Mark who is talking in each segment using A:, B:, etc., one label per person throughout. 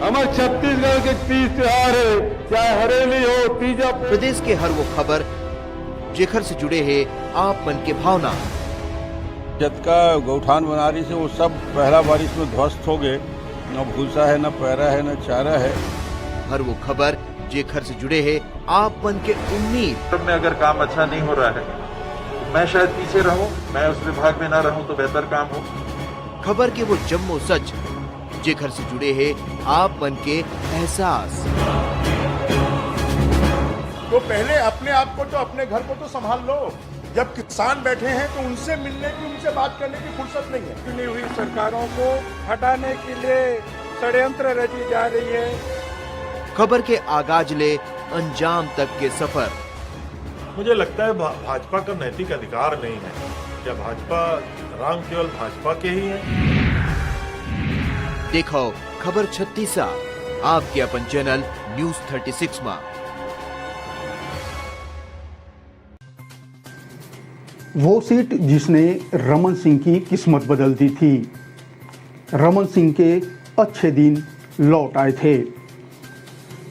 A: हमारे छत्तीसगढ़ के तीज त्योहार है, चाहे हरेली हो, तीजा।
B: प्रदेश के हर वो खबर जेखर से जुड़े है आप मन के भावना।
C: जतका गौठान बनारी से वो सब पहला बारिश में ध्वस्त हो गए। न भूसा है, न पैरा है, न चारा है।
B: हर वो खबर जेखर से जुड़े है आप मन के उम्मीद।
D: में अगर काम अच्छा नहीं हो रहा है तो मैं शायद पीछे रहूं, मैं उस विभाग में ना रहूं तो बेहतर काम हो।
B: खबर के वो जम्मो सच जेखर से जुड़े है आप मन के एहसास।
E: तो पहले अपने आप को, तो अपने घर को तो संभाल लो। जब किसान बैठे हैं तो उनसे मिलने की, उनसे बात करने की फुर्सत नहीं है।
F: चुनी हुई सरकारों को हटाने के लिए षड्यंत्र रची जा रही है।
B: खबर के आगाज ले अंजाम तक के सफर।
G: मुझे लगता है भाजपा का नैतिक अधिकार नहीं है। क्या भाजपा राम केवल भाजपा के ही है?
B: देखो खबर 36 आपके अपन चैनल न्यूज 36 में।
H: वो सीट जिसने रमन सिंह की किस्मत बदल दी थी। रमन सिंह के अच्छे दिन लौट आए थे।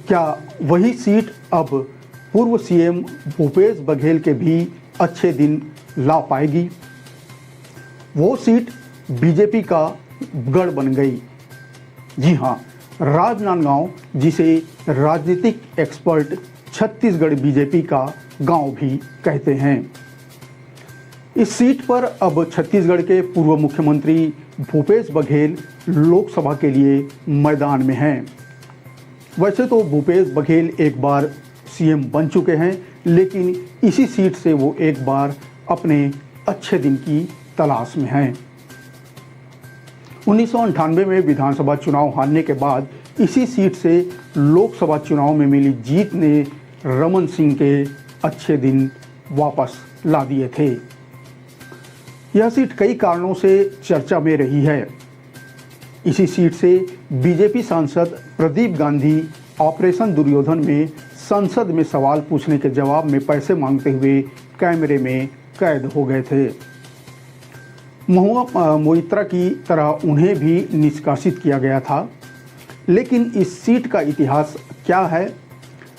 H: क्या वही सीट अब पूर्व सीएम भूपेश बघेल के भी अच्छे दिन ला पाएगी? वो सीट बीजेपी का गढ़ बन गई। जी हां, राजनांदगांव, जिसे राजनीतिक एक्सपर्ट छत्तीसगढ़ बीजेपी का गांव भी कहते हैं। इस सीट पर अब छत्तीसगढ़ के पूर्व मुख्यमंत्री भूपेश बघेल लोकसभा के लिए मैदान में हैं। वैसे तो भूपेश बघेल एक बार सीएम बन चुके हैं, लेकिन इसी सीट से वो एक बार अपने अच्छे दिन की तलाश में हैं। 1998 में विधानसभा चुनाव हारने के बाद इसी सीट से लोकसभा चुनाव में मिली जीत ने रमन सिंह के अच्छे दिन वापस ला दिए थे। यह सीट कई कारणों से चर्चा में रही है। इसी सीट से बीजेपी सांसद प्रदीप गांधी ऑपरेशन दुर्योधन में संसद में सवाल पूछने के जवाब में पैसे मांगते हुए कैमरे में कैद हो गए थे। महुआ मोइत्रा की तरह उन्हें भी निष्कासित किया गया था। लेकिन इस सीट का इतिहास क्या है,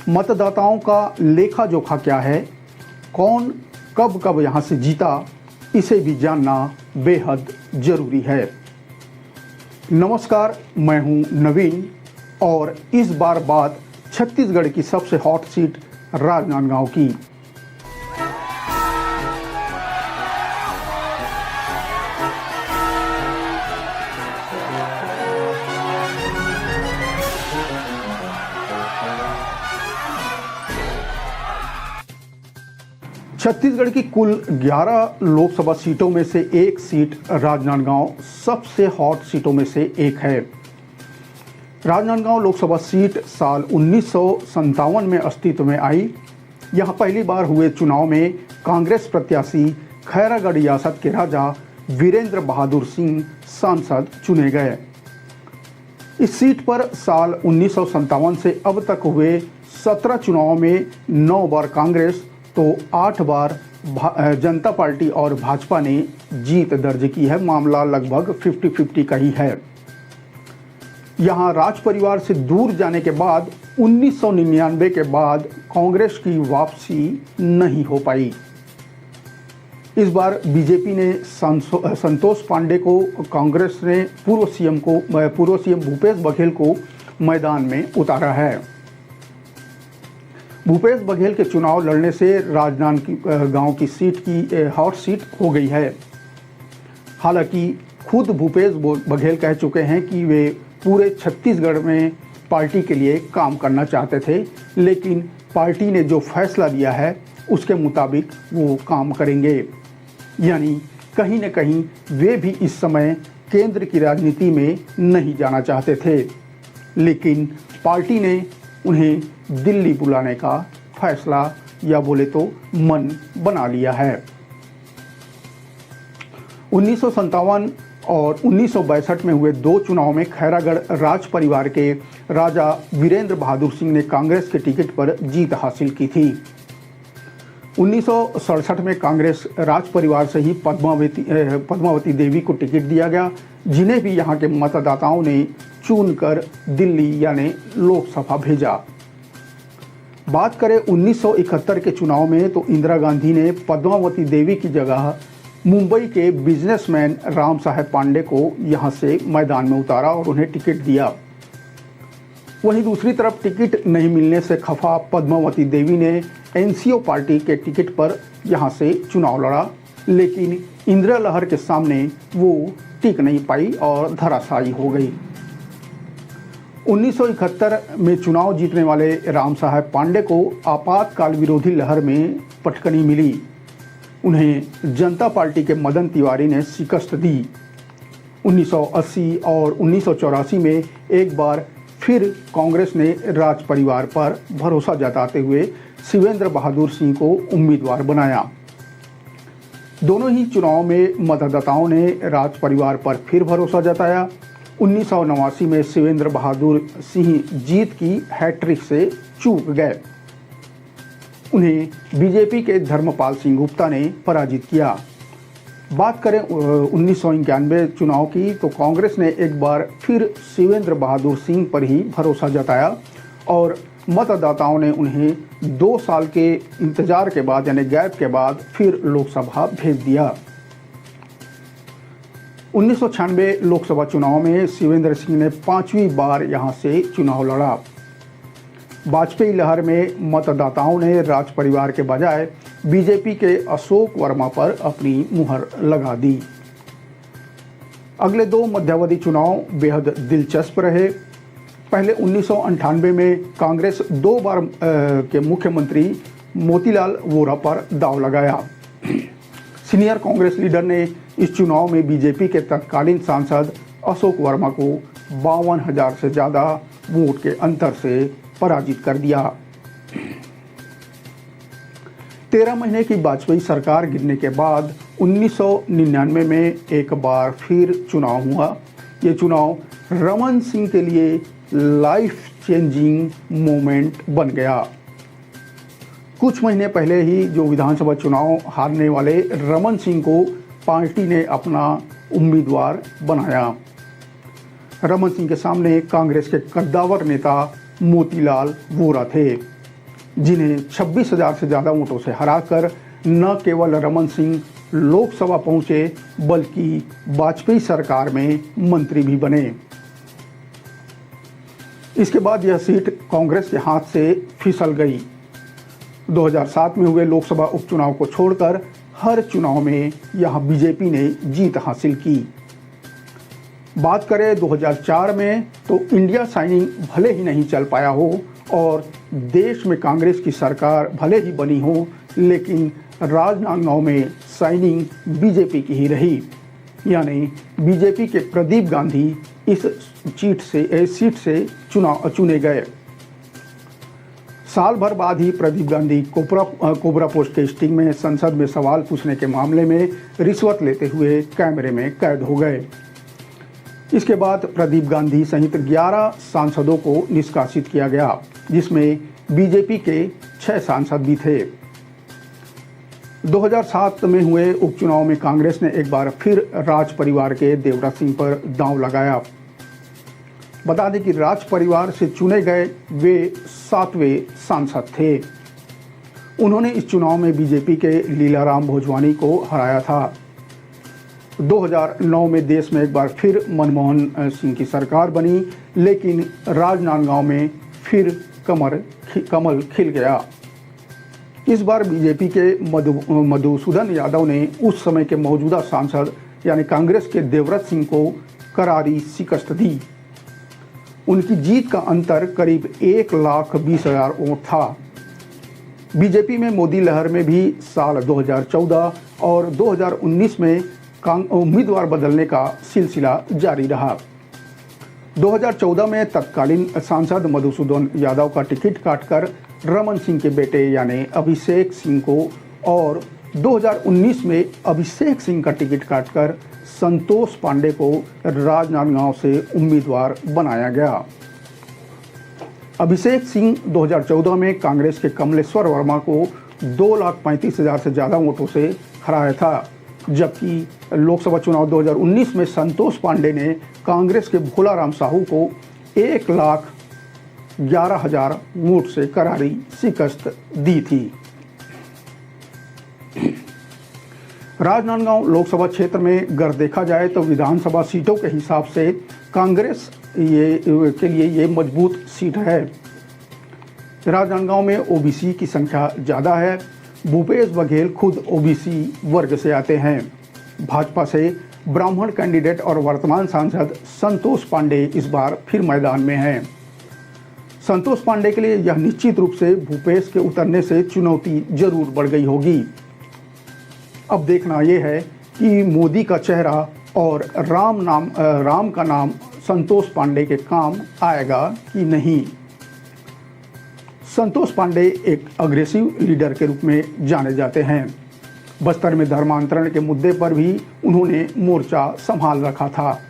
H: मतदाताओं का लेखा जोखा क्या है, कौन कब कब यहाँ से जीता, इसे भी जानना बेहद जरूरी है। नमस्कार, मैं हूं नवीन और इस बार बात छत्तीसगढ़ की सबसे हॉट सीट राजनांदगांव की। छत्तीसगढ़ की कुल 11 लोकसभा सीटों में से एक सीट राजनांदगांव सबसे हॉट सीटों में से एक है। राजनांदगांव लोकसभा सीट साल 1957 में अस्तित्व में आई। यहां पहली बार हुए चुनाव में कांग्रेस प्रत्याशी खैरागढ़ रियासत के राजा वीरेंद्र बहादुर सिंह सांसद चुने गए। इस सीट पर साल 1957 से अब तक हुए 17 चुनावों में 9 बार कांग्रेस तो 8 बार जनता पार्टी और भाजपा ने जीत दर्ज की है। मामला लगभग 50-50 का ही है। यहां राज परिवार से दूर जाने के बाद 1999 के बाद कांग्रेस की वापसी नहीं हो पाई। इस बार बीजेपी ने संतोष पांडे को, कांग्रेस ने पूर्व सीएम भूपेश बघेल को मैदान में उतारा है। भूपेश बघेल के चुनाव लड़ने से राजनांदगांव की सीट की हॉट सीट हो गई है। हालांकि खुद भूपेश बघेल कह चुके हैं कि वे पूरे छत्तीसगढ़ में पार्टी के लिए काम करना चाहते थे, लेकिन पार्टी ने जो फैसला लिया है उसके मुताबिक वो काम करेंगे। यानी कहीं न कहीं वे भी इस समय केंद्र की राजनीति में नहीं जाना चाहते थे, लेकिन पार्टी ने उन्हें दिल्ली बुलाने का फैसला या बोले तो मन बना लिया है। 1957 और 1962 में हुए 2 चुनाव में खैरागढ़ राज परिवार के राजा वीरेंद्र बहादुर सिंह ने कांग्रेस के टिकट पर जीत हासिल की थी। 1967 में कांग्रेस राज परिवार से ही पद्मावती देवी को टिकट दिया गया, जिन्हें भी यहाँ के मतदाताओं ने चुनकर दिल्ली यानी लोकसभा भेजा। बात करें 1971 के चुनाव में तो इंदिरा गांधी ने पद्मावती देवी की जगह मुंबई के बिजनेसमैन राम साहेब पांडे को यहां से मैदान में उतारा और उन्हें टिकट दिया। वहीं दूसरी तरफ टिकट नहीं मिलने से खफा पद्मावती देवी ने एनसीओ पार्टी के टिकट पर यहां से चुनाव लड़ा, लेकिन इंदिरा लहर के सामने वो टिक नहीं पाई और धराशायी हो गई। 1971 में चुनाव जीतने वाले राम साहेब पांडे को आपातकाल विरोधी लहर में पटकनी मिली। उन्हें जनता पार्टी के मदन तिवारी ने शिकस्त दी। 1980 और 1984 में एक बार फिर कांग्रेस ने राज परिवार पर भरोसा जताते हुए शिवेंद्र बहादुर सिंह को उम्मीदवार बनाया। दोनों ही चुनाव में मतदाताओं ने राज परिवार पर फिर भरोसा जताया। 1989 में शिवेंद्र बहादुर सिंह जीत की हैट्रिक से चूक गए। उन्हें बीजेपी के धर्मपाल सिंह गुप्ता ने पराजित किया। बात करें 1991 चुनाव की तो कांग्रेस ने एक बार फिर शिवेंद्र बहादुर सिंह पर ही भरोसा जताया और मतदाताओं ने उन्हें 2 साल के इंतजार के बाद यानी गैप के बाद फिर लोकसभा भेज दिया। 1996 लोकसभा चुनाव में शिवेंद्र सिंह ने 5वीं बार यहां से चुनाव लड़ा। वाजपेयी लहर में मतदाताओं ने राज परिवार के बजाय बीजेपी के अशोक वर्मा पर अपनी मुहर लगा दी। अगले 2 मध्यावधि चुनाव बेहद दिलचस्प रहे। पहले 1998 में कांग्रेस 2 बार के मुख्यमंत्री मोतीलाल वोरा पर दांव लगाया। सीनियर कांग्रेस लीडर ने इस चुनाव में बीजेपी के तत्कालीन सांसद अशोक वर्मा को 52,000 से ज़्यादा वोट के अंतर से पराजित कर दिया। 13 महीने की वाजपेयी सरकार गिरने के बाद 1999 में एक बार फिर चुनाव हुआ। ये चुनाव रमन सिंह के लिए लाइफ चेंजिंग मोमेंट बन गया। कुछ महीने पहले ही जो विधानसभा चुनाव हारने वाले रमन सिंह को पार्टी ने अपना उम्मीदवार बनाया। रमन सिंह के सामने कांग्रेस के कद्दावर नेता मोतीलाल वोरा थे, जिन्हें 26,000 से ज़्यादा वोटों से हराकर न केवल रमन सिंह लोकसभा पहुंचे बल्कि वाजपेयी सरकार में मंत्री भी बने। इसके बाद यह सीट कांग्रेस के हाथ से फिसल गई। 2007 में हुए लोकसभा उपचुनाव को छोड़कर हर चुनाव में यहां बीजेपी ने जीत हासिल की। बात करें 2004 में तो इंडिया साइनिंग भले ही नहीं चल पाया हो और देश में कांग्रेस की सरकार भले ही बनी हो, लेकिन राजनांदगांव में साइनिंग बीजेपी की ही रही। यानी बीजेपी के प्रदीप गांधी इस सीट से चुने गए। साल भर बाद ही प्रदीप गांधी कोबरा पोस्ट के स्टिंग में संसद में सवाल पूछने के मामले में रिश्वत लेते हुए कैमरे में कैद हो गए। इसके बाद प्रदीप गांधी सहित 11 सांसदों को निष्कासित किया गया, जिसमें बीजेपी के 6 सांसद भी थे। 2007 में हुए उपचुनाव में कांग्रेस ने एक बार फिर राज परिवार के देवराज सिंह पर दांव लगाया। बता दें कि राज परिवार से चुने गए वे 7वें सांसद थे। उन्होंने इस चुनाव में बीजेपी के लीलाराम भोजवानी को हराया था। 2009 में देश में एक बार फिर मनमोहन सिंह की सरकार बनी, लेकिन राजनांदगांव में फिर कमल खिल गया। इस बार बीजेपी के मधुसूदन यादव ने उस समय के मौजूदा सांसद यानी कांग्रेस के देवव्रत सिंह को करारी शिकस्त दी। उनकी जीत का अंतर करीब 1,20,000 वोट था। बीजेपी में मोदी लहर में भी साल 2014 और 2019 में उम्मीदवार बदलने का सिलसिला जारी रहा। 2014 में तत्कालीन सांसद मधुसूदन यादव का टिकट काटकर रमन सिंह के बेटे यानी अभिषेक सिंह को और 2019 में अभिषेक सिंह का टिकट काटकर संतोष पांडे को राजनांदगांव से उम्मीदवार बनाया गया। अभिषेक सिंह 2014 में कांग्रेस के कमलेश्वर वर्मा को 2,35,000 से ज़्यादा वोटों से हराया था, जबकि लोकसभा चुनाव 2019 में संतोष पांडे ने कांग्रेस के भोलाराम साहू को 1,11,000 वोट से करारी शिकस्त दी थी। राजनांदगांव लोकसभा क्षेत्र में अगर देखा जाए तो विधानसभा सीटों के हिसाब से कांग्रेस के लिए ये मजबूत सीट है। राजनांदगांव में ओबीसी की संख्या ज़्यादा है। भूपेश बघेल खुद ओबीसी वर्ग से आते हैं। भाजपा से ब्राह्मण कैंडिडेट और वर्तमान सांसद संतोष पांडे इस बार फिर मैदान में हैं। संतोष पांडे के लिए यह निश्चित रूप से भूपेश के उतरने से चुनौती जरूर बढ़ गई होगी। अब देखना यह है कि मोदी का चेहरा और राम का नाम संतोष पांडे के काम आएगा कि नहीं। संतोष पांडे एक अग्रेसिव लीडर के रूप में जाने जाते हैं। बस्तर में धर्मांतरण के मुद्दे पर भी उन्होंने मोर्चा संभाल रखा था,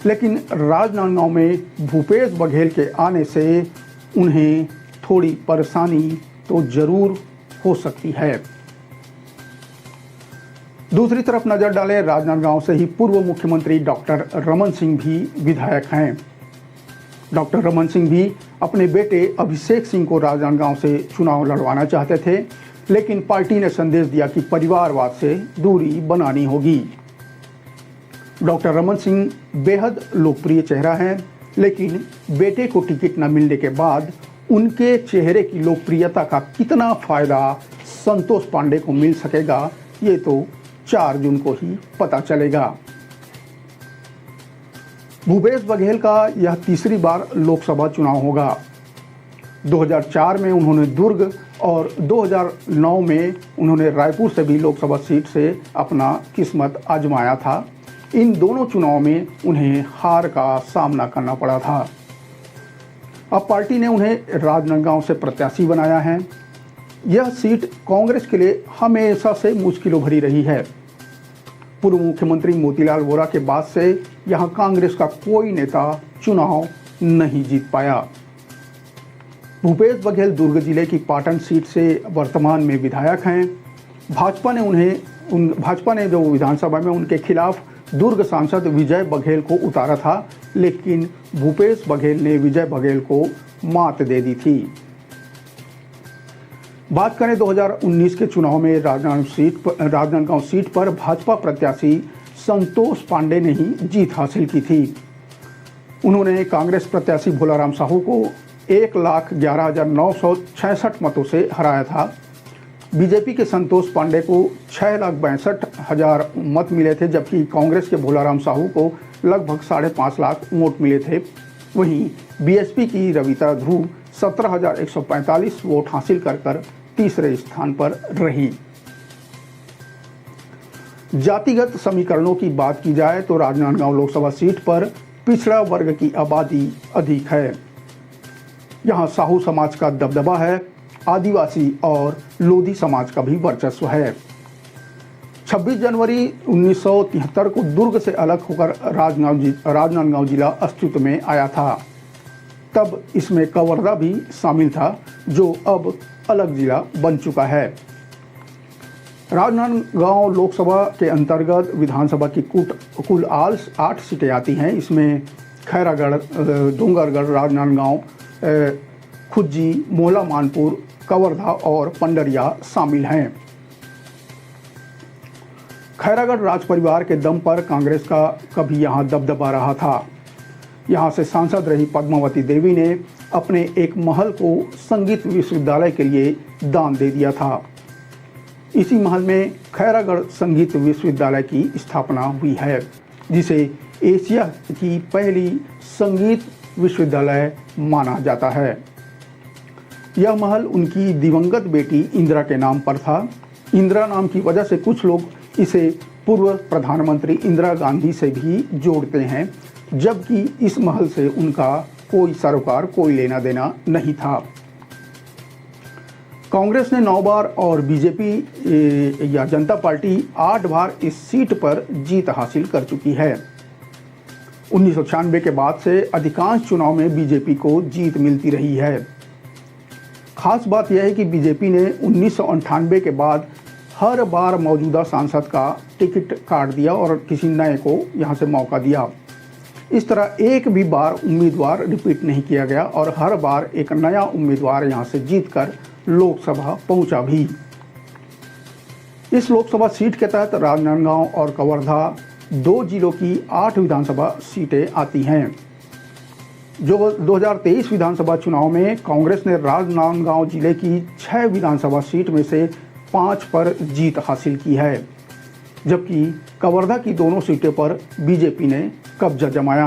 H: लेकिन राजनांदगांव में भूपेश बघेल के आने से उन्हें थोड़ी परेशानी तो जरूर हो सकती है। दूसरी तरफ नजर डालें, राजनांदगांव से ही पूर्व मुख्यमंत्री डॉक्टर रमन सिंह भी विधायक हैं। डॉक्टर रमन सिंह भी अपने बेटे अभिषेक सिंह को राजनांदगांव से चुनाव लड़वाना चाहते थे, लेकिन पार्टी ने संदेश दिया कि परिवारवाद से दूरी बनानी होगी। डॉक्टर रमन सिंह बेहद लोकप्रिय चेहरा हैं, लेकिन बेटे को टिकट न मिलने के बाद उनके चेहरे की लोकप्रियता का कितना फायदा संतोष पांडे को मिल सकेगा, ये तो 4 जून को ही पता चलेगा। भूपेश बघेल का यह तीसरी बार लोकसभा चुनाव होगा। 2004 में उन्होंने दुर्ग और 2009 में उन्होंने रायपुर से भी लोकसभा सीट से अपना किस्मत आजमाया था। इन दोनों चुनाव में उन्हें हार का सामना करना पड़ा था। अब पार्टी ने उन्हें राजनांदगांव से प्रत्याशी बनाया है। यह सीट कांग्रेस के लिए हमेशा से मुश्किलों भरी रही है। पूर्व मुख्यमंत्री मोतीलाल वोरा के बाद से यहां कांग्रेस का कोई नेता चुनाव नहीं जीत पाया। भूपेश बघेल दुर्ग जिले की पाटन सीट से वर्तमान में विधायक हैं। भाजपा ने जो विधानसभा में उनके खिलाफ दुर्ग सांसद विजय बघेल को उतारा था, लेकिन भूपेश बघेल ने विजय बघेल को मात दे दी थी। बात करें 2019 के चुनाव में राजनांदगांव सीट पर भाजपा प्रत्याशी संतोष पांडे ने ही जीत हासिल की थी। उन्होंने कांग्रेस प्रत्याशी भोलाराम साहू को 1,11,966 मतों से हराया था। बीजेपी के संतोष पांडे को 6,62,000 मत मिले थे, जबकि कांग्रेस के भोलाराम साहू को लगभग 5.5 लाख वोट मिले थे। वहीं बीएसपी की रविता ध्रुव 17,145 वोट हासिल कर तीसरे स्थान पर रही। जातिगत समीकरणों की बात की जाए तो राजनांदगांव लोकसभा सीट पर पिछड़ा वर्ग की आबादी अधिक है। यहां साहू समाज का दबदबा है। आदिवासी और लोधी समाज का भी वर्चस्व है। 26 जनवरी 1973 को दुर्ग से अलग होकर राजनांदगांव जिला अस्तित्व में आया था। तब इसमें कवर्धा भी शामिल था, जो अब अलग जिला बन चुका है। राजनांदगांव लोकसभा के अंतर्गत विधानसभा की कुल 8 सीटें आती हैं। इसमें खैरागढ़, डोंगरगढ़, राजनांदगांव, खुज्जी, मोहला मानपुर, कवर्धा और पंडरिया शामिल हैं। खैरागढ़ राज परिवार के दम पर कांग्रेस का कभी यहां दबदबा रहा था। यहां से सांसद रही पद्मावती देवी ने अपने एक महल को संगीत विश्वविद्यालय के लिए दान दे दिया था। इसी महल में खैरागढ़ संगीत विश्वविद्यालय की स्थापना हुई है, जिसे एशिया की पहली संगीत विश्वविद्यालय माना जाता है। यह महल उनकी दिवंगत बेटी इंदिरा के नाम पर था। इंदिरा नाम की वजह से कुछ लोग इसे पूर्व प्रधानमंत्री इंदिरा गांधी से भी जोड़ते हैं, जबकि इस महल से उनका कोई सरोकार, कोई लेना देना नहीं था। कांग्रेस ने 9 बार और बीजेपी या जनता पार्टी 8 बार इस सीट पर जीत हासिल कर चुकी है। 1996 के बाद से अधिकांश चुनाव में बीजेपी को जीत मिलती रही है। खास बात यह है कि बीजेपी ने 1998 के बाद हर बार मौजूदा सांसद का टिकट काट दिया और किसी नए को यहाँ से मौका दिया। इस तरह एक भी बार उम्मीदवार रिपीट नहीं किया गया और हर बार एक नया उम्मीदवार यहाँ से जीतकर लोकसभा पहुंचा भी। इस लोकसभा सीट के तहत राजनांदगांव और कवर्धा 2 जिलों की 8 विधानसभा सीटें आती हैं। जो 2023 विधानसभा चुनाव में कांग्रेस ने राजनांदगांव जिले की 6 विधानसभा सीट में से 5 पर जीत हासिल की है, जबकि कवर्धा की दोनों सीटों पर बीजेपी ने कब्जा जमाया।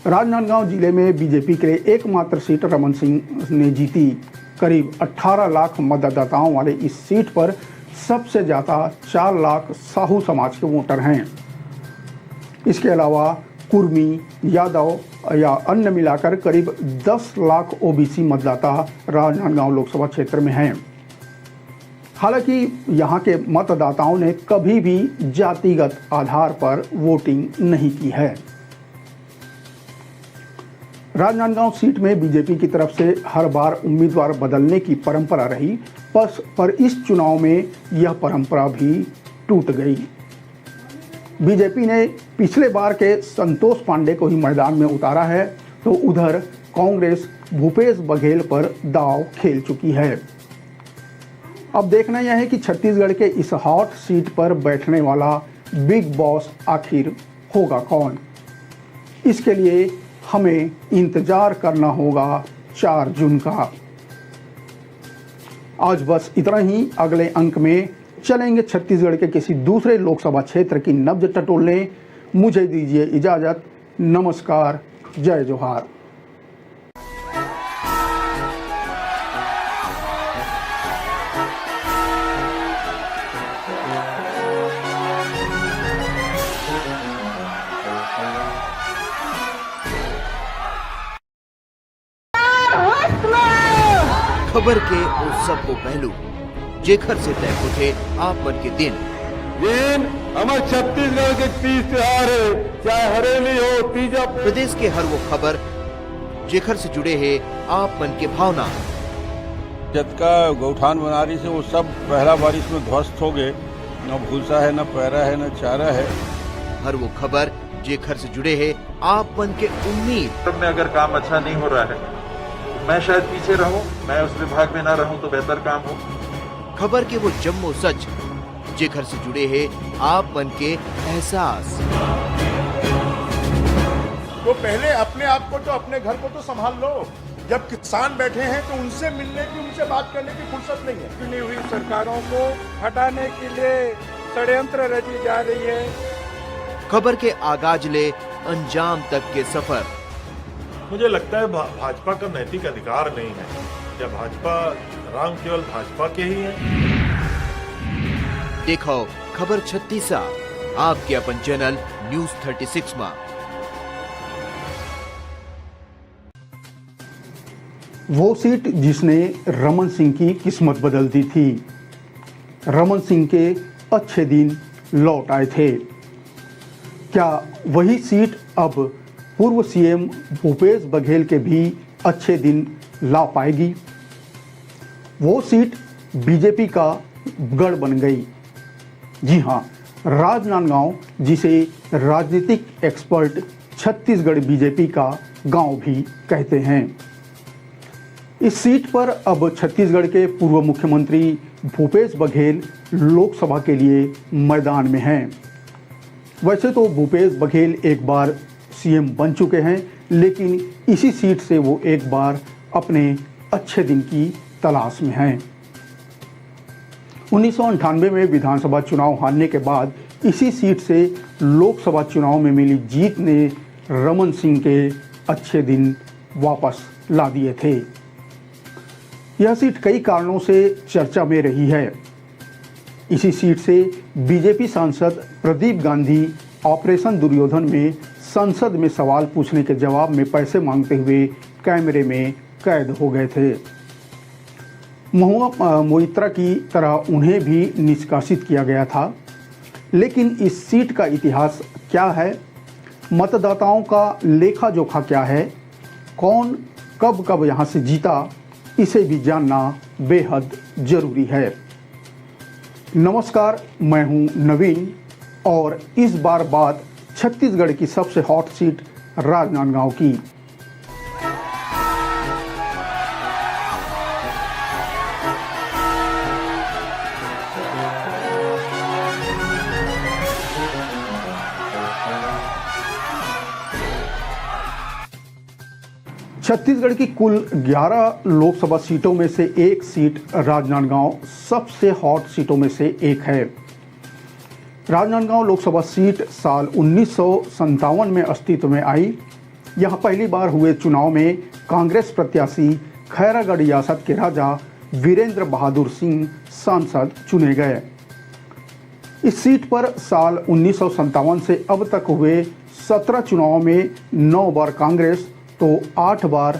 H: राजनांदगांव जिले में बीजेपी के लिए एकमात्र सीट रमन सिंह ने जीती। करीब 18 लाख मतदाताओं वाले इस सीट पर सबसे ज़्यादा 4 लाख साहू समाज के वोटर हैं। इसके अलावा कुर्मी, यादव या अन्य मिलाकर करीब 10 लाख ओबीसी मतदाता राजनांदगांव लोकसभा क्षेत्र में हैं। हालांकि यहाँ के मतदाताओं ने कभी भी जातिगत आधार पर वोटिंग नहीं की है। राजनांदगांव सीट में बीजेपी की तरफ से हर बार उम्मीदवार बदलने की परंपरा रही, पर इस चुनाव में यह परंपरा भी टूट गई। बीजेपी ने पिछले बार के संतोष पांडे को ही मैदान में उतारा है, तो उधर कांग्रेस भूपेश बघेल पर दांव खेल चुकी है। अब देखना यह है कि छत्तीसगढ़ के इस हॉट सीट पर बैठने वाला बिग बॉस आखिर होगा कौन। इसके लिए हमें इंतजार करना होगा 4 जून का। आज बस इतना ही। अगले अंक में चलेंगे छत्तीसगढ़ के किसी दूसरे लोकसभा क्षेत्र की नब्ज टटोलने। मुझे दीजिए इजाजत। नमस्कार, जय जोहार।
B: खबर के उस सब को पहलू जेखर से तय होते आप मन के दिन
A: हमारे छत्तीसगढ़ के तीज त्योहार है, चाहे हरेली हो, तीजा।
B: प्रदेश के हर वो खबर जेखर से जुड़े हैं आप मन के भावना।
C: जतका गौठान बना रही से वो सब पहला बारिश में ध्वस्त हो गए। न भूसा है, न पैरा है, न चारा है।
B: हर वो खबर जेखर से जुड़े हैं आप मन के उम्मीद।
D: में अगर काम अच्छा नहीं हो रहा है, मैं शायद पीछे रहूं, मैं उस विभाग में ना रहूं तो बेहतर काम हो।
B: खबर के वो जम्मो सच जेखर से जुड़े हैं आप मन के एहसास।
E: तो पहले अपने आप को तो अपने घर को तो संभाल लो। जब किसान बैठे हैं तो उनसे मिलने की, उनसे बात करने की फुर्सत नहीं है।
F: चुनी हुई सरकारों को हटाने के लिए षड्यंत्र रची जा रही है।
B: खबर के आगाज ले अंजाम तक के सफर।
G: मुझे लगता है भाजपा का नैतिक अधिकार नहीं है। क्या भाजपा राम केवल भाजपा के ही है?
B: देखो खबर 36 आपके अपन चैनल न्यूज 36 में।
H: वो सीट जिसने रमन सिंह की किस्मत बदल दी थी। रमन सिंह के अच्छे दिन लौट आए थे। क्या वही सीट अब पूर्व सीएम भूपेश बघेल के भी अच्छे दिन ला पाएगी? वो सीट बीजेपी का गढ़ बन गई। जी हाँ, राजनांदगांव, जिसे राजनीतिक एक्सपर्ट छत्तीसगढ़ बीजेपी का गांव भी कहते हैं। इस सीट पर अब छत्तीसगढ़ के पूर्व मुख्यमंत्री भूपेश बघेल लोकसभा के लिए मैदान में हैं। वैसे तो भूपेश बघेल एक बार सीएम बन चुके हैं, लेकिन इसी सीट से वो एक बार अपने अच्छे दिन की तलाश में हैं। 1998 में विधानसभा चुनाव हारने के बाद इसी सीट से लोकसभा चुनाव में मिली जीत ने रमन सिंह के अच्छे दिन वापस ला दिए थे। यह सीट कई कारणों से चर्चा में रही है। इसी सीट से बीजेपी सांसद प्रदीप गांधी ऑपरेशन दुर्योधन में संसद में सवाल पूछने के जवाब में पैसे मांगते हुए कैमरे में कैद हो गए थे। महुआ मोइत्रा की तरह उन्हें भी निष्कासित किया गया था। लेकिन इस सीट का इतिहास क्या है, मतदाताओं का लेखा जोखा क्या है, कौन कब कब यहाँ से जीता, इसे भी जानना बेहद जरूरी है। नमस्कार, मैं हूं नवीन और इस बार बात छत्तीसगढ़ की सबसे हॉट सीट राजनांदगांव की। छत्तीसगढ़ की कुल 11 लोकसभा सीटों में से एक सीट राजनांदगांव सबसे हॉट सीटों में से एक है। राजनांदगांव लोकसभा सीट साल 1957 में अस्तित्व में आई। यहां पहली बार हुए चुनाव में कांग्रेस प्रत्याशी खैरागढ़ रियासत के राजा वीरेंद्र बहादुर सिंह सांसद चुने गए। इस सीट पर साल 1957 से अब तक हुए 17 चुनावों में 9 बार कांग्रेस तो 8 बार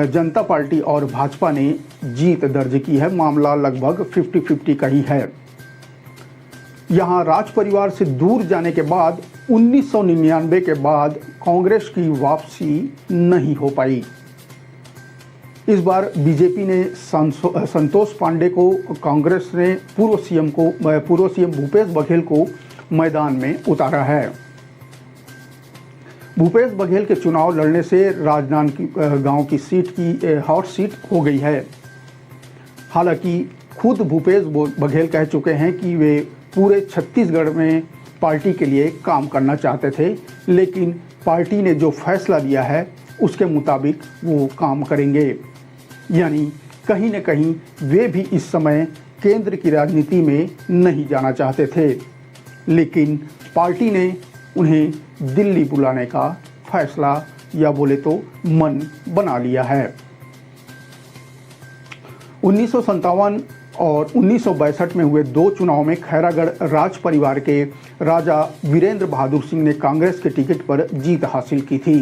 H: जनता पार्टी और भाजपा ने जीत दर्ज की है। मामला लगभग 50-50 का ही है। यहां राज परिवार से दूर जाने के बाद 1999 के बाद कांग्रेस की वापसी नहीं हो पाई। इस बार बीजेपी ने संतोष पांडे को, कांग्रेस ने पूर्व सीएम भूपेश बघेल को मैदान में उतारा है। भूपेश बघेल के चुनाव लड़ने से राजनांदगांव की सीट की हॉट सीट हो गई है। हालांकि खुद भूपेश बघेल कह चुके हैं कि वे पूरे छत्तीसगढ़ में पार्टी के लिए काम करना चाहते थे, लेकिन पार्टी ने जो फैसला लिया है उसके मुताबिक वो काम करेंगे। यानी कहीं न कहीं वे भी इस समय केंद्र की राजनीति में नहीं जाना चाहते थे, लेकिन पार्टी ने उन्हें दिल्ली बुलाने का फैसला या बोले तो मन बना लिया है। 1957 और 1962 में हुए 2 चुनाव में खैरागढ़ राज परिवार के राजा वीरेंद्र बहादुर सिंह ने कांग्रेस के टिकट पर जीत हासिल की थी।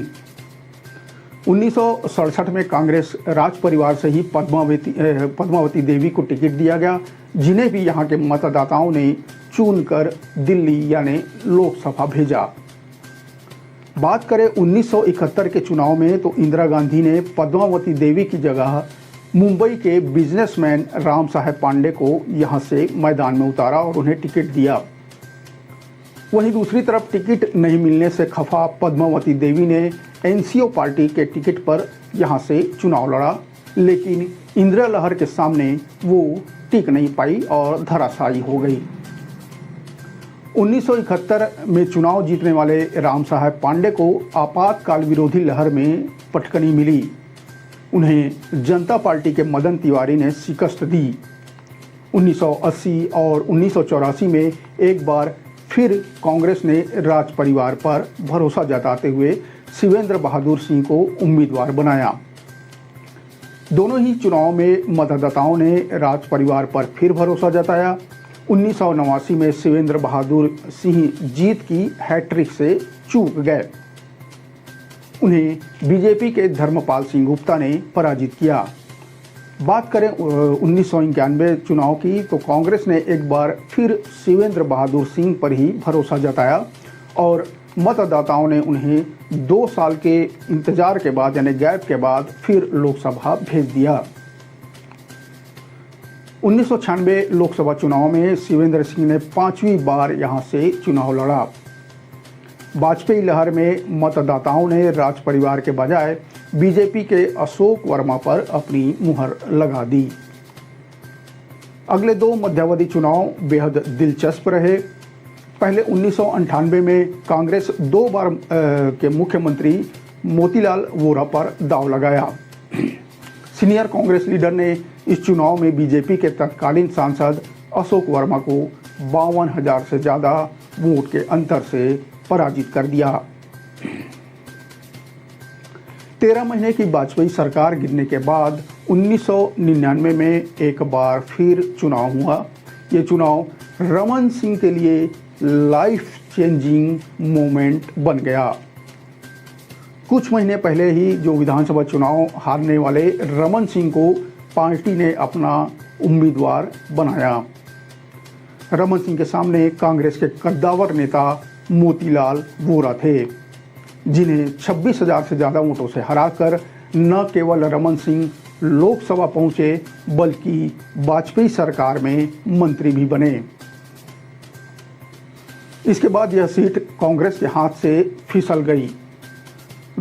H: 1967 में कांग्रेस राज परिवार से ही पद्मावती देवी को टिकट दिया गया, जिन्हें भी यहाँ के मतदाताओं ने चुनकर दिल्ली यानी लोकसभा भेजा। बात करें 1971 के चुनाव में तो इंदिरा गांधी ने पद्मावती देवी की जगह मुंबई के बिजनेसमैन राम साहेब पांडे को यहां से मैदान में उतारा और उन्हें टिकट दिया। वहीं दूसरी तरफ टिकट नहीं मिलने से खफा पद्मावती देवी ने एनसीओ पार्टी के टिकट पर यहां से चुनाव लड़ा, लेकिन इंदिरा लहर के सामने वो टिक नहीं पाई और धराशायी हो गई। 1971 में चुनाव जीतने वाले राम साहेब पांडे को आपातकाल विरोधी लहर में पटकनी मिली। उन्हें जनता पार्टी के मदन तिवारी ने शिकस्त दी। 1980 और 1984 में एक बार फिर कांग्रेस ने राज परिवार पर भरोसा जताते हुए शिवेंद्र बहादुर सिंह को उम्मीदवार बनाया। दोनों ही चुनाव में मतदाताओं ने राज परिवार पर फिर भरोसा जताया। 1989 में शिवेंद्र बहादुर सिंह जीत की हैट्रिक से चूक गए। उन्हें बीजेपी के धर्मपाल सिंह गुप्ता ने पराजित किया। बात करें 1991 चुनाव की तो कांग्रेस ने एक बार फिर शिवेंद्र बहादुर सिंह पर ही भरोसा जताया और मतदाताओं ने उन्हें 2 साल के इंतजार के बाद यानी गैप के बाद फिर लोकसभा भेज दिया। 1996 लोकसभा चुनाव में शिवेंद्र सिंह ने 5वीं बार यहां से चुनाव लड़ा। वाजपेयी लहर में मतदाताओं ने राज परिवार के बजाय बीजेपी के अशोक वर्मा पर अपनी मुहर लगा दी। अगले 2 मध्यावधि चुनाव बेहद दिलचस्प रहे। पहले 1998 में कांग्रेस 2 बार के मुख्यमंत्री मोतीलाल वोरा पर दांव लगाया। सीनियर कांग्रेस लीडर ने इस चुनाव में बीजेपी के तत्कालीन सांसद अशोक वर्मा को 52,000 से ज़्यादा वोट के अंतर से पराजित कर दिया। 13 महीने की वाजपेयी सरकार गिरने के बाद 1999 में एक बार फिर चुनाव हुआ। ये चुनाव रमन सिंह के लिए लाइफ चेंजिंग मोमेंट बन गया। कुछ महीने पहले ही जो विधानसभा चुनाव हारने वाले रमन सिंह को पार्टी ने अपना उम्मीदवार बनाया। रमन सिंह के सामने कांग्रेस के कद्दावर नेता मोतीलाल वोरा थे, जिन्हें 26,000 से ज़्यादा वोटों से हराकर न केवल रमन सिंह लोकसभा पहुंचे बल्कि वाजपेयी सरकार में मंत्री भी बने। इसके बाद यह सीट कांग्रेस के हाथ से फिसल गई।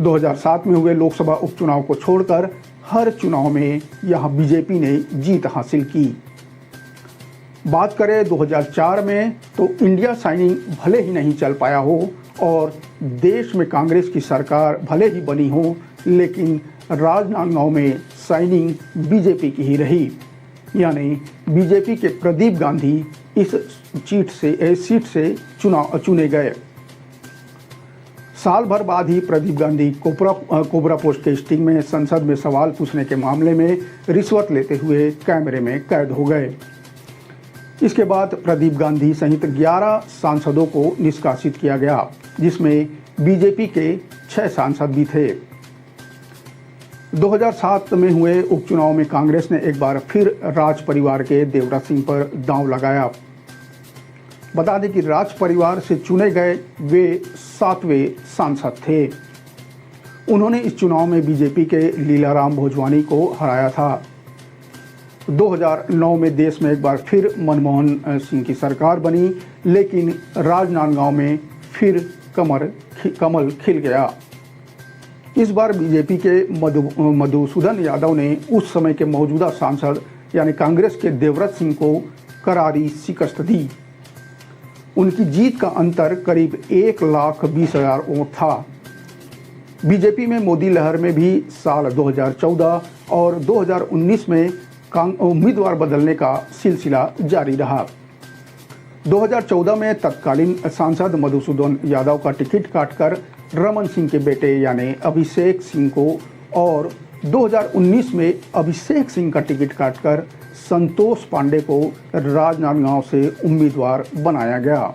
H: 2007 में हुए लोकसभा उपचुनाव को छोड़कर हर चुनाव में यहां बीजेपी ने जीत हासिल की। बात करें 2004 में तो इंडिया साइनिंग भले ही नहीं चल पाया हो और देश में कांग्रेस की सरकार भले ही बनी हो, लेकिन राजनांदगांव में साइनिंग बीजेपी की ही रही। यानी बीजेपी के प्रदीप गांधी इस सीट से चुने गए। साल भर बाद ही प्रदीप गांधी कोबरा पोस्ट के स्टिंग में संसद में सवाल पूछने के मामले में रिश्वत लेते हुए कैमरे में कैद हो गए। इसके बाद प्रदीप गांधी सहित 11 सांसदों को निष्कासित किया गया, जिसमें बीजेपी के 6 सांसद भी थे। 2007 में हुए उपचुनाव में कांग्रेस ने एक बार फिर राज परिवार के देवराज सिंह पर दांव लगाया। बता दें कि राज परिवार से चुने गए वे 7वें सांसद थे। उन्होंने इस चुनाव में बीजेपी के लीलाराम भोजवानी को हराया था। 2009 में देश में एक बार फिर मनमोहन सिंह की सरकार बनी, लेकिन राजनांदगांव में फिर कमल खिल गया। इस बार बीजेपी के मधुसूदन यादव ने उस समय के मौजूदा सांसद यानी कांग्रेस के देवव्रत सिंह को करारी शिकस्त दी। उनकी जीत का अंतर करीब 1,20,000 वोट था। बीजेपी में मोदी लहर में भी साल 2014 और 2019 में उम्मीदवार बदलने का सिलसिला जारी रहा। 2014 में तत्कालीन सांसद मधुसूदन यादव का टिकट काटकर रमन सिंह के बेटे यानी अभिषेक सिंह को और 2019 में अभिषेक सिंह का टिकट काटकर संतोष पांडे को राजनांदगांव से उम्मीदवार बनाया गया।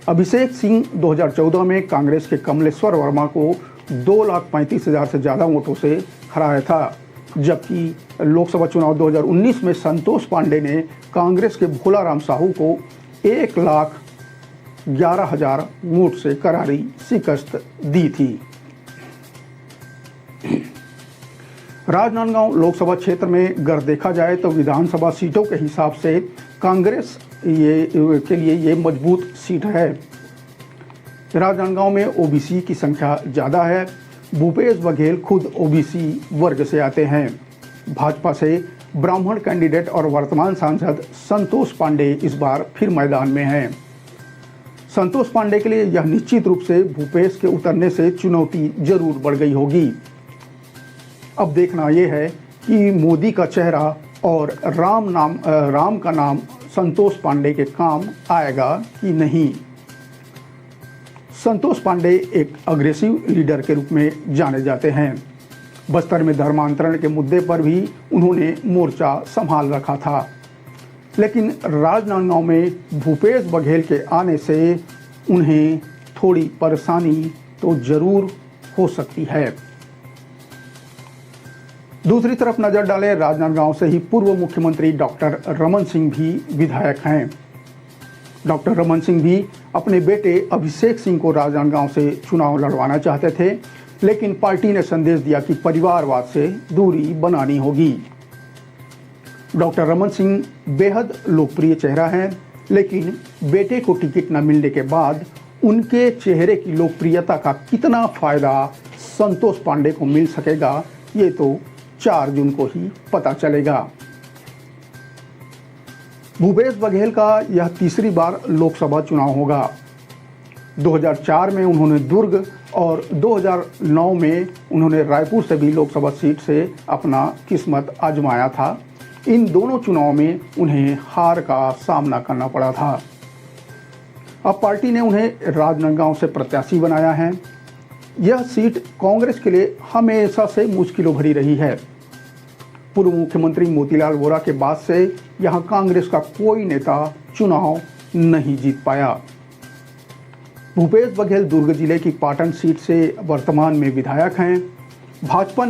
H: अभिषेक सिंह 2014 में कांग्रेस के कमलेश्वर वर्मा को 2,35,000 से ज़्यादा वोटों से हराया था, जबकि लोकसभा चुनाव 2019 में संतोष पांडे ने कांग्रेस के भोलाराम साहू को 1,11,000 वोट से करारी शिकस्त दी थी। राजनांदगांव लोकसभा क्षेत्र में अगर देखा जाए तो विधानसभा सीटों के हिसाब से कांग्रेस के लिए ये मजबूत सीट है। राजनांदगांव में ओबीसी की संख्या ज़्यादा है। भूपेश बघेल खुद ओबीसी वर्ग से आते हैं। भाजपा से ब्राह्मण कैंडिडेट और वर्तमान सांसद संतोष पांडे इस बार फिर मैदान में हैं। संतोष पांडे के लिए यह निश्चित रूप से भूपेश के उतरने से चुनौती जरूर बढ़ गई होगी। अब देखना यह है कि मोदी का चेहरा और राम का नाम संतोष पांडे के काम आएगा कि नहीं। संतोष पांडे एक अग्रेसिव लीडर के रूप में जाने जाते हैं। बस्तर में धर्मांतरण के मुद्दे पर भी उन्होंने मोर्चा संभाल रखा था, लेकिन राजनांदगांव में भूपेश बघेल के आने से उन्हें थोड़ी परेशानी तो जरूर हो सकती है। दूसरी तरफ नजर डालें, राजनांदगांव से ही पूर्व मुख्यमंत्री डॉक्टर रमन सिंह भी विधायक हैं। डॉक्टर रमन सिंह भी अपने बेटे अभिषेक सिंह को राजनांदगांव से चुनाव लड़वाना चाहते थे, लेकिन पार्टी ने संदेश दिया कि परिवारवाद से दूरी बनानी होगी। डॉक्टर रमन सिंह बेहद लोकप्रिय चेहरा हैं, लेकिन बेटे को टिकट न मिलने के बाद उनके चेहरे की लोकप्रियता का कितना फायदा संतोष पांडे को मिल सकेगा, ये तो 4 जून को ही पता चलेगा। भूपेश बघेल का यह तीसरी बार लोकसभा चुनाव होगा। 2004 में उन्होंने दुर्ग और 2009 में उन्होंने रायपुर से भी लोकसभा सीट से अपना किस्मत आजमाया था। इन दोनों चुनाव में उन्हें हार का सामना करना पड़ा था। अब पार्टी ने उन्हें राजनांदगांव से प्रत्याशी बनाया है। यह सीट कांग्रेस के लिए हमेशा से मुश्किलों भरी रही है। पूर्व मुख्यमंत्री मोतीलाल वोरा के बाद से यहां कांग्रेस का कोई नेता चुनाव नहीं जीत पाया। भूपेश बघेल दुर्ग जिले की पाटन सीट से वर्तमान में विधायक हैं। भाजपा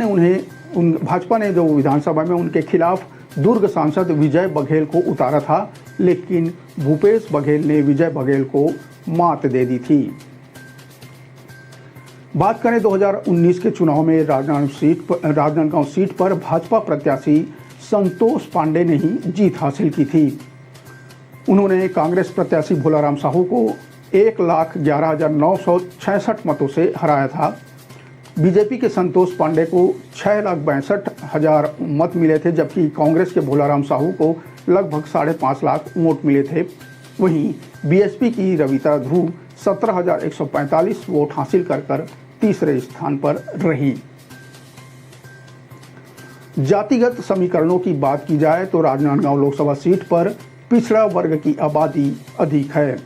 H: ने जो विधानसभा में उनके खिलाफ दुर्ग सांसद विजय बघेल को उतारा था, लेकिन भूपेश बघेल ने विजय बघेल को मात दे दी थी। बात करें 2019 के चुनाव में राजनांदगांव सीट पर भाजपा प्रत्याशी संतोष पांडे ने ही जीत हासिल की थी। उन्होंने कांग्रेस प्रत्याशी भोलाराम साहू को 1,11,966 मतों से हराया था। बीजेपी के संतोष पांडे को 6,62,000 मत मिले थे, जबकि कांग्रेस के भोलाराम साहू को लगभग 5.5 लाख वोट मिले थे। वहीं बीएसपी की रविता ध्रुव 17,145 वोट हासिल कर तीसरे स्थान पर रही। जातिगत समीकरणों की बात की जाए तो राजनांदगांव लोकसभा सीट पर पिछड़ा वर्ग की आबादी अधिक है।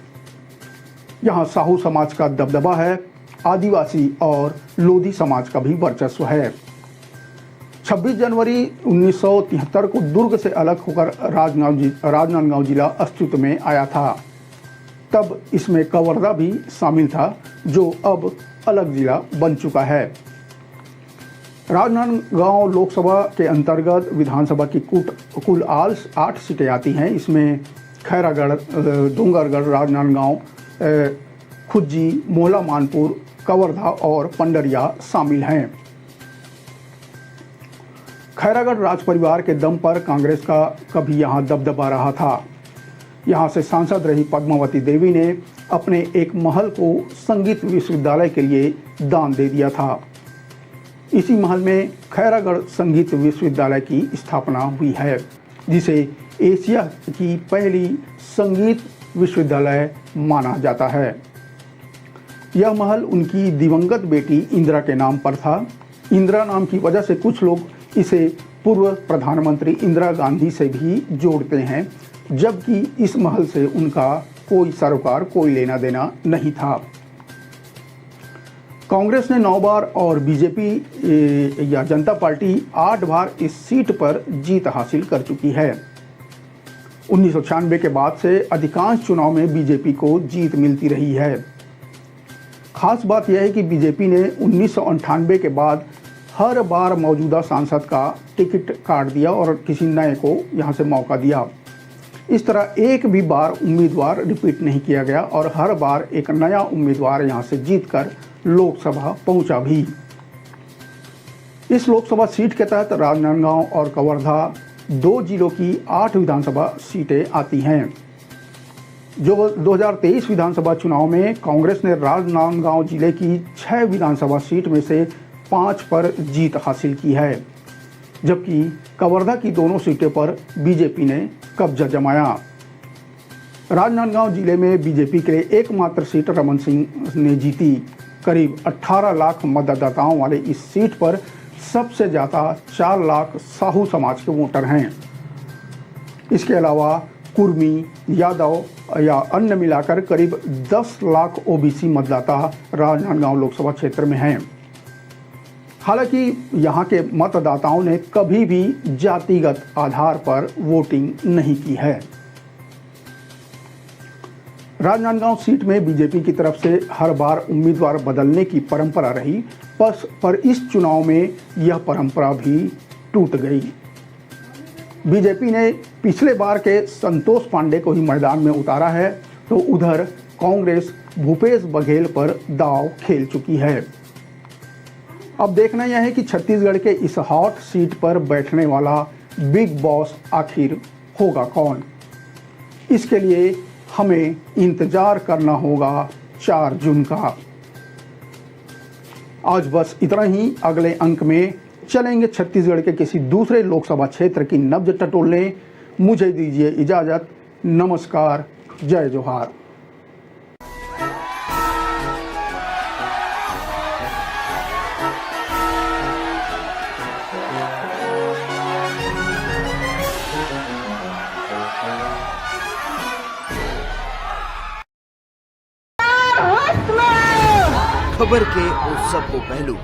H: यहां साहू समाज का दबदबा है, आदिवासी और लोधी समाज का भी वर्चस्व है। 26 जनवरी 1973 को दुर्ग से अलग होकर राजनांदगांव जिला अस्तित्व में आया था। तब इसमें कवर्धा भी शामिल था, जो अब अलग जिला बन चुका है। राजनांदगांव लोकसभा के अंतर्गत विधानसभा की कुल 8 सीटें आती हैं। इसमें खैरागढ़, डोंगरगढ़, राजनांदगांव, खुज्जी, मोहला मानपुर, कवर्धा और पंडरिया शामिल हैं। खैरागढ़ राज परिवार के दम पर कांग्रेस का कभी यहां दबदबा रहा था। यहां से सांसद रही पद्मावती देवी ने अपने एक महल को संगीत विश्वविद्यालय के लिए दान दे दिया था। इसी महल में खैरागढ़ संगीत विश्वविद्यालय की स्थापना हुई है, जिसे एशिया की पहली संगीत विश्वविद्यालय माना जाता है। यह महल उनकी दिवंगत बेटी इंदिरा के नाम पर था। इंदिरा नाम की वजह से कुछ लोग इसे पूर्व प्रधानमंत्री इंदिरा गांधी से भी जोड़ते हैं, जबकि इस महल से उनका कोई सरोकार, कोई लेना देना नहीं था। कांग्रेस ने 9 बार और बीजेपी या जनता पार्टी 8 बार इस सीट पर जीत हासिल कर चुकी है। 1996 के बाद से अधिकांश चुनाव में बीजेपी को जीत मिलती रही है। खास बात यह है कि बीजेपी ने 1998 के बाद हर बार मौजूदा सांसद का टिकट काट दिया और किसी नए को यहां से मौका दिया। इस तरह एक भी बार उम्मीदवार रिपीट नहीं किया गया और हर बार एक नया उम्मीदवार यहां से जीतकर लोकसभा पहुंचा भी। इस लोकसभा सीट के तहत राजनांदगांव और कवर्धा 2 जिलों की 8 विधानसभा सीटें आती हैं। जो 2023 विधानसभा चुनाव में कांग्रेस ने राजनांदगांव जिले की 6 विधानसभा सीट में से 5 पर जीत हासिल की है, जबकि कवर्धा की दोनों सीटों पर बीजेपी ने कब्जा जमाया। राजनांदगांव जिले में बीजेपी के लिए एकमात्र सीट रमन सिंह ने जीती। करीब 18 लाख मतदाताओं वाले इस सीट पर सबसे ज़्यादा 4 लाख साहू समाज के वोटर हैं। इसके अलावा कुर्मी, यादव या अन्य मिलाकर करीब 10 लाख ओबीसी मतदाता राजनांदगांव लोकसभा क्षेत्र में हैं। हालांकि यहां के मतदाताओं ने कभी भी जातिगत आधार पर वोटिंग नहीं की है। राजनांदगांव सीट में बीजेपी की तरफ से हर बार उम्मीदवार बदलने की परंपरा रही, पर इस चुनाव में यह परंपरा भी टूट गई। बीजेपी ने पिछले बार के संतोष पांडे को ही मैदान में उतारा है, तो उधर कांग्रेस भूपेश बघेल पर दांव खेल चुकी है। अब देखना यह है कि छत्तीसगढ़ के इस हॉट सीट पर बैठने वाला बिग बॉस आखिर होगा कौन। इसके लिए हमें इंतजार करना होगा 4 जून का। आज बस इतना ही। अगले अंक में चलेंगे छत्तीसगढ़ के किसी दूसरे लोकसभा क्षेत्र की नब्ज टटोलने। मुझे दीजिए इजाजत। नमस्कार, जय जोहार।
B: खबर के उस सब को पहलू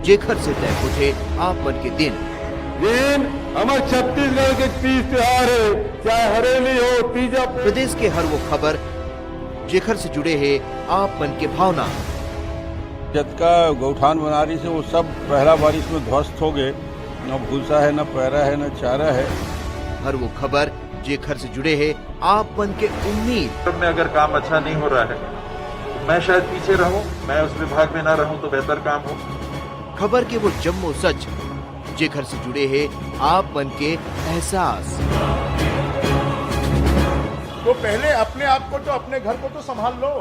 B: जेखर से तय उठे आप मन के दिन
A: हमारे छत्तीसगढ़ के तीज त्योहार है, चाहे हरेली हो, तीजा।
B: प्रदेश के हर वो खबर जेखर से जुड़े हैं आप मन के भावना।
C: जतका गौठान बना रही से वो सब पहला बारिश में ध्वस्त हो गए। न भूसा है, न पैरा है, न चारा है।
B: हर वो खबर जेखर से जुड़े हैं आप मन के उम्मीद।
D: में अगर काम अच्छा नहीं हो रहा है, मैं शायद पीछे रहूं, मैं उस विभाग में ना रहूं तो बेहतर काम हो।
B: खबर के वो जम्मो सच जेकर से जुड़े हैं आप मन के एहसास।
E: तो पहले अपने आप को तो अपने घर को तो संभाल लो।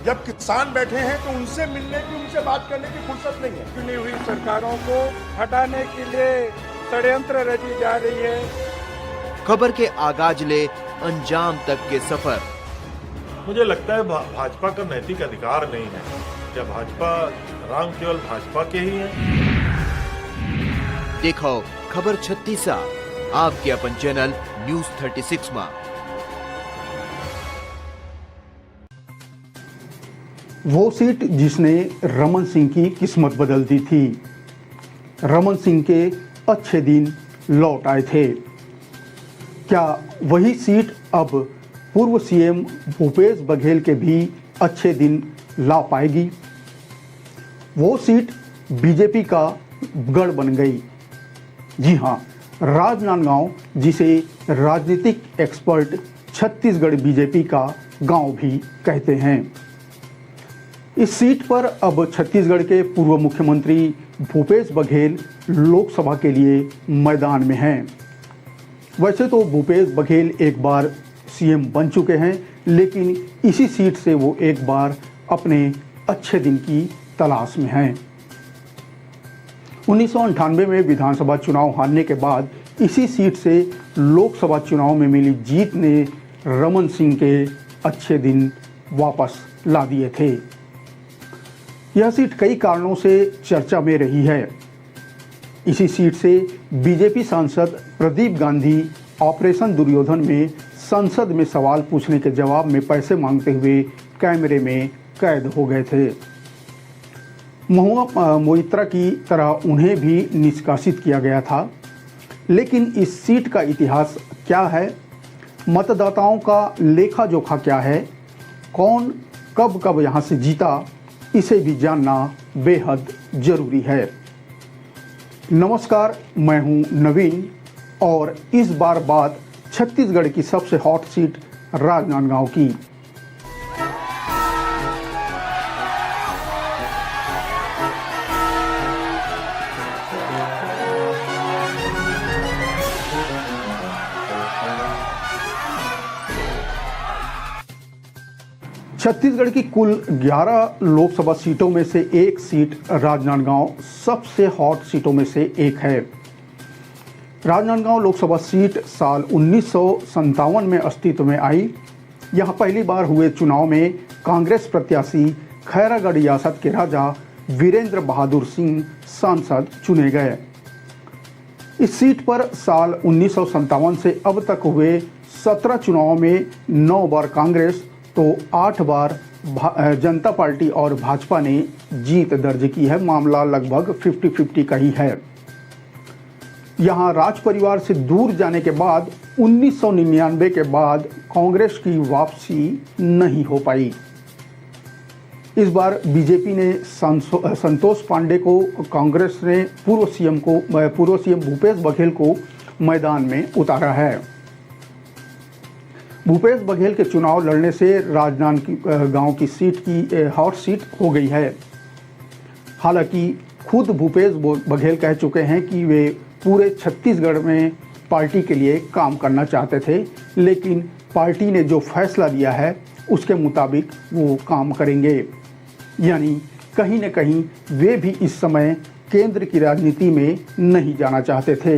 E: जब किसान बैठे हैं तो उनसे मिलने की, उनसे बात करने की फुर्सत नहीं है।
F: चुनी हुई सरकारों को हटाने के लिए षड्यंत्र रची जा रही है।
B: खबर के आगाज ले अंजाम तक के सफर।
G: मुझे लगता है भाजपा का नैतिक अधिकार नहीं है। क्या भाजपा राम केवल भाजपा के ही है?
B: देखो खबर 36 आपके अपन चैनल न्यूज 36 में।
H: वो सीट जिसने रमन सिंह की किस्मत बदल दी थी। रमन सिंह के अच्छे दिन लौट आए थे। क्या वही सीट अब पूर्व सीएम भूपेश बघेल के भी अच्छे दिन ला पाएगी? वो सीट बीजेपी का गढ़ बन गई। जी हां, राजनांदगांव, जिसे राजनीतिक एक्सपर्ट छत्तीसगढ़ बीजेपी का गांव भी कहते हैं। इस सीट पर अब छत्तीसगढ़ के पूर्व मुख्यमंत्री भूपेश बघेल लोकसभा के लिए मैदान में हैं। वैसे तो भूपेश बघेल एक बार सीएम बन चुके हैं, लेकिन इसी सीट से वो एक बार अपने अच्छे दिन की तलाश में हैं। 1998 में विधानसभा चुनाव हारने के बाद इसी सीट से लोकसभा चुनाव में मिली जीत ने रमन सिंह के अच्छे दिन वापस ला दिए थे। यह सीट कई कारणों से चर्चा में रही है। इसी सीट से बीजेपी सांसद प्रदीप गांधी ऑपरेशन दुर्योधन में संसद में सवाल पूछने के जवाब में पैसे मांगते हुए कैमरे में कैद हो गए थे। महुआ मोइत्रा की तरह उन्हें भी निष्कासित किया गया था। लेकिन इस सीट का इतिहास क्या है? मतदाताओं का लेखा जोखा क्या है? कौन कब कब यहाँ से जीता, इसे भी जानना बेहद जरूरी है। नमस्कार, मैं हूं नवीन और इस बार बात छत्तीसगढ़ की सबसे हॉट सीट राजनांदगांव की। छत्तीसगढ़ की कुल 11 लोकसभा सीटों में से एक सीट राजनांदगांव सबसे हॉट सीटों में से एक है। राजनांदगांव लोकसभा सीट साल 1957 में अस्तित्व में आई। यहां पहली बार हुए चुनाव में कांग्रेस प्रत्याशी खैरागढ़ रियासत के राजा वीरेंद्र बहादुर सिंह सांसद चुने गए। इस सीट पर साल 1957 से अब तक हुए 17 चुनावों में 9 बार कांग्रेस तो 8 बार जनता पार्टी और भाजपा ने जीत दर्ज की है। मामला लगभग 50-50 का ही है। यहां राज परिवार से दूर जाने के बाद 1999 के बाद कांग्रेस की वापसी नहीं हो पाई। इस बार बीजेपी ने संतोष पांडे को, कांग्रेस ने पूर्व सीएम भूपेश बघेल को मैदान में उतारा है। भूपेश बघेल के चुनाव लड़ने से राजनांदगांव की सीट की हॉट सीट हो गई है। हालांकि खुद भूपेश बघेल कह चुके हैं कि वे पूरे छत्तीसगढ़ में पार्टी के लिए काम करना चाहते थे, लेकिन पार्टी ने जो फैसला लिया है उसके मुताबिक वो काम करेंगे। यानी कहीं न कहीं वे भी इस समय केंद्र की राजनीति में नहीं जाना चाहते थे,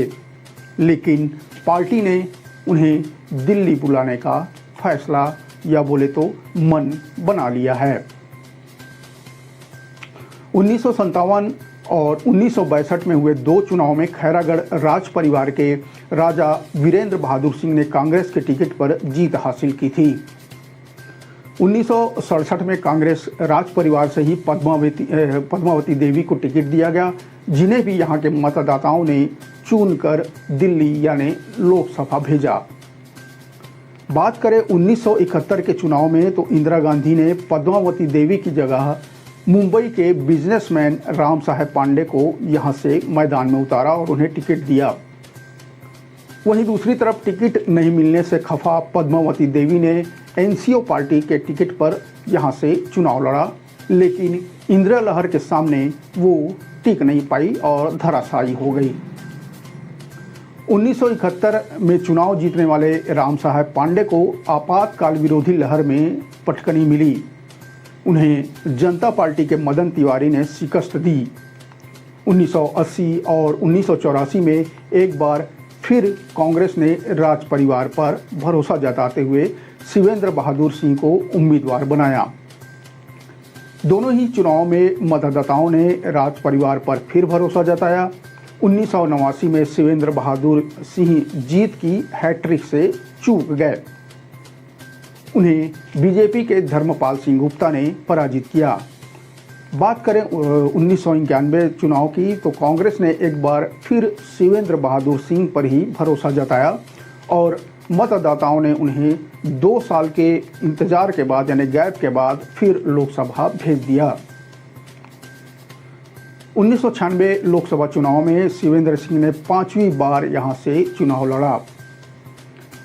H: लेकिन पार्टी ने उन्हें दिल्ली बुलाने का फैसला या बोले तो मन बना लिया है। 1957 और 1962 में हुए 2 चुनाव में खैरागढ़ राज परिवार के राजा वीरेंद्र बहादुर सिंह ने कांग्रेस के टिकट पर जीत हासिल की थी। 1967 में कांग्रेस राज परिवार से ही पद्मावती देवी को टिकट दिया गया, जिन्हें भी यहाँ के मतदाताओं ने चुनकर दिल्ली यानी लोकसभा भेजा। बात करें 1971 के चुनाव में तो इंदिरा गांधी ने पद्मावती देवी की जगह मुंबई के बिजनेसमैन राम साहेब पांडे को यहां से मैदान में उतारा और उन्हें टिकट दिया। वहीं दूसरी तरफ टिकट नहीं मिलने से खफा पद्मावती देवी ने एनसीओ पार्टी के टिकट पर यहाँ से चुनाव लड़ा, लेकिन इंदिरा लहर के सामने वो टिक नहीं पाई और धराशायी हो गई। 1971 में चुनाव जीतने वाले राम साहब पांडे को आपातकाल विरोधी लहर में पटकनी मिली। उन्हें जनता पार्टी के मदन तिवारी ने शिकस्त दी। 1980 और 1984 में एक बार फिर कांग्रेस ने राज परिवार पर भरोसा जताते हुए शिवेंद्र बहादुर सिंह को उम्मीदवार बनाया। दोनों ही चुनाव में मतदाताओं ने राज परिवार पर फिर भरोसा जताया। 1989 में शिवेंद्र बहादुर सिंह जीत की हैट्रिक से चूक गए। उन्हें बीजेपी के धर्मपाल सिंह गुप्ता ने पराजित किया। बात करें 1991 चुनाव की, तो कांग्रेस ने एक बार फिर शिवेंद्र बहादुर सिंह पर ही भरोसा जताया और मतदाताओं ने उन्हें 2 साल के इंतजार के बाद यानी गैप के बाद फिर लोकसभा भेज दिया। 1996 लोकसभा चुनाव में शिवेंद्र सिंह ने 5वीं बार यहां से चुनाव लड़ा।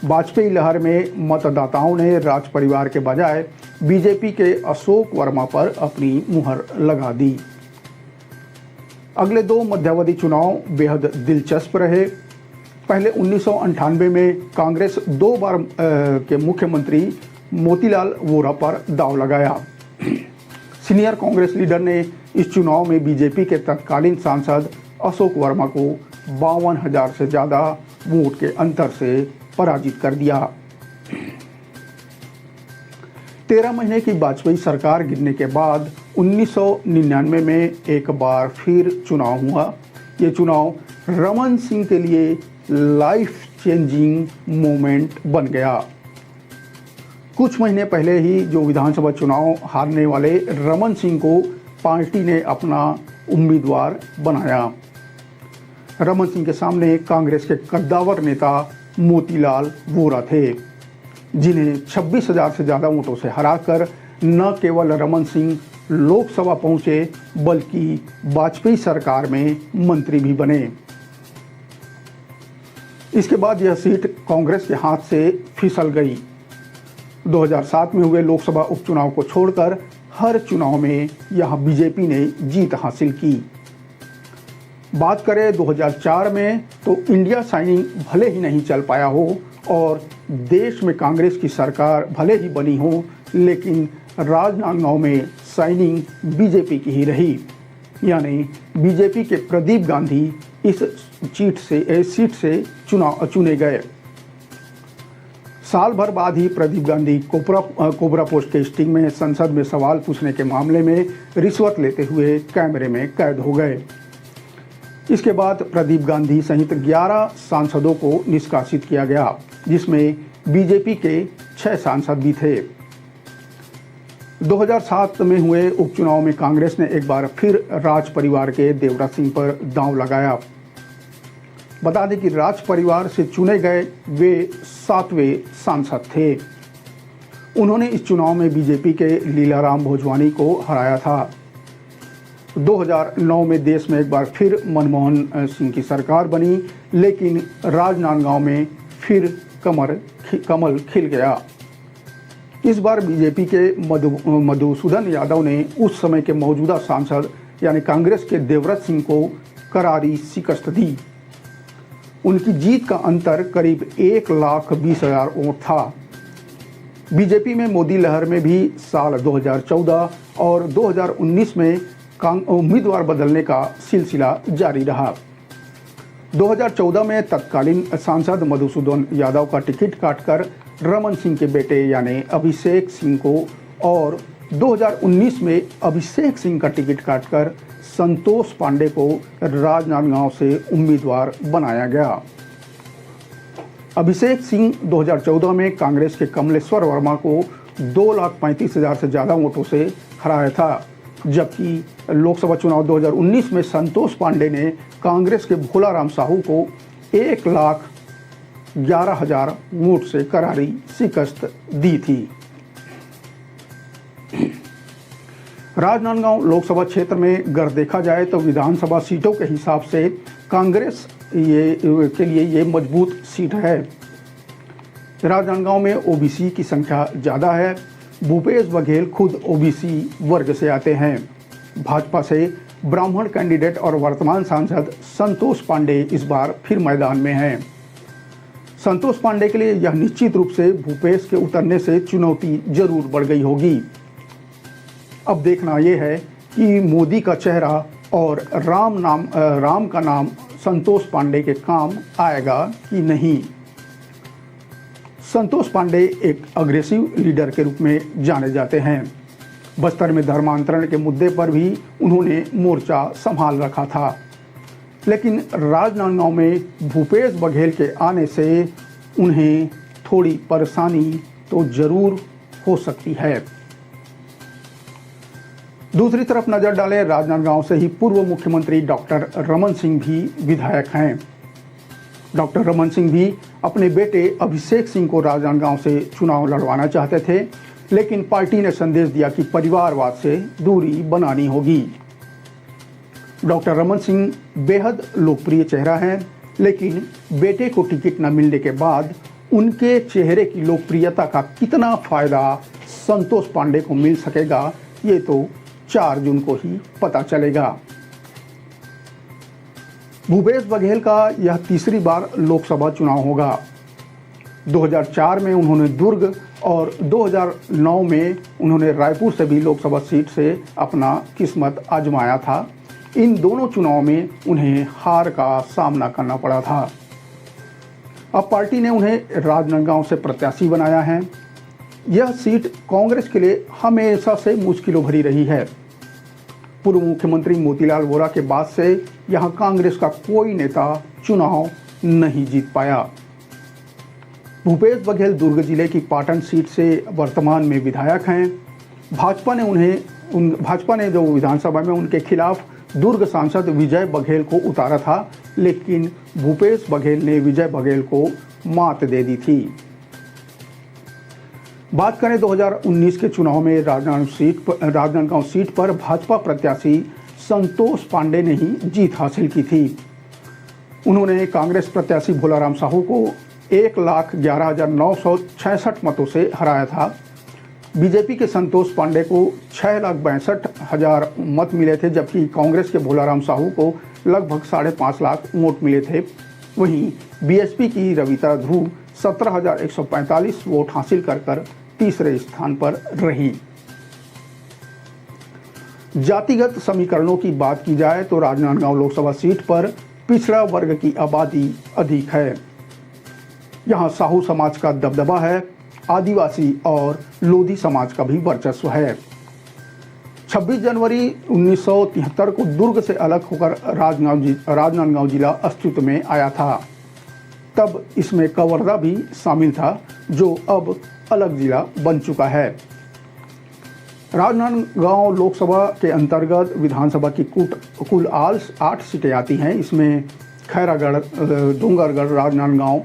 H: वाजपेयी लहर में मतदाताओं ने राज परिवार के बजाय बीजेपी के अशोक वर्मा पर अपनी मुहर लगा दी। अगले 2 मध्यावधि चुनाव बेहद दिलचस्प रहे। पहले 1998 में कांग्रेस 2 बार के मुख्यमंत्री मोतीलाल वोरा पर दांव लगाया। सीनियर कांग्रेस लीडर ने इस चुनाव में बीजेपी के तत्कालीन सांसद अशोक वर्मा को 52,000 से ज़्यादा वोट के अंतर से पराजित कर दिया। 13 महीने की वाजपेयी सरकार गिरने के बाद 1999 में एक बार फिर चुनाव हुआ। ये चुनाव रमन सिंह के लिए लाइफ चेंजिंग मोमेंट बन गया। कुछ महीने पहले ही जो विधानसभा चुनाव हारने वाले रमन सिंह को पार्टी ने अपना उम्मीदवार बनाया। रमन सिंह के सामने कांग्रेस के कद्दावर नेता मोतीलाल वोरा थे, जिन्हें 26,000 से ज़्यादा वोटों से हराकर न केवल रमन सिंह लोकसभा पहुंचे बल्कि वाजपेयी सरकार में मंत्री भी बने। इसके बाद यह सीट कांग्रेस के हाथ से फिसल गई। 2007 में हुए लोकसभा उपचुनाव को छोड़कर हर चुनाव में यहां बीजेपी ने जीत हासिल की। बात करें 2004 में, तो इंडिया साइनिंग भले ही नहीं चल पाया हो और देश में कांग्रेस की सरकार भले ही बनी हो, लेकिन राजनांदगांव में साइनिंग बीजेपी की ही रही। यानी बीजेपी के प्रदीप गांधी इस सीट से चुने गए। साल भर बाद ही प्रदीप गांधी कोबरा पोस्ट के स्टिंग में संसद में सवाल पूछने के मामले में रिश्वत लेते हुए कैमरे में कैद हो गए। इसके बाद प्रदीप गांधी सहित 11 सांसदों को निष्कासित किया गया, जिसमें बीजेपी के 6 सांसद भी थे। 2007 में हुए उपचुनाव में कांग्रेस ने एक बार फिर राज परिवार के देवराज सिंह पर दांव लगाया। बता दें कि राज परिवार से चुने गए वे 7वें सांसद थे। उन्होंने इस चुनाव में बीजेपी के लीलाराम भोजवानी को हराया था। 2009 में देश में एक बार फिर मनमोहन सिंह की सरकार बनी, लेकिन राजनांदगांव में फिर कमल खिल गया। इस बार बीजेपी के मधुसूदन यादव ने उस समय के मौजूदा सांसद यानी कांग्रेस के देवव्रत सिंह को करारी शिकस्त दी। उनकी जीत का अंतर करीब 1,20,000 वोट था। बीजेपी में मोदी लहर में भी साल 2014 और 2019 में उम्मीदवार बदलने का सिलसिला जारी रहा। 2014 में तत्कालीन सांसद मधुसूदन यादव का टिकट काटकर रमन सिंह के बेटे यानी अभिषेक सिंह को और 2019 में अभिषेक सिंह का टिकट काटकर संतोष पांडे को राजनांदगांव से उम्मीदवार बनाया गया। अभिषेक सिंह 2014 में कांग्रेस के कमलेश्वर वर्मा को 2,35,000 से ज़्यादा वोटों से हराया था, जबकि लोकसभा चुनाव 2019 में संतोष पांडे ने कांग्रेस के भोलाराम साहू को 1,11,000 वोट से करारी शिकस्त दी थी। राजनांदगांव लोकसभा क्षेत्र में अगर देखा जाए तो विधानसभा सीटों के हिसाब से कांग्रेस के लिए ये मजबूत सीट है। राजनांदगांव में ओबीसी की संख्या ज़्यादा है। भूपेश बघेल खुद ओबीसी वर्ग से आते हैं। भाजपा से ब्राह्मण कैंडिडेट और वर्तमान सांसद संतोष पांडे इस बार फिर मैदान में हैं। संतोष पांडे के लिए यह निश्चित रूप से भूपेश के उतरने से चुनौती जरूर बढ़ गई होगी। अब देखना यह है कि मोदी का चेहरा और राम का नाम संतोष पांडे के काम आएगा कि नहीं। संतोष पांडे एक अग्रेसिव लीडर के रूप में जाने जाते हैं। बस्तर में धर्मांतरण के मुद्दे पर भी उन्होंने मोर्चा संभाल रखा था, लेकिन राजनांदगांव में भूपेश बघेल के आने से उन्हें थोड़ी परेशानी तो जरूर हो सकती है। दूसरी तरफ नजर डालें, राजनांदगांव से ही पूर्व मुख्यमंत्री डॉक्टर रमन सिंह भी विधायक हैं। डॉक्टर रमन सिंह भी अपने बेटे अभिषेक सिंह को राजनांदगांव से चुनाव लड़वाना चाहते थे, लेकिन पार्टी ने संदेश दिया कि परिवारवाद से दूरी बनानी होगी। डॉक्टर रमन सिंह बेहद लोकप्रिय चेहरा हैं, लेकिन बेटे को टिकट न मिलने के बाद उनके चेहरे की लोकप्रियता का कितना फायदा संतोष पांडे को मिल सकेगा, ये तो 4 जून को ही पता चलेगा। भूपेश बघेल का यह तीसरी बार लोकसभा चुनाव होगा। 2004 में उन्होंने दुर्ग और 2009 में उन्होंने रायपुर से भी लोकसभा सीट से अपना किस्मत आजमाया था। इन दोनों चुनाव में उन्हें हार का सामना करना पड़ा था। अब पार्टी ने उन्हें राजनांदगांव से प्रत्याशी बनाया है। यह सीट कांग्रेस के लिए हमेशा से मुश्किलों भरी रही है। पूर्व मुख्यमंत्री मोतीलाल वोरा के बाद से यहां कांग्रेस का कोई नेता चुनाव नहीं जीत पाया। भूपेश बघेल दुर्ग जिले की पाटन सीट से वर्तमान में विधायक हैं। भाजपा ने जो विधानसभा में उनके खिलाफ दुर्ग सांसद विजय बघेल को उतारा था, लेकिन भूपेश बघेल ने विजय बघेल को मात दे दी थी। बात करें 2019 के चुनाव में राजनांदगांव सीट पर भाजपा प्रत्याशी संतोष पांडे ने ही जीत हासिल की थी। उन्होंने कांग्रेस प्रत्याशी भोलाराम साहू को 1,11,966 मतों से हराया था। बीजेपी के संतोष पांडे को 6,62,000 मत मिले थे, जबकि कांग्रेस के भोलाराम साहू को लगभग 5.5 लाख वोट मिले थे। वहीं बीएसपी की रविता ध्रुव 17,145 वोट हासिल कर तीसरे स्थान पर रही। जातिगत समीकरणों की बात की जाए तो राजनांदगांव लोकसभा सीट पर पिछड़ा वर्ग की आबादी अधिक है। यहां साहू समाज का दबदबा है, आदिवासी और लोधी समाज का भी वर्चस्व है। 26 जनवरी 1973 को दुर्ग से अलग होकर राजनांदगांव जिला अस्तित्व में आया था। तब इसमें कवर्धा भी शामिल था, जो अब अलग जिला बन चुका है। राजनांदगांव लोकसभा के अंतर्गत विधानसभा की कुल 8 सीटें आती हैं। इसमें खैरागढ़, डोंगरगढ़, राजनांदगांव,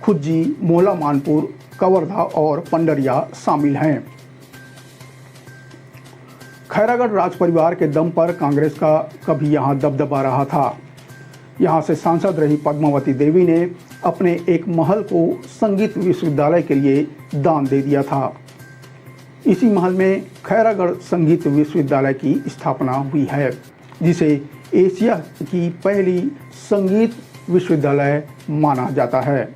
H: खुज्जी, मोहला मानपुर, कवर्धा और पंडरिया शामिल हैं। खैरागढ़ राज परिवार के दम पर कांग्रेस का कभी यहां दबदबा रहा था। यहां से सांसद रही पद्मावती देवी ने अपने एक महल को संगीत विश्वविद्यालय के लिए दान दे दिया था। इसी महल में खैरागढ़ संगीत विश्वविद्यालय की स्थापना हुई है, जिसे एशिया की पहली संगीत विश्वविद्यालय माना जाता है।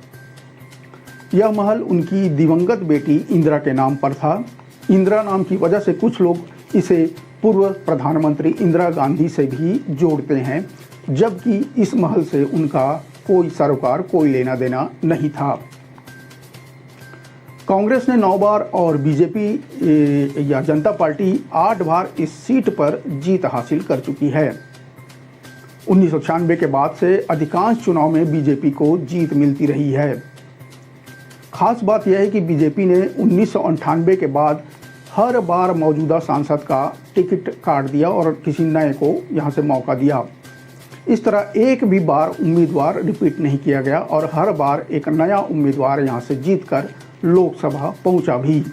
H: यह महल उनकी दिवंगत बेटी इंदिरा के नाम पर था। इंदिरा नाम की वजह से कुछ लोग इसे पूर्व प्रधानमंत्री इंदिरा गांधी से भी जोड़ते हैं, जबकि इस महल से उनका कोई सरोकार, कोई लेना देना नहीं था। कांग्रेस ने 9 बार और बीजेपी या जनता पार्टी 8 बार इस सीट पर जीत हासिल कर चुकी है। 1996 के बाद से अधिकांश चुनाव में बीजेपी को जीत मिलती रही है। खास बात यह है कि बीजेपी ने 1998 के बाद हर बार मौजूदा सांसद का टिकट काट दिया और किसी नए को यहां से मौका दिया। इस तरह एक भी बार उम्मीदवार रिपीट नहीं किया गया और हर बार एक नया उम्मीदवार यहां से जीतकर लोकसभा पहुंचा भी।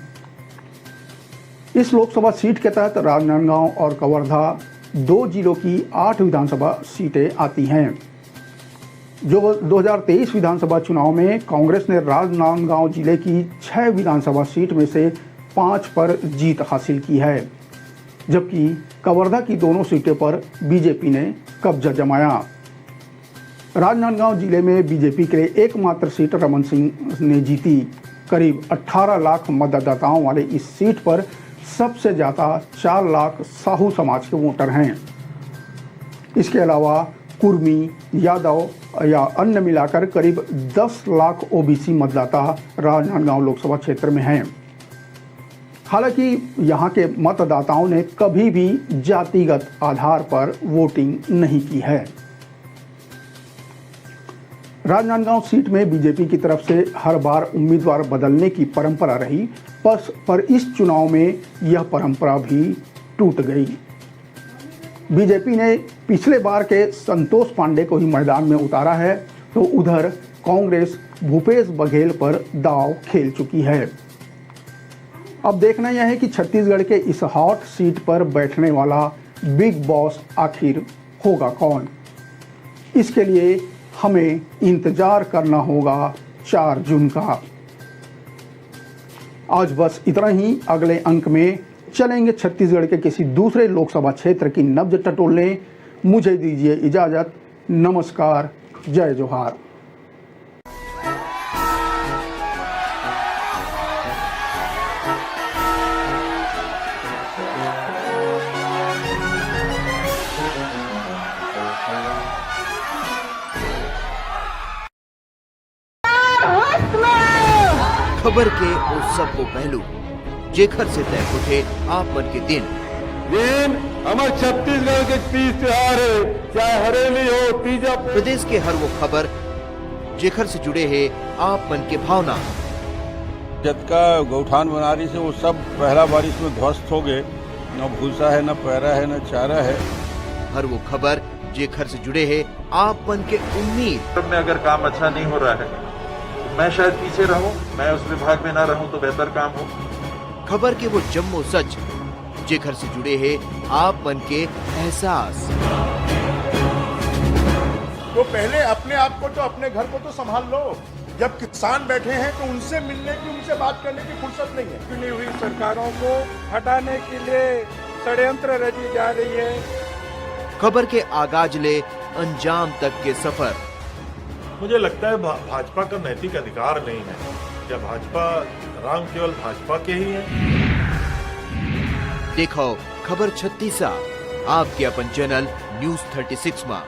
H: इस लोकसभा सीट के तहत राजनांदगांव और कवर्धा 2 जिलों की 8 विधानसभा सीटें आती हैं। जो 2023 विधानसभा चुनाव में कांग्रेस ने राजनांदगांव जिले की 6 विधानसभा सीट में से 5 पर जीत हासिल की है, जबकि कवर्धा की दोनों सीटों पर बीजेपी ने कब्जा जमाया। राजनांदगांव जिले में बीजेपी के लिए एकमात्र सीट रमन सिंह ने जीती। करीब 18 लाख मतदाताओं वाले इस सीट पर सबसे ज़्यादा 4 लाख साहू समाज के वोटर हैं। इसके अलावा कुर्मी, यादव या अन्य मिलाकर करीब 10 लाख ओबीसी मतदाता राजनांदगांव लोकसभा क्षेत्र में हैं। हालांकि यहां के मतदाताओं ने कभी भी जातिगत आधार पर वोटिंग नहीं की है। राजनांदगांव सीट में बीजेपी की तरफ से हर बार उम्मीदवार बदलने की परंपरा रही, पर इस चुनाव में यह परंपरा भी टूट गई। बीजेपी ने पिछले बार के संतोष पांडे को ही मैदान में उतारा है, तो उधर कांग्रेस भूपेश बघेल पर दांव खेल चुकी है। अब देखना यह है कि छत्तीसगढ़ के इस हॉट सीट पर बैठने वाला बिग बॉस आखिर होगा कौन। इसके लिए हमें इंतजार करना होगा 4 जून का। आज बस इतना ही। अगले अंक में चलेंगे छत्तीसगढ़ के किसी दूसरे लोकसभा क्षेत्र की नब्ज टटोलने। मुझे दीजिए इजाजत। नमस्कार, जय जोहार।
B: खबर के उस सब को पहलू जेखर से तय उठे आप मन के दिन
A: हमारे छत्तीसगढ़ के तीज त्योहार है, चाहे हरेली हो, तीजा।
B: प्रदेश के हर वो खबर जेखर से जुड़े हैं आप मन के भावना।
C: जब का गौठान बना रही से वो सब पहला बारिश में ध्वस्त हो गए। न भूसा है, न पैरा है, न चारा है।
B: हर वो खबर जेखर से जुड़े हैं आप मन के उम्मीद।
D: में अगर काम अच्छा नहीं हो रहा है तो मैं शायद पीछे रहूं, मैं उस विभाग में ना रहूं तो बेहतर काम हो।
B: खबर के वो जम्मो सच जेखर से जुड़े हैं आप मन के एहसास।
E: तो पहले अपने आप को तो अपने घर को तो संभाल लो। जब किसान बैठे हैं तो उनसे मिलने की, उनसे बात करने की फुर्सत नहीं है।
F: चुनी हुई सरकारों को हटाने के लिए षड्यंत्र रची जा रही है।
B: खबर के आगाज ले अंजाम तक के सफर।
G: मुझे लगता है भाजपा का नैतिक अधिकार नहीं है। क्या भाजपा राम केवल भाजपा के ही है?
B: देखो खबर 36 आपके अपन चैनल न्यूज 36 में।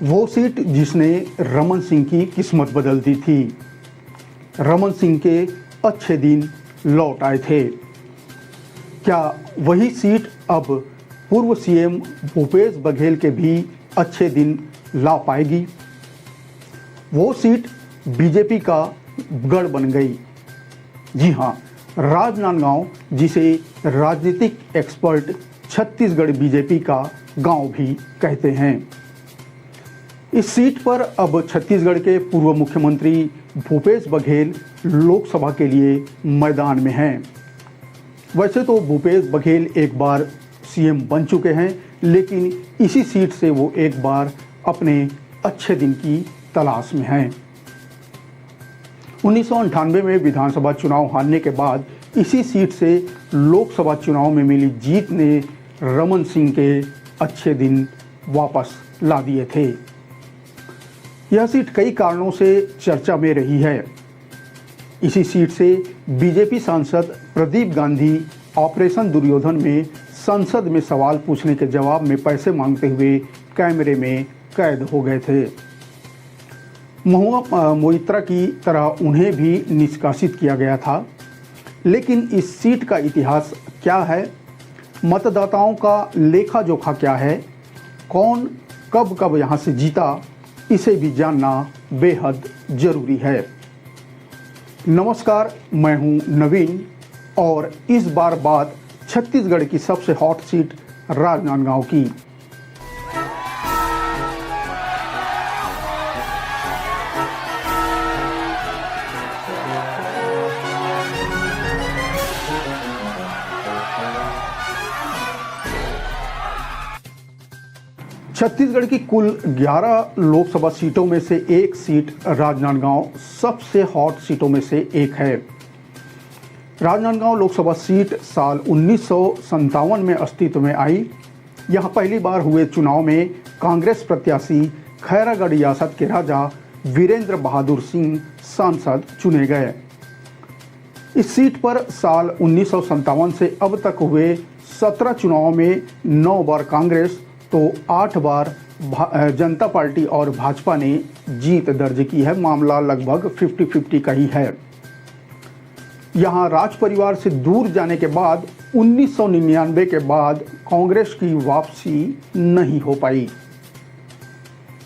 H: वो सीट जिसने रमन सिंह की किस्मत बदल दी थी। रमन सिंह के अच्छे दिन लौट आए थे। क्या वही सीट अब पूर्व सीएम भूपेश बघेल के भी अच्छे दिन ला पाएगी? वो सीट बीजेपी का गढ़ बन गई। जी हां, राजनांदगांव, जिसे राजनीतिक एक्सपर्ट छत्तीसगढ़ बीजेपी का गांव भी कहते हैं। इस सीट पर अब छत्तीसगढ़ के पूर्व मुख्यमंत्री भूपेश बघेल लोकसभा के लिए मैदान में हैं। वैसे तो भूपेश बघेल एक बार सीएम बन चुके हैं, लेकिन इसी सीट से वो एक बार अपने अच्छे दिन की तलाश में हैं। 1998 में विधानसभा चुनाव हारने के बाद इसी सीट से लोकसभा चुनाव में मिली जीत ने रमन सिंह के अच्छे दिन वापस ला दिए थे। यह सीट कई कारणों से चर्चा में रही है। इसी सीट से बीजेपी सांसद प्रदीप गांधी ऑपरेशन दुर्योधन में संसद में सवाल पूछने के जवाब में पैसे मांगते हुए कैमरे में कैद हो गए थे। महुआ मोइत्रा की तरह उन्हें भी निष्कासित किया गया था। लेकिन इस सीट का इतिहास क्या है? मतदाताओं का लेखा जोखा क्या है? कौन कब कब यहाँ से जीता, इसे भी जानना बेहद जरूरी है। नमस्कार, मैं हूं नवीन और इस बार बात छत्तीसगढ़ की सबसे हॉट सीट राजनांदगांव की। छत्तीसगढ़ की कुल 11 लोकसभा सीटों में से एक सीट राजनांदगांव सबसे हॉट सीटों में से एक है। राजनांदगांव लोकसभा सीट साल 1957 में अस्तित्व में आई। यहां पहली बार हुए चुनाव में कांग्रेस प्रत्याशी खैरागढ़ रियासत के राजा वीरेंद्र बहादुर सिंह सांसद चुने गए। इस सीट पर साल 1957 से अब तक हुए 17 चुनावों में 9 बार कांग्रेस तो 8 बार जनता पार्टी और भाजपा ने जीत दर्ज की है। मामला लगभग 50-50 का ही है। यहां राज परिवार से दूर जाने के बाद 1999 के बाद कांग्रेस की वापसी नहीं हो पाई।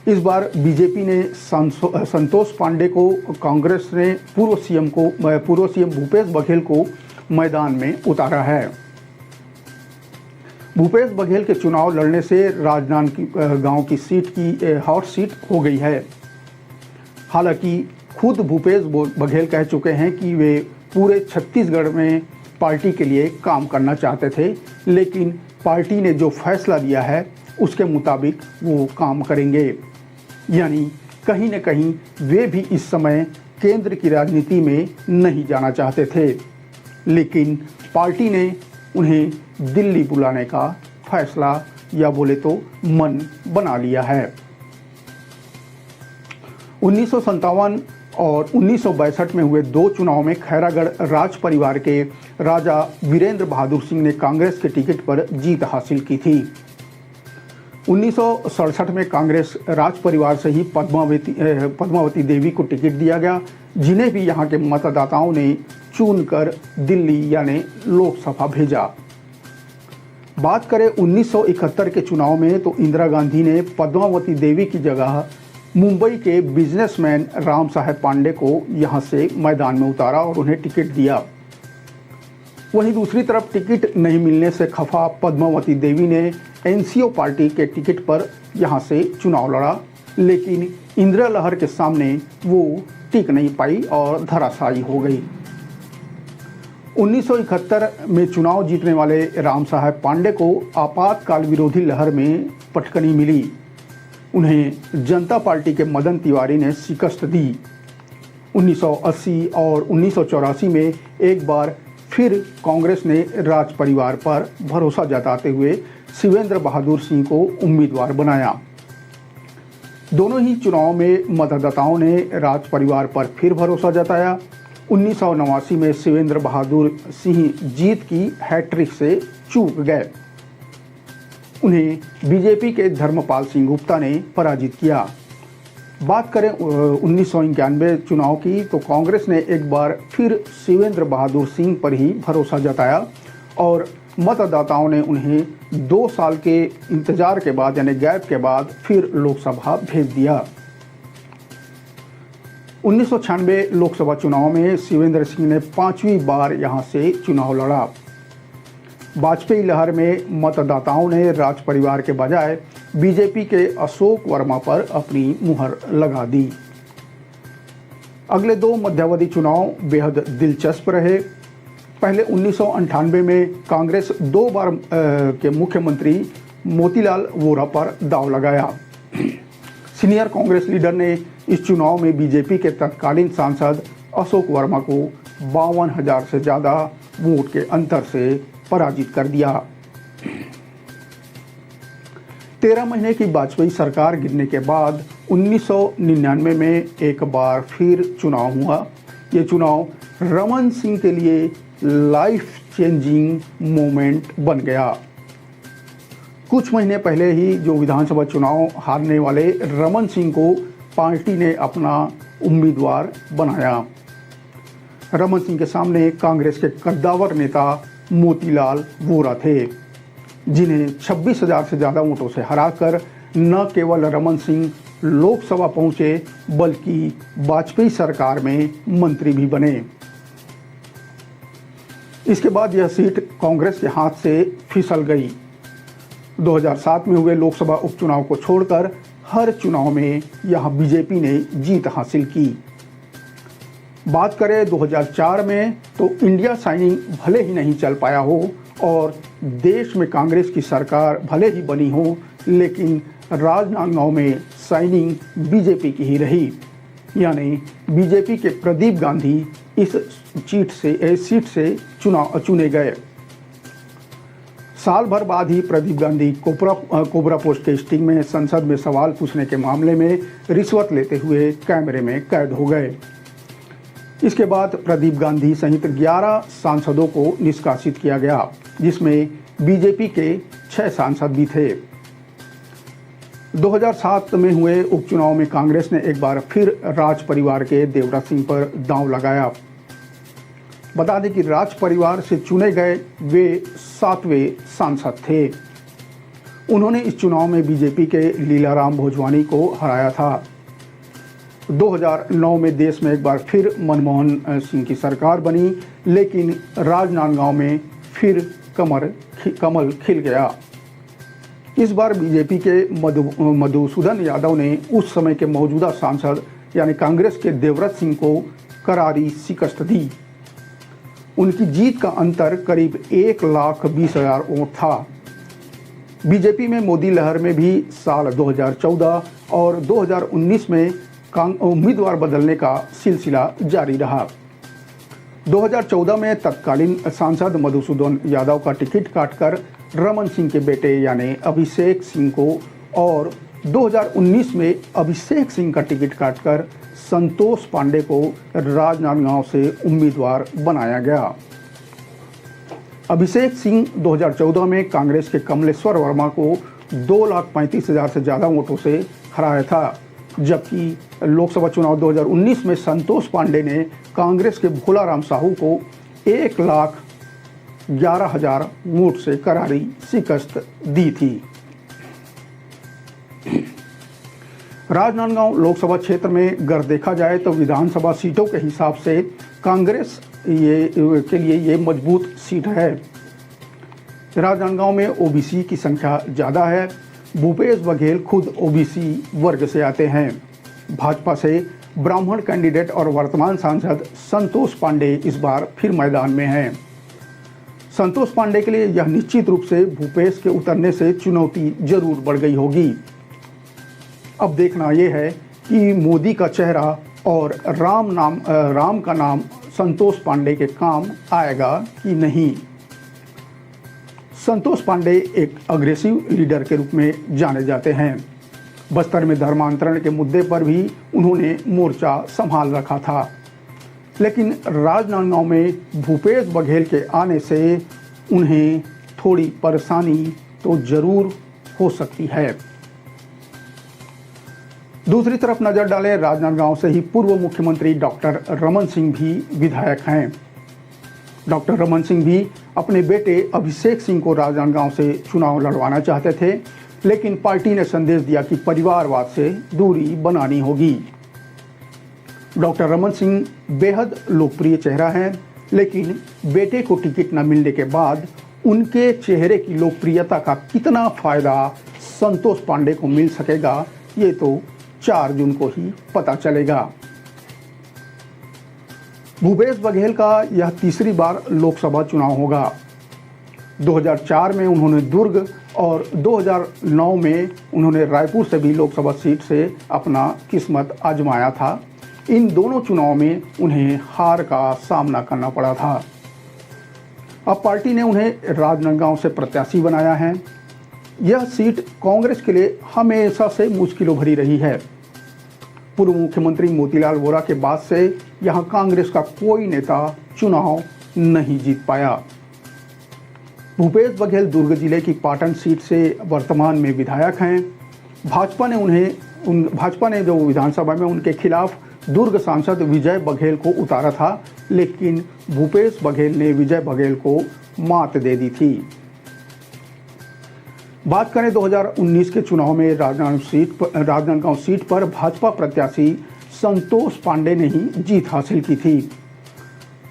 H: इस बार बीजेपी ने संतोष पांडे को, कांग्रेस ने पूर्व सीएम भूपेश बघेल को मैदान में उतारा है। भूपेश बघेल के चुनाव लड़ने से राजनांदगांव की सीट की हॉट सीट हो गई है। हालांकि खुद भूपेश बघेल कह चुके हैं कि वे पूरे छत्तीसगढ़ में पार्टी के लिए काम करना चाहते थे, लेकिन पार्टी ने जो फैसला दिया है उसके मुताबिक वो काम करेंगे। यानी कहीं न कहीं वे भी इस समय केंद्र की राजनीति में नहीं जाना चाहते थे, लेकिन पार्टी ने उन्हें दिल्ली बुलाने का फैसला या बोले तो मन बना लिया है। 1957 और 1962 में हुए 2 चुनाव में खैरागढ़ राज परिवार के राजा वीरेंद्र बहादुर सिंह ने कांग्रेस के टिकट पर जीत हासिल की थी। 1967 में कांग्रेस राज परिवार से ही पद्मावती देवी को टिकट दिया गया, जिन्हें भी यहां के मतदाताओं ने चुनकर दिल्ली यानी लोकसभा भेजा। बात करें 1971 के चुनाव में तो इंदिरा गांधी ने पद्मावती देवी की जगह मुंबई के बिजनेसमैन राम साहेब पांडे को यहां से मैदान में उतारा और उन्हें टिकट दिया। वहीं दूसरी तरफ टिकट नहीं मिलने से खफा पद्मावती देवी ने एनसीओ पार्टी के टिकट पर यहां से चुनाव लड़ा, लेकिन इंदिरा लहर के सामने वो टिक नहीं पाई और धराशायी हो गई। 1971 में चुनाव जीतने वाले राम साहेब पांडे को आपातकाल विरोधी लहर में पटकनी मिली। उन्हें जनता पार्टी के मदन तिवारी ने शिकस्त दी। 1980 और 1984 में एक बार फिर कांग्रेस ने राज परिवार पर भरोसा जताते हुए शिवेंद्र बहादुर सिंह को उम्मीदवार बनाया। दोनों ही चुनाव में मतदाताओं ने राज परिवार पर फिर भरोसा जताया। 1989 में शिवेंद्र बहादुर सिंह जीत की हैट्रिक से चूक गए। उन्हें बीजेपी के धर्मपाल सिंह गुप्ता ने पराजित किया। बात करें 1991 चुनाव की तो कांग्रेस ने एक बार फिर शिवेंद्र बहादुर सिंह पर ही भरोसा जताया और मतदाताओं ने उन्हें 2 साल के इंतजार के बाद यानी गैप के बाद फिर लोकसभा भेज दिया। 1996 लोकसभा चुनाव में शिवेंद्र सिंह ने 5वीं बार यहां से चुनाव लड़ा। वाजपेयी लहर में मतदाताओं ने राज परिवार के बजाय बीजेपी के अशोक वर्मा पर अपनी मुहर लगा दी। अगले 2 मध्यावधि चुनाव बेहद दिलचस्प रहे। पहले 1998 में कांग्रेस 2 बार के मुख्यमंत्री मोतीलाल वोरा पर दांव लगाया। सीनियर कांग्रेस लीडर ने इस चुनाव में बीजेपी के तत्कालीन सांसद अशोक वर्मा को 52,000 से ज़्यादा वोट के अंतर से पराजित कर दिया। 13 महीने की वाजपेयी सरकार गिरने के बाद 1999 में एक बार फिर चुनाव हुआ। ये चुनाव रमन सिंह के लिए लाइफ चेंजिंग मोमेंट बन गया। कुछ महीने पहले ही जो विधानसभा चुनाव हारने वाले रमन सिंह को पार्टी ने अपना उम्मीदवार बनाया। रमन सिंह के सामने कांग्रेस के कद्दावर नेता मोतीलाल वोरा थे, जिन्हें 26,000 से ज़्यादा वोटों से हराकर न केवल रमन सिंह लोकसभा पहुंचे बल्कि वाजपेयी सरकार में मंत्री भी बने। इसके बाद यह सीट कांग्रेस के हाथ से फिसल गई। 2007 में हुए लोकसभा उपचुनाव को छोड़कर हर चुनाव में यहां बीजेपी ने जीत हासिल की। बात करें 2004 में तो इंडिया साइनिंग भले ही नहीं चल पाया हो और देश में कांग्रेस की सरकार भले ही बनी हो, लेकिन राजनांदगांव में साइनिंग बीजेपी की ही रही, यानी बीजेपी के प्रदीप गांधी इस सीट से चुने गए। साल भर बाद ही प्रदीप गांधी कोबरा पोस्ट के स्टिंग में संसद में सवाल पूछने के मामले में रिश्वत लेते हुए कैमरे में कैद हो गए। इसके बाद प्रदीप गांधी सहित 11 सांसदों को निष्कासित किया गया, जिसमें बीजेपी के 6 सांसद भी थे। 2007 में हुए उपचुनाव में कांग्रेस ने एक बार फिर राज परिवार के देवराज सिंह पर दांव लगाया। बता दें कि राज परिवार से चुने गए वे 7वें सांसद थे। उन्होंने इस चुनाव में बीजेपी के लीलाराम भोजवानी को हराया था। 2009 में देश में एक बार फिर मनमोहन सिंह की सरकार बनी, लेकिन राजनांदगांव में फिर कमल खिल गया। इस बार बीजेपी के मधुसूदन यादव ने उस समय के मौजूदा सांसद यानी कांग्रेस के देवराज सिंह को करारी शिकस्त दी। उनकी जीत का अंतर करीब 1,20,000 वोट था। बीजेपी में मोदी लहर में भी साल 2014 और 2019 में उम्मीदवार बदलने का सिलसिला जारी रहा। 2014 में तत्कालीन सांसद मधुसूदन यादव का टिकट काटकर रमन सिंह के बेटे यानी अभिषेक सिंह को और 2019 में अभिषेक सिंह का टिकट काटकर संतोष पांडे को राजनांदगांव से उम्मीदवार बनाया गया। अभिषेक सिंह 2014 में कांग्रेस के कमलेश्वर वर्मा को 2,35,000 से ज़्यादा वोटों से हराया था, जबकि लोकसभा चुनाव 2019 में संतोष पांडे ने कांग्रेस के भोलाराम साहू को 1,11,000 वोट से करारी शिकस्त दी थी। राजनांदगांव लोकसभा क्षेत्र में अगर देखा जाए तो विधानसभा सीटों के हिसाब से कांग्रेस के लिए ये मजबूत सीट है। राजनांदगांव में ओबीसी की संख्या ज़्यादा है। भूपेश बघेल खुद ओबीसी वर्ग से आते हैं। भाजपा से ब्राह्मण कैंडिडेट और वर्तमान सांसद संतोष पांडे इस बार फिर मैदान में हैं। संतोष पांडे के लिए यह निश्चित रूप से भूपेश के उतरने से चुनौती जरूर बढ़ गई होगी। अब देखना यह है कि मोदी का चेहरा और राम का नाम संतोष पांडे के काम आएगा कि नहीं। संतोष पांडे एक अग्रेसिव लीडर के रूप में जाने जाते हैं। बस्तर में धर्मांतरण के मुद्दे पर भी उन्होंने मोर्चा संभाल रखा था, लेकिन राजनांदगांव में भूपेश बघेल के आने से उन्हें थोड़ी परेशानी तो जरूर हो सकती है। दूसरी तरफ नजर डालें, राजनांदगांव से ही पूर्व मुख्यमंत्री डॉक्टर रमन सिंह भी विधायक हैं। डॉक्टर रमन सिंह भी अपने बेटे अभिषेक सिंह को राजनांदगांव से चुनाव लड़वाना चाहते थे, लेकिन पार्टी ने संदेश दिया कि परिवारवाद से दूरी बनानी होगी। डॉक्टर रमन सिंह बेहद लोकप्रिय चेहरा हैं, लेकिन बेटे को टिकट न मिलने के बाद उनके चेहरे की लोकप्रियता का कितना फायदा संतोष पांडे को मिल सकेगा, ये तो 4 जून को ही पता चलेगा। भूपेश बघेल का यह तीसरी बार लोकसभा चुनाव होगा। 2004 में उन्होंने दुर्ग और 2009 में उन्होंने रायपुर से भी लोकसभा सीट से अपना किस्मत आजमाया था। इन दोनों चुनाव में उन्हें हार का सामना करना पड़ा था। अब पार्टी ने उन्हें राजनांदगांव से प्रत्याशी बनाया है। यह सीट कांग्रेस के लिए हमेशा से मुश्किलों भरी रही है। पूर्व मुख्यमंत्री मोतीलाल वोरा के बाद से यहां कांग्रेस का कोई नेता चुनाव नहीं जीत पाया। भूपेश बघेल दुर्ग जिले की पाटन सीट से वर्तमान में विधायक हैं। भाजपा ने जो विधानसभा में उनके खिलाफ दुर्ग सांसद विजय बघेल को उतारा था, लेकिन भूपेश बघेल ने विजय बघेल को मात दे दी थी। बात करें 2019 के चुनाव में राजनांदगांव सीट पर भाजपा प्रत्याशी संतोष पांडे ने ही जीत हासिल की थी।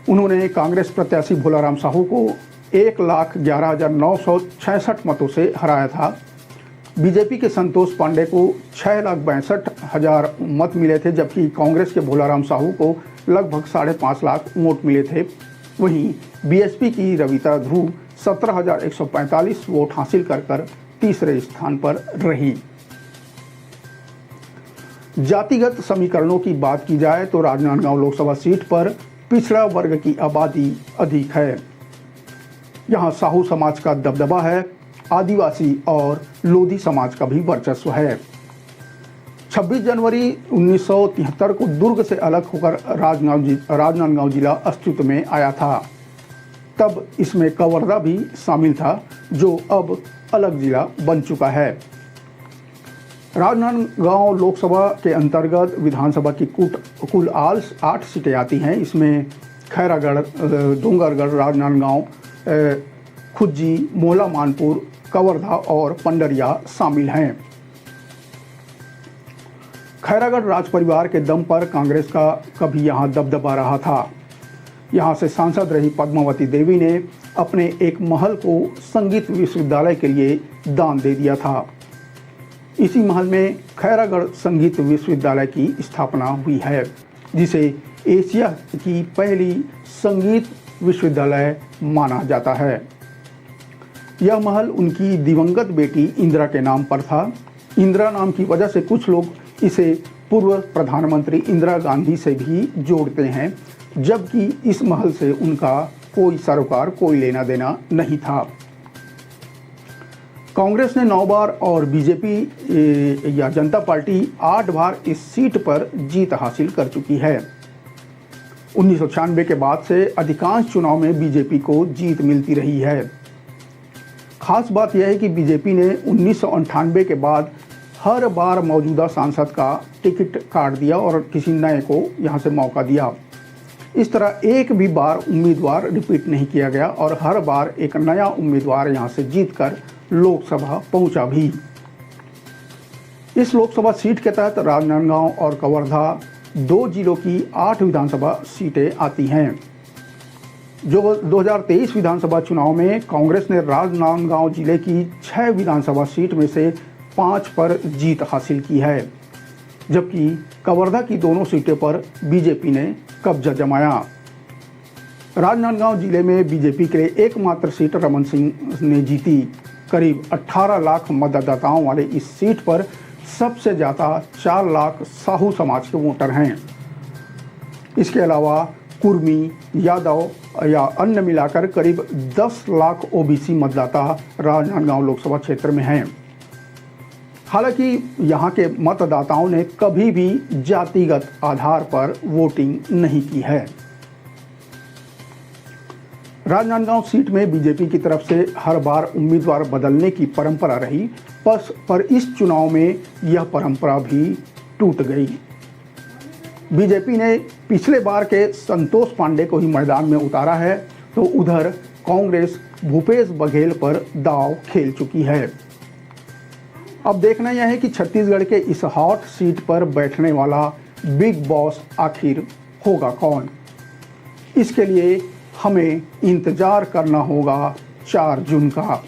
H: उन्होंने कांग्रेस प्रत्याशी भोलाराम साहू को 1,11,966 मतों से हराया था। बीजेपी के संतोष पांडे को 6,62,000 मत मिले थे, जबकि कांग्रेस के भोलाराम साहू को लगभग 5.5 लाख वोट मिले थे। वहीं बीएसपी की रविता ध्रुव 17,145 वोट हासिल कर तीसरे स्थान पर रही। जातिगत समीकरणों की बात की जाए तो राजनांदगांव लोकसभा सीट पर पिछड़ा वर्ग की आबादी अधिक है। यहाँ साहू समाज का दबदबा है, आदिवासी और लोधी समाज का भी वर्चस्व है। 26 जनवरी 1973 को दुर्ग से अलग होकर राजनांदगांव जिला अस्तित्व में आया था। तब इसमें कवर्धा भी शामिल था, जो अब अलग जिला बन चुका है। राजनांदगांव लोकसभा के अंतर्गत विधानसभा की कुल 8 सीटें आती हैं। इसमें खैरागढ़, डोंगरगढ़, राजनांदगांव, खुज्जी, मोहला मानपुर, कवर्धा और पंडरिया शामिल हैं। खैरागढ़ राज परिवार के दम पर कांग्रेस का कभी यहाँ दबदबा रहा था। यहाँ से सांसद रही पद्मावती देवी ने अपने एक महल को संगीत विश्वविद्यालय के लिए दान दे दिया था। इसी महल में खैरागढ़ संगीत विश्वविद्यालय की स्थापना हुई है, जिसे एशिया की पहली संगीत विश्वविद्यालय माना जाता है। यह महल उनकी दिवंगत बेटी इंदिरा के नाम पर था। इंदिरा नाम की वजह से कुछ लोग इसे पूर्व प्रधानमंत्री इंदिरा गांधी से भी जोड़ते हैं, जबकि इस महल से उनका कोई सरोकार, कोई लेना देना नहीं था। कांग्रेस ने 9 बार और बीजेपी या जनता पार्टी 8 बार इस सीट पर जीत हासिल कर चुकी है। 1996 के बाद से अधिकांश चुनाव में बीजेपी को जीत मिलती रही है। खास बात यह है कि बीजेपी ने 1998 के बाद हर बार मौजूदा सांसद का टिकट काट दिया और किसी नए को यहां से मौका दिया। इस तरह एक भी बार उम्मीदवार रिपीट नहीं किया गया और हर बार एक नया उम्मीदवार यहां से जीतकर लोकसभा पहुंचा भी। इस लोकसभा सीट के तहत राजनांदगांव और कवर्धा 2 जिलों की 8 विधानसभा सीटें आती हैं। जो 2023 विधानसभा चुनाव में कांग्रेस ने राजनांदगांव जिले की 6 विधानसभा सीट में से 5 पर जीत हासिल की है, जबकि कवर्धा की दोनों सीटों पर बीजेपी ने कब्जा जमाया। राजनांदगांव जिले में बीजेपी के लिए एकमात्र सीट रमन सिंह ने जीती। करीब 18 लाख मतदाताओं वाले इस सीट पर सबसे ज़्यादा 4 लाख साहू समाज के वोटर हैं। इसके अलावा कुर्मी, यादव या अन्य मिलाकर करीब 10 लाख ओबीसी मतदाता राजनांदगांव लोकसभा क्षेत्र में हैं। हालांकि यहाँ के मतदाताओं ने कभी भी जातिगत आधार पर वोटिंग नहीं की है। राजनांदगांव सीट में बीजेपी की तरफ से हर बार उम्मीदवार बदलने की परंपरा रही, पर इस चुनाव में यह परंपरा भी टूट गई। बीजेपी ने पिछले बार के संतोष पांडे को ही मैदान में उतारा है, तो उधर कांग्रेस भूपेश बघेल पर दांव खेल चुकी है। अब देखना यह है कि छत्तीसगढ़ के इस हॉट सीट पर बैठने वाला बिग बॉस आखिर होगा कौन। इसके लिए हमें इंतजार करना होगा 4 जून का।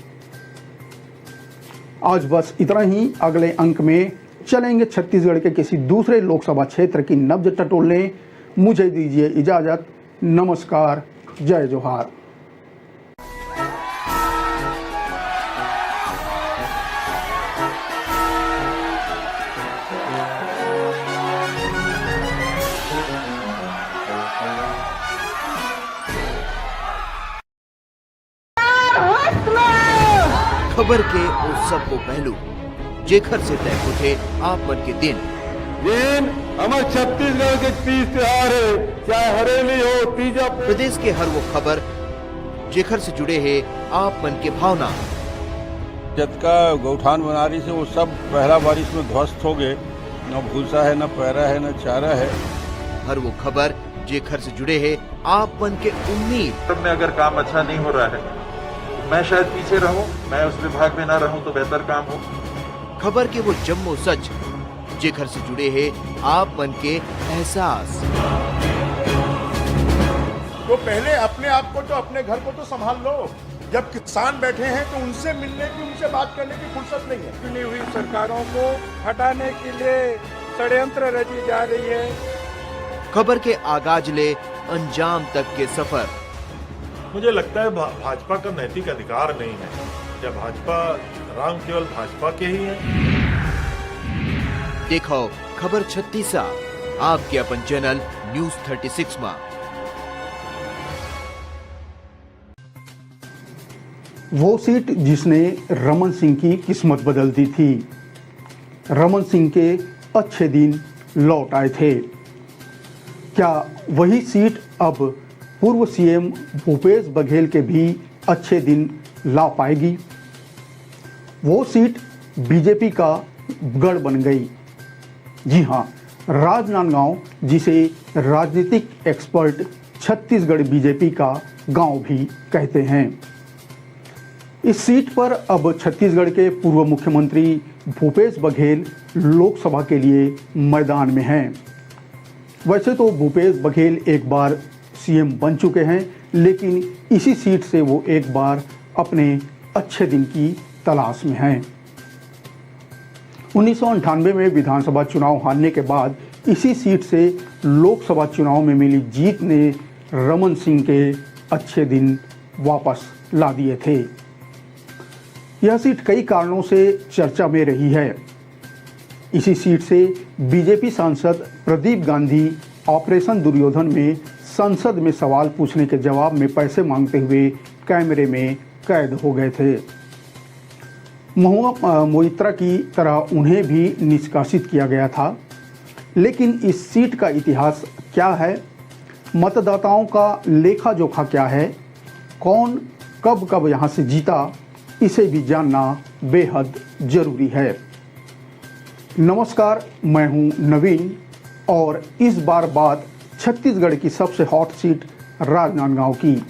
H: आज बस इतना ही। अगले अंक में चलेंगे छत्तीसगढ़ के किसी दूसरे लोकसभा क्षेत्र की नब्ज टटोलने। मुझे दीजिए इजाजत। नमस्कार, जय जोहार।
B: खबर के उस सब को पहलू जेखर से तय उठे आप मन के दिन
A: हमारे छत्तीसगढ़ के तीज त्योहार है, चाहे हरेली हो, तीजा।
B: प्रदेश के हर वो खबर जेखर से जुड़े हैं आप मन के भावना।
C: जब का गौठान बना रही से वो सब पहला बारिश में ध्वस्त हो गए। न भूसा है, न पैरा है, न चारा है।
B: हर वो खबर जेखर से जुड़े हैं आप मन के उम्मीद।
D: तब में अगर काम अच्छा नहीं हो रहा है तो मैं शायद पीछे रहूं, मैं उस विभाग में ना रहूं तो बेहतर काम हो।
B: खबर के वो जम्मो सच जेखर से जुड़े हैं आप मन के एहसास।
E: तो पहले अपने आप को तो, अपने घर को तो संभाल लो। जब किसान बैठे हैं तो उनसे मिलने की, उनसे बात करने की फुर्सत नहीं है।
F: चुनी हुई सरकारों को हटाने के लिए षड्यंत्र रची जा रही है।
B: खबर के आगाज ले अंजाम तक के सफर।
G: मुझे लगता है भाजपा का नैतिक अधिकार नहीं है। क्या भाजपा, राम केवल भाजपा के ही है?
B: देखो खबर 36 आपके अपन चैनल न्यूज 36 में।
H: वो सीट जिसने रमन सिंह की किस्मत बदल दी थी। रमन सिंह के अच्छे दिन लौट आए थे। क्या वही सीट अब पूर्व सीएम भूपेश बघेल के भी अच्छे दिन ला पाएगी? वो सीट बीजेपी का गढ़ बन गई। जी हां, राजनांदगांव, जिसे राजनीतिक एक्सपर्ट छत्तीसगढ़ बीजेपी का गांव भी कहते हैं। इस सीट पर अब छत्तीसगढ़ के पूर्व मुख्यमंत्री भूपेश बघेल लोकसभा के लिए मैदान में हैं। वैसे तो भूपेश बघेल एक बार सीएम बन चुके हैं, लेकिन इसी सीट से वो एक बार अपने अच्छे दिन की तलाश में हैं। 1998 में विधानसभा चुनाव हारने के बाद इसी सीट से लोकसभा चुनाव में मिली जीत ने रमन सिंह के अच्छे दिन वापस ला दिए थे। यह सीट कई कारणों से चर्चा में रही है। इसी सीट से बीजेपी सांसद प्रदीप गांधी ऑपरेशन दुर्योधन में संसद में सवाल पूछने के जवाब में पैसे मांगते हुए कैमरे में कैद हो गए थे। महुआ मोइत्रा की तरह उन्हें भी निष्कासित किया गया था। लेकिन इस सीट का इतिहास क्या है, मतदाताओं का लेखा जोखा क्या है, कौन कब कब यहाँ से जीता, इसे भी जानना बेहद जरूरी है। नमस्कार, मैं हूं नवीन और इस बार बात छत्तीसगढ़ की सबसे हॉट सीट राजनांदगांव की।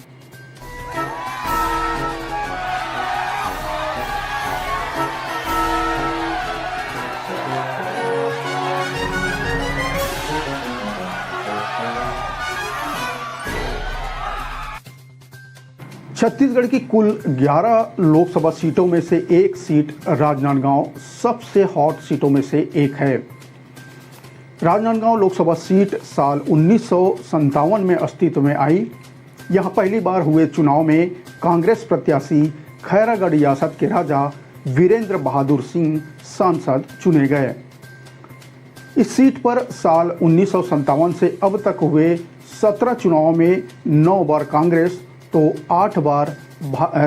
H: छत्तीसगढ़ की कुल 11 लोकसभा सीटों में से एक सीट राजनांदगांव सबसे हॉट सीटों में से एक है। राजनांदगांव लोकसभा सीट साल 1957 में अस्तित्व में आई। यहां पहली बार हुए चुनाव में कांग्रेस प्रत्याशी खैरागढ़ रियासत के राजा वीरेंद्र बहादुर सिंह सांसद चुने गए। इस सीट पर साल 1957 से अब तक हुए 17 चुनावों में 9 बार कांग्रेस तो 8 बार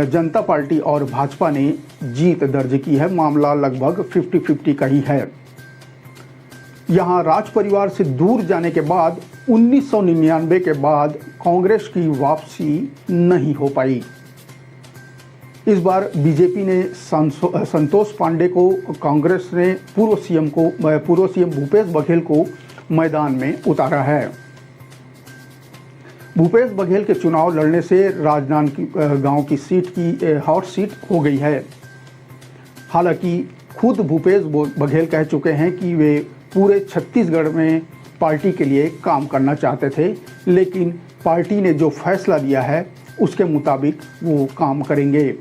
H: जनता पार्टी और भाजपा ने जीत दर्ज की है। मामला लगभग 50-50 का ही है। यहां राज परिवार से दूर जाने के बाद 1999 के बाद कांग्रेस की वापसी नहीं हो पाई। इस बार बीजेपी ने संतोष पांडे को, कांग्रेस ने पूर्व सीएम भूपेश बघेल को मैदान में उतारा है। भूपेश बघेल के चुनाव लड़ने से राजनांदगांव की सीट की हॉट सीट हो गई है। हालांकि खुद भूपेश बघेल कह चुके हैं कि वे पूरे छत्तीसगढ़ में पार्टी के लिए काम करना चाहते थे, लेकिन पार्टी ने जो फैसला लिया है उसके मुताबिक वो काम करेंगे।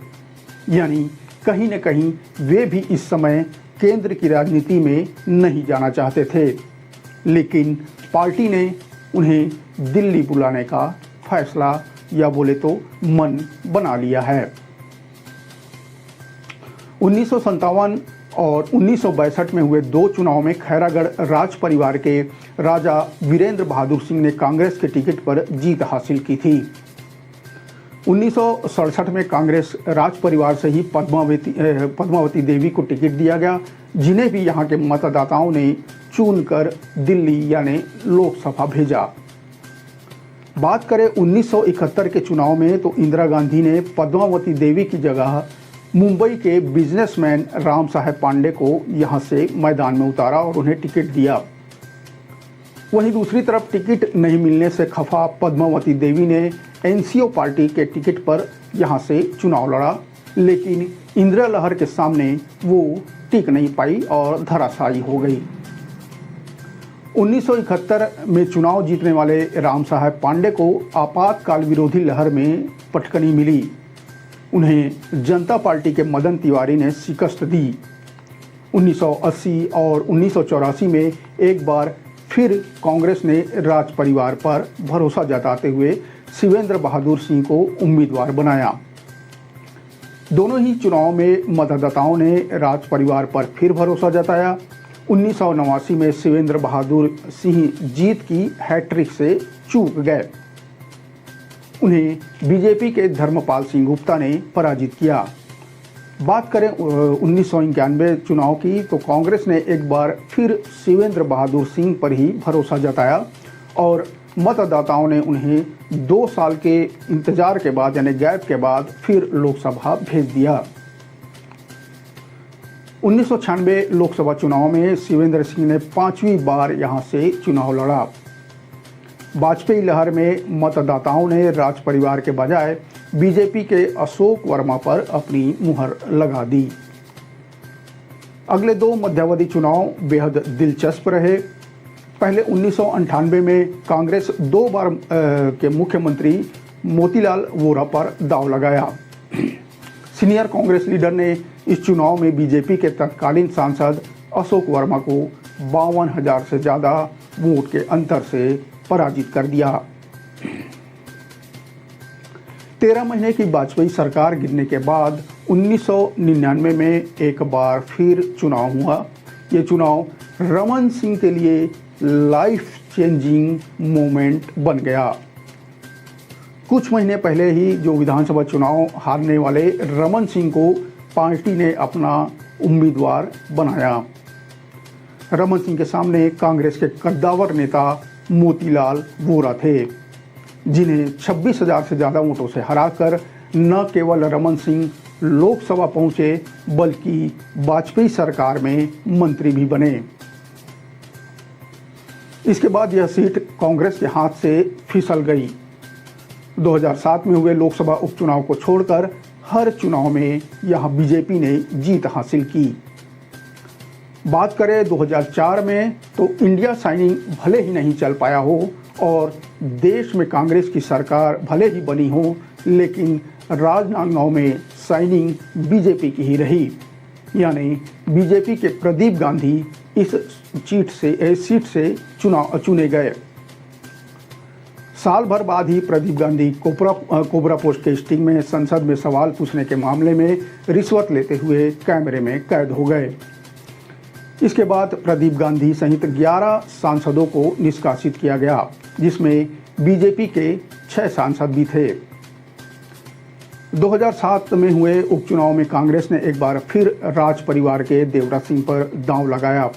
H: यानी कहीं न कहीं वे भी इस समय केंद्र की राजनीति में नहीं जाना चाहते थे, लेकिन पार्टी ने उन्हें दिल्ली बुलाने का फैसला या बोले तो मन बना लिया है। 1957 और 1962 में हुए 2 चुनाव में खैरागढ़ राज परिवार के राजा वीरेंद्र बहादुर सिंह ने कांग्रेस के टिकट पर जीत हासिल की थी। 1967 में कांग्रेस राज परिवार से ही पद्मावती देवी को टिकट दिया गया, जिन्हें भी यहाँ के मतदाताओं ने चुनकर दिल्ली यानी लोकसभा भेजा। बात करें 1971 के चुनाव में तो इंदिरा गांधी ने पद्मावती देवी की जगह मुंबई के बिजनेसमैन राम साहेब पांडे को यहां से मैदान में उतारा और उन्हें टिकट दिया। वहीं दूसरी तरफ टिकट नहीं मिलने से खफा पद्मावती देवी ने एनसीओ पार्टी के टिकट पर यहां से चुनाव लड़ा, लेकिन इंदिरा लहर के सामने वो टिक नहीं पाई और धराशायी हो गई। 1971 में चुनाव जीतने वाले राम साहेब पांडे को आपातकाल विरोधी लहर में पटकनी मिली। उन्हें जनता पार्टी के मदन तिवारी ने शिकस्त दी। 1980 और 1984 में एक बार फिर कांग्रेस ने राज परिवार पर भरोसा जताते हुए शिवेंद्र बहादुर सिंह को उम्मीदवार बनाया। दोनों ही चुनाव में मतदाताओं ने राज परिवार पर फिर भरोसा जताया। 1989 में शिवेंद्र बहादुर सिंह जीत की हैट्रिक से चूक गए। उन्हें बीजेपी के धर्मपाल सिंह गुप्ता ने पराजित किया। बात करें 1991 चुनाव की तो कांग्रेस ने एक बार फिर शिवेंद्र बहादुर सिंह पर ही भरोसा जताया और मतदाताओं ने उन्हें 2 साल के इंतजार के बाद यानी गैप के बाद फिर लोकसभा भेज दिया। 1996 लोकसभा चुनाव में शिवेंद्र सिंह ने 5वीं बार यहां से चुनाव लड़ा। वाजपेयी लहर में मतदाताओं ने राज परिवार के बजाय बीजेपी के अशोक वर्मा पर अपनी मुहर लगा दी। अगले 2 मध्यावधि चुनाव बेहद दिलचस्प रहे। पहले 1998 में कांग्रेस 2 बार के मुख्यमंत्री मोतीलाल वोरा पर दांव लगाया। सीनियर कांग्रेस लीडर ने इस चुनाव में बीजेपी के तत्कालीन सांसद अशोक वर्मा को 52,000 से ज़्यादा वोट के अंतर से पराजित कर दिया। 13 महीने की वाजपेयी सरकार गिरने के बाद 1999 में एक बार फिर चुनाव हुआ। ये चुनाव रमन सिंह के लिए लाइफ चेंजिंग मोमेंट बन गया। कुछ महीने पहले ही जो विधानसभा चुनाव हारने वाले रमन सिंह को पार्टी ने अपना उम्मीदवार बनाया। रमन सिंह के सामने कांग्रेस के कद्दावर नेता मोतीलाल वोरा थे, जिन्हें 26,000 से ज़्यादा वोटों से हराकर न केवल रमन सिंह लोकसभा पहुंचे बल्कि वाजपेयी सरकार में मंत्री भी बने। इसके बाद यह सीट कांग्रेस के हाथ से फिसल गई। 2007 में हुए लोकसभा उपचुनाव को छोड़कर हर चुनाव में यहां बीजेपी ने जीत हासिल की। बात करें 2004 में तो इंडिया साइनिंग भले ही नहीं चल पाया हो और देश में कांग्रेस की सरकार भले ही बनी हो, लेकिन राजनांदगांव में साइनिंग बीजेपी की ही रही। यानी बीजेपी के प्रदीप गांधी इस सीट से चुने गए। साल भर बाद ही प्रदीप गांधी कोबरा पोस्ट के स्टिंग में संसद में सवाल पूछने के मामले में रिश्वत लेते हुए कैमरे में कैद हो गए। इसके बाद प्रदीप गांधी सहित 11 सांसदों को निष्कासित किया गया, जिसमें बीजेपी के 6 सांसद भी थे। 2007 में हुए उपचुनाव में कांग्रेस ने एक बार फिर राज परिवार के देवराज सिंह पर दांव लगाया।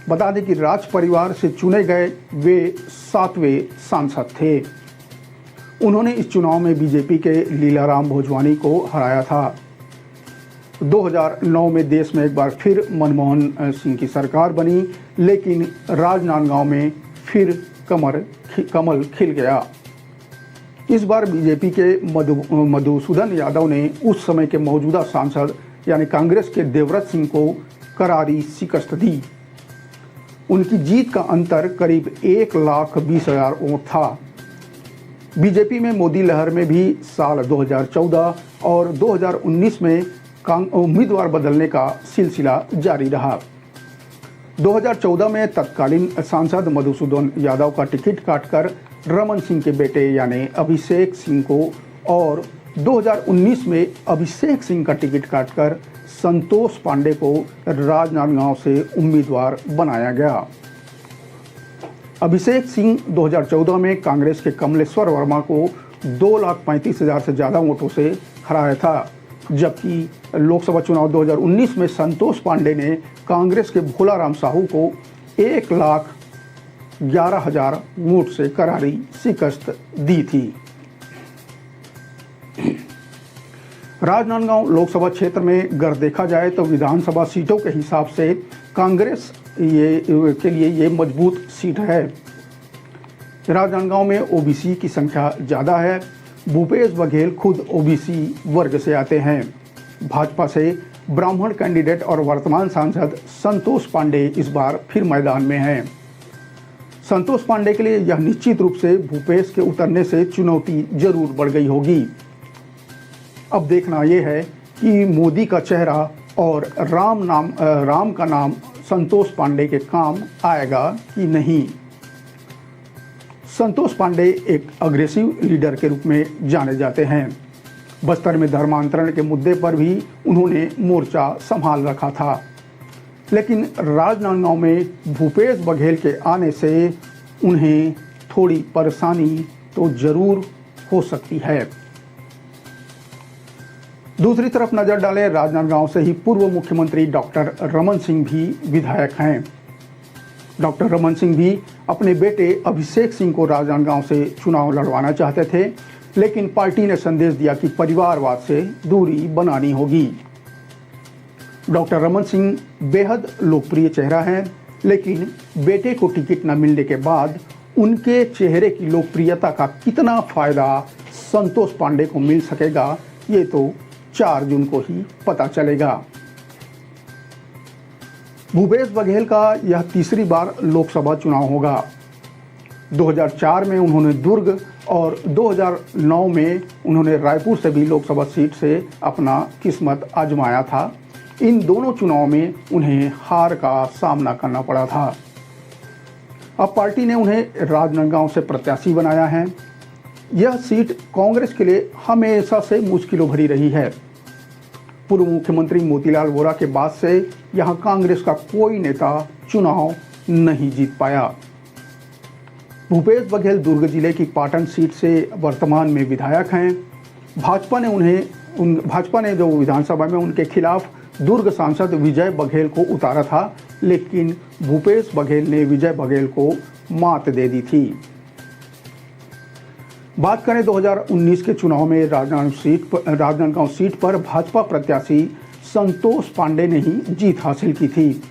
H: बता दें कि राज परिवार से चुने गए वे 7वें सांसद थे। उन्होंने इस चुनाव में बीजेपी के लीलाराम भोजवानी को हराया था। 2009 में देश में एक बार फिर मनमोहन सिंह की सरकार बनी, लेकिन राजनांदगांव में फिर कमल खिल गया। इस बार बीजेपी के मधुसूदन यादव ने उस समय के मौजूदा सांसद यानी कांग्रेस के देवव्रत सिंह को करारी शिकस्त दी। उनकी जीत का अंतर करीब 1,20,000 वोट था। बीजेपी में मोदी लहर में भी साल 2014 और 2019 में उम्मीदवार बदलने का सिलसिला जारी रहा। 2014 में तत्कालीन सांसद मधुसूदन यादव का टिकट काटकर रमन सिंह के बेटे यानी अभिषेक सिंह को और 2019 में अभिषेक सिंह का टिकट काटकर संतोष पांडे को राजनांदगांव से उम्मीदवार बनाया गया। अभिषेक सिंह 2014 में कांग्रेस के कमलेश्वर वर्मा को 2,35,000 से ज़्यादा वोटों से हराया था, जबकि लोकसभा चुनाव 2019 में संतोष पांडे ने कांग्रेस के भोलाराम साहू को 1,11,000 वोट से करारी शिकस्त दी थी। राजनांदगांव लोकसभा क्षेत्र में अगर देखा जाए तो विधानसभा सीटों के हिसाब से कांग्रेस के लिए ये मजबूत सीट है। राजनांदगांव में ओबीसी की संख्या ज़्यादा है। भूपेश बघेल खुद ओबीसी वर्ग से आते हैं। भाजपा से ब्राह्मण कैंडिडेट और वर्तमान सांसद संतोष पांडे इस बार फिर मैदान में हैं। संतोष पांडे के लिए यह निश्चित रूप से भूपेश के उतरने से चुनौती जरूर बढ़ गई होगी। अब देखना यह है कि मोदी का चेहरा और राम का नाम संतोष पांडे के काम आएगा कि नहीं। संतोष पांडे एक अग्रेसिव लीडर के रूप में जाने जाते हैं। बस्तर में धर्मांतरण के मुद्दे पर भी उन्होंने मोर्चा संभाल रखा था। लेकिन राजनांदगांव में भूपेश बघेल के आने से उन्हें थोड़ी परेशानी तो जरूर हो सकती है। दूसरी तरफ नजर डालें, राजनांदगांव से ही पूर्व मुख्यमंत्री डॉक्टर रमन सिंह भी विधायक हैं। डॉक्टर रमन सिंह भी अपने बेटे अभिषेक सिंह को राजनांदगांव से चुनाव लड़वाना चाहते थे, लेकिन पार्टी ने संदेश दिया कि परिवारवाद से दूरी बनानी होगी। डॉक्टर रमन सिंह बेहद लोकप्रिय चेहरा हैं, लेकिन बेटे को टिकट न मिलने के बाद उनके चेहरे की लोकप्रियता का कितना फायदा संतोष पांडे को मिल सकेगा, ये तो 4 जून को ही पता चलेगा। भूपेश बघेल का यह तीसरी बार लोकसभा चुनाव होगा। 2004 में उन्होंने दुर्ग और 2009 में उन्होंने रायपुर से भी लोकसभा सीट से अपना किस्मत आजमाया था। इन दोनों चुनाव में उन्हें हार का सामना करना पड़ा था। अब पार्टी ने उन्हें राजनांदगांव से प्रत्याशी बनाया है। यह सीट कांग्रेस के लिए हमेशा से मुश्किलों भरी रही है। पूर्व मुख्यमंत्री मोतीलाल वोरा के बाद से यहां कांग्रेस का कोई नेता चुनाव नहीं जीत पाया। भूपेश बघेल दुर्ग जिले की पाटन सीट से वर्तमान में विधायक हैं। भाजपा ने जो विधानसभा में उनके खिलाफ दुर्ग सांसद विजय बघेल को उतारा था, लेकिन भूपेश बघेल ने विजय बघेल को मात दे दी थी। बात करें 2019 के चुनाव में राजनांदगांव सीट पर भाजपा प्रत्याशी संतोष पांडे ने ही जीत हासिल की थी।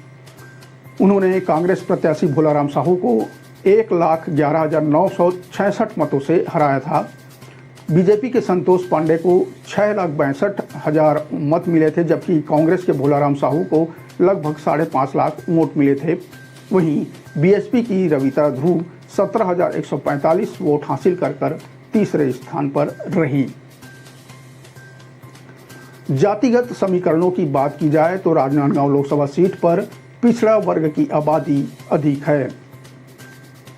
H: उन्होंने कांग्रेस प्रत्याशी भोलाराम साहू को 1,11,966 मतों से हराया था। बीजेपी के संतोष पांडे को 6,62,000 मत मिले थे, जबकि कांग्रेस के भोलाराम साहू को लगभग 5.5 लाख वोट मिले थे। वहीं बीएसपी की रविता ध्रुव 17,145 वोट हासिल कर तीसरे स्थान पर रही। जातिगत समीकरणों की बात की जाए तो राजनांदगांव लोकसभा सीट पर पिछड़ा वर्ग की आबादी अधिक है।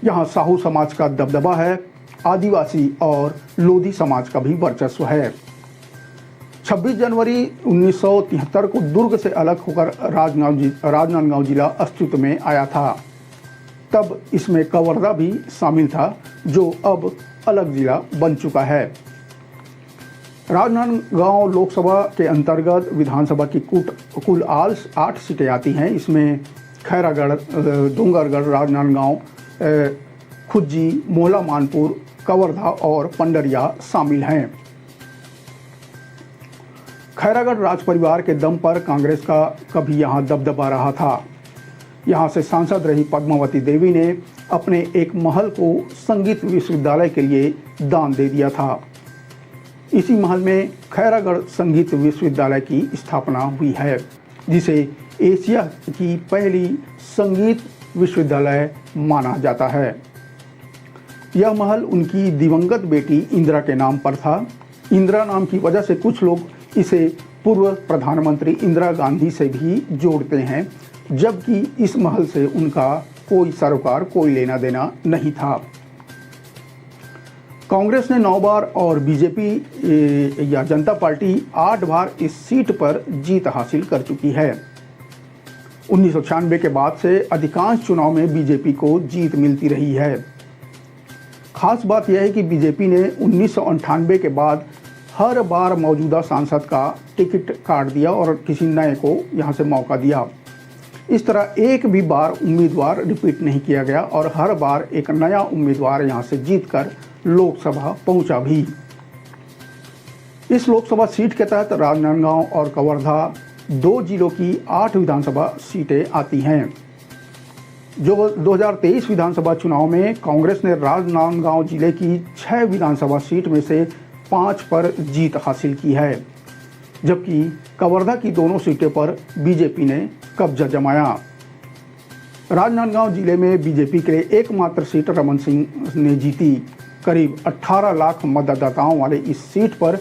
H: यहां साहू समाज का दबदबा है, आदिवासी और लोधी समाज का भी वर्चस्व है। 26 जनवरी 1973 को दुर्ग से अलग होकर राजनांदगांव जिला अस्तित्व में आया था। तब इसमें कवर्धा भी शामिल था, जो अब अलग जिला बन चुका है। राजनांदगांव लोकसभा के अंतर्गत विधानसभा की कुल 8 सीटें आती हैं। इसमें खैरागढ़, डोंगरगढ़, राजनांदगांव, खुज्जी, मोहला मानपुर, कवर्धा और पंडरिया शामिल हैं। खैरागढ़ राज परिवार के दम पर कांग्रेस का कभी यहां दबदबा रहा था। यहां से सांसद रही पद्मावती देवी ने अपने एक महल को संगीत विश्वविद्यालय के लिए दान दे दिया था। इसी महल में खैरागढ़ संगीत विश्वविद्यालय की स्थापना हुई है, जिसे एशिया की पहली संगीत विश्वविद्यालय माना जाता है। यह महल उनकी दिवंगत बेटी इंदिरा के नाम पर था। इंदिरा नाम की वजह से कुछ लोग इसे पूर्व प्रधानमंत्री इंदिरा गांधी से भी जोड़ते हैं, जबकि इस महल से उनका कोई सरोकार, कोई लेना देना नहीं था। कांग्रेस ने 9 बार और बीजेपी या जनता पार्टी 8 बार इस सीट पर जीत हासिल कर चुकी है। 1996 के बाद से अधिकांश चुनाव में बीजेपी को जीत मिलती रही है। खास बात यह है कि बीजेपी ने 1998 के बाद हर बार मौजूदा सांसद का टिकट काट दिया और किसी नए को यहां से मौका दिया। इस तरह एक भी बार उम्मीदवार रिपीट नहीं किया गया और हर बार एक नया उम्मीदवार यहां से जीतकर लोकसभा पहुंचा भी। इस लोकसभा सीट के तहत राजनांदगांव और कवर्धा 2 जिलों की 8 विधानसभा सीटें आती हैं। जो 2023 विधानसभा चुनाव में कांग्रेस ने राजनांदगांव जिले की 6 विधानसभा सीट में से 5 पर जीत हासिल की है, जबकि कवर्धा की दोनों सीटों पर बीजेपी ने कब्जा जमाया। राजनांदगांव जिले में बीजेपी के लिए एकमात्र सीट रमन सिंह ने जीती। करीब 18 लाख मतदाताओं वाले इस सीट पर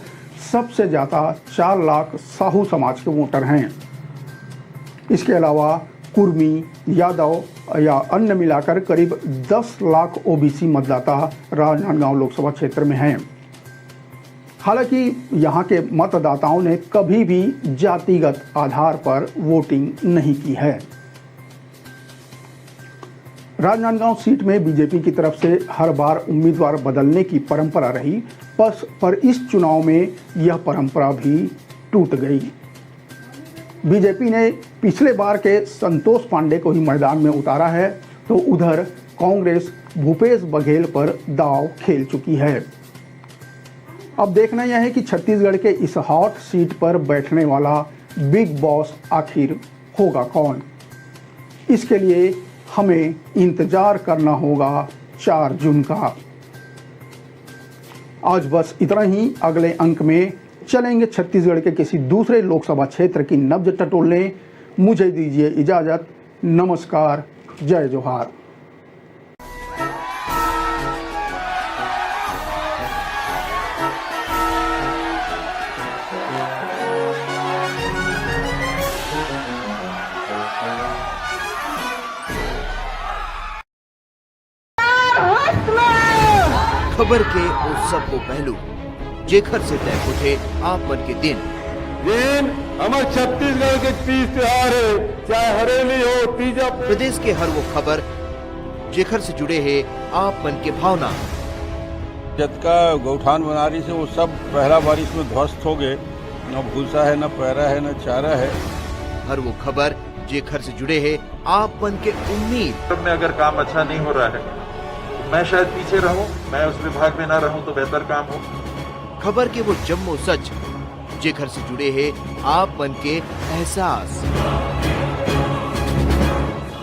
H: सबसे ज़्यादा 4 लाख साहू समाज के वोटर हैं। इसके अलावा कुर्मी, यादव या अन्य मिलाकर करीब 10 लाख ओबीसी मतदाता राजनांदगांव लोकसभा क्षेत्र में हैं। हालांकि यहाँ के मतदाताओं ने कभी भी जातिगत आधार पर वोटिंग नहीं की है। राजनांदगांव सीट में बीजेपी की तरफ से हर बार उम्मीदवार बदलने की परंपरा रही, पर इस चुनाव में यह परंपरा भी टूट गई। बीजेपी ने पिछले बार के संतोष पांडे को ही मैदान में उतारा है, तो उधर कांग्रेस भूपेश बघेल पर दांव खेल चुकी है। अब देखना यह है कि छत्तीसगढ़ के इस हॉट सीट पर बैठने वाला बिग बॉस आखिर होगा कौन। इसके लिए हमें इंतजार करना होगा 4 जून का। आज बस इतना ही। अगले अंक में चलेंगे छत्तीसगढ़ के किसी दूसरे लोकसभा क्षेत्र की नब्ज टटोलने। मुझे दीजिए इजाजत। नमस्कार, जय जोहार।
B: खबर के उस सबको पहलू जेखर से तय उठे आप मन के दिन
A: हमारे छत्तीसगढ़ के तीज त्योहार है, चाहे हरेली हो, तीजा।
B: प्रदेश के हर वो खबर जेखर से जुड़े हैं आप मन के भावना।
C: जतका गौठान बनारी से वो सब पहला बारिश में ध्वस्त हो गए। न भूसा है, न पैरा है, न चारा है।
B: हर वो खबर जेखर से जुड़े हैं आप मन के उम्मीद।
D: में अगर काम अच्छा नहीं हो रहा है, मैं शायद पीछे रहूं, मैं उस विभाग में ना रहूं तो बेहतर काम हो।
B: खबर के वो जम्मो सच जेखर से जुड़े हैं आप मन के एहसास।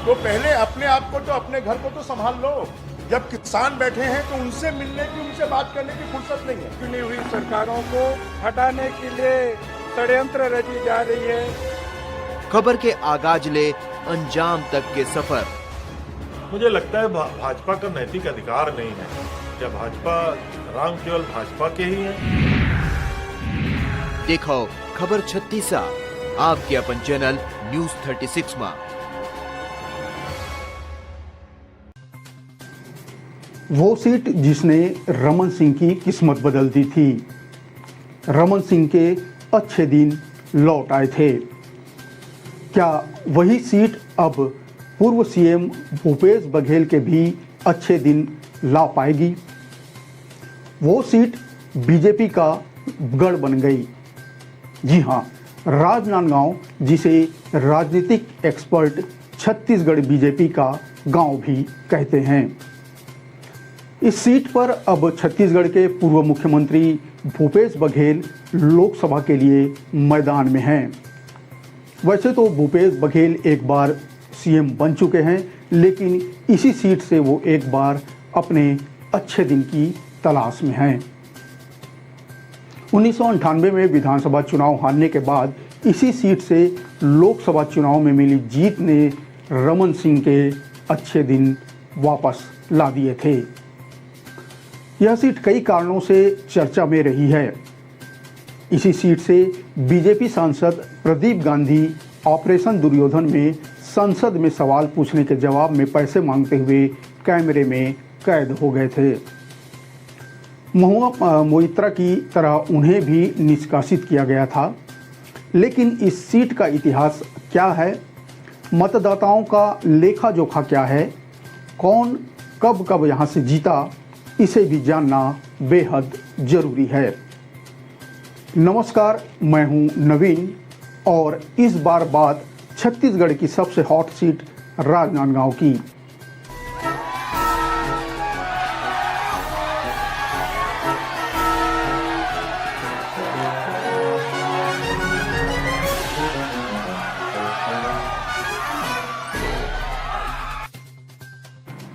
E: तो पहले अपने आप को तो अपने घर को तो संभाल लो। जब किसान बैठे हैं तो उनसे मिलने की, उनसे बात करने की फुर्सत नहीं है।
F: चुनी हुई सरकारों को हटाने के लिए षड्यंत्र रची जा रही है।
B: खबर के आगाज ले अंजाम तक के सफर।
G: मुझे लगता है भाजपा का नैतिक अधिकार नहीं है। क्या भाजपा राम केवल भाजपा के ही है?
B: देखो खबर 36 आपके अपन चैनल न्यूज 36 में।
H: वो सीट जिसने रमन सिंह की किस्मत बदल दी थी। रमन सिंह के अच्छे दिन लौट आए थे। क्या वही सीट अब पूर्व सीएम भूपेश बघेल के भी अच्छे दिन ला पाएगी? वो सीट बीजेपी का गढ़ बन गई। जी हां, राजनांदगांव, जिसे राजनीतिक एक्सपर्ट छत्तीसगढ़ बीजेपी का गांव भी कहते हैं। इस सीट पर अब छत्तीसगढ़ के पूर्व मुख्यमंत्री भूपेश बघेल लोकसभा के लिए मैदान में हैं। वैसे तो भूपेश बघेल एक बार सीएम बन चुके हैं, लेकिन इसी सीट से वो एक बार अपने अच्छे दिन की तलाश में हैं। 1998 में विधानसभा चुनाव हारने के बाद इसी सीट से लोकसभा चुनाव में मिली जीत ने रमन सिंह के अच्छे दिन वापस ला दिए थे। यह सीट कई कारणों से चर्चा में रही है। इसी सीट से बीजेपी सांसद प्रदीप गांधी ऑपरेशन दुर्योधन में संसद में सवाल पूछने के जवाब में पैसे मांगते हुए कैमरे में कैद हो गए थे। महुआ मोइत्रा की तरह उन्हें भी निष्कासित किया गया था। लेकिन इस सीट का इतिहास क्या है, मतदाताओं का लेखा जोखा क्या है, कौन कब कब यहाँ से जीता, इसे भी जानना बेहद जरूरी है। नमस्कार, मैं हूँ नवीन और इस बार बात छत्तीसगढ़ की सबसे हॉट सीट राजनांदगांव की।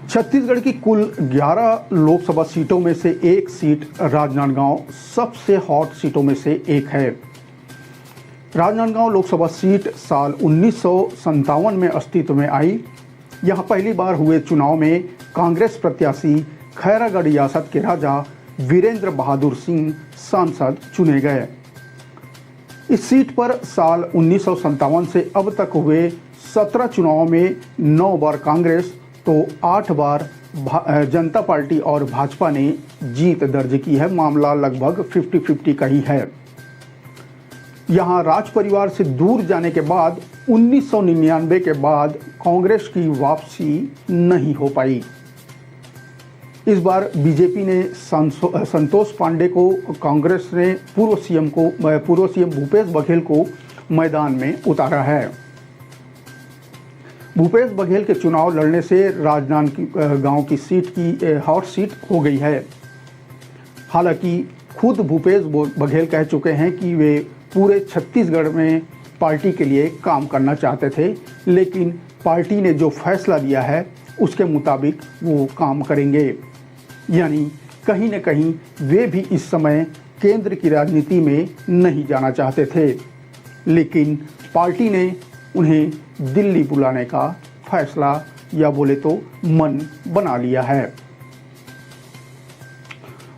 H: छत्तीसगढ़ की कुल 11 लोकसभा सीटों में से एक सीट राजनांदगांव सबसे हॉट सीटों में से एक है। राजनांदगांव लोकसभा सीट साल 1957 में अस्तित्व में आई। यहां पहली बार हुए चुनाव में कांग्रेस प्रत्याशी खैरागढ़ रियासत के राजा वीरेंद्र बहादुर सिंह सांसद चुने गए। इस सीट पर साल 1957 से अब तक हुए 17 चुनावों में 9 बार कांग्रेस तो 8 बार जनता पार्टी और भाजपा ने जीत दर्ज की है। मामला लगभग 50-50 का ही है। यहाँ राज परिवार से दूर जाने के बाद 1999 के बाद कांग्रेस की वापसी नहीं हो पाई। इस बार बीजेपी ने संतोष पांडे को, कांग्रेस ने पूर्व सीएम भूपेश बघेल को मैदान में उतारा है। भूपेश बघेल के चुनाव लड़ने से राजनांदगांव की सीट की हॉट सीट हो गई है। हालांकि खुद भूपेश बघेल कह चुके हैं कि वे पूरे छत्तीसगढ़ में पार्टी के लिए काम करना चाहते थे, लेकिन पार्टी ने जो फैसला दिया है उसके मुताबिक वो काम करेंगे। यानी कहीं न कहीं वे भी इस समय केंद्र की राजनीति में नहीं जाना चाहते थे, लेकिन पार्टी ने उन्हें दिल्ली बुलाने का फैसला या बोले तो मन बना लिया है।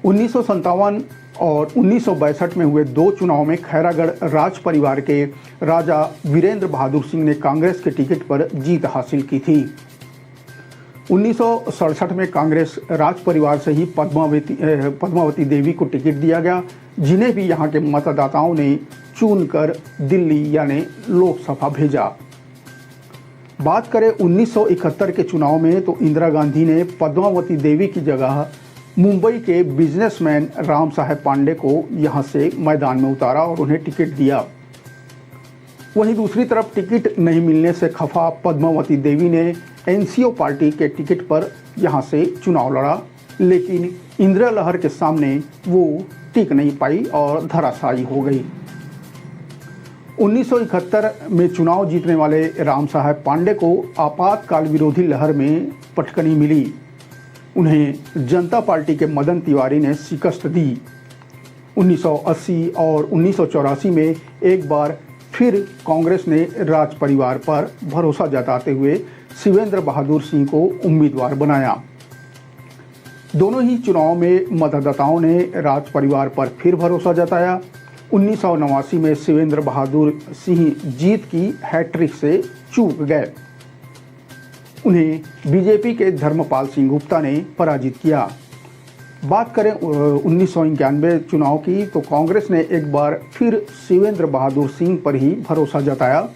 H: 1957 और 1962 में हुए 2 चुनाव में खैरागढ़ राज परिवार के राजा वीरेंद्र बहादुर सिंह ने कांग्रेस के टिकट पर जीत हासिल की थी। 1967 में कांग्रेस राज परिवार से ही पद्मावती देवी को टिकट दिया गया, जिन्हें भी यहाँ के मतदाताओं ने चुनकर दिल्ली यानी लोकसभा भेजा। बात करें 1971 के चुनाव में तो इंदिरा गांधी ने पद्मावती देवी की जगह मुंबई के बिजनेसमैन राम साहेब पांडे को यहां से मैदान में उतारा और उन्हें टिकट दिया। वहीं दूसरी तरफ टिकट नहीं मिलने से खफा पद्मावती देवी ने एनसीओ पार्टी के टिकट पर यहां से चुनाव लड़ा, लेकिन इंदिरा लहर के सामने वो टिक नहीं पाई और धराशायी हो गई। 1971 में चुनाव जीतने वाले राम साहेब पांडे को आपातकाल विरोधी लहर में पटकनी मिली। उन्हें जनता पार्टी के मदन तिवारी ने शिकस्त दी। 1980 और 1984 में एक बार फिर कांग्रेस ने राज परिवार पर भरोसा जताते हुए शिवेंद्र बहादुर सिंह को उम्मीदवार बनाया। दोनों ही चुनाव में मतदाताओं ने राज परिवार पर फिर भरोसा जताया। 1989 में शिवेंद्र बहादुर सिंह जीत की हैट्रिक से चूक गए। उन्हें बीजेपी के धर्मपाल सिंह गुप्ता ने पराजित किया। बात करें 1991 चुनाव की तो कांग्रेस ने एक बार फिर शिवेंद्र बहादुर सिंह पर ही भरोसा जताया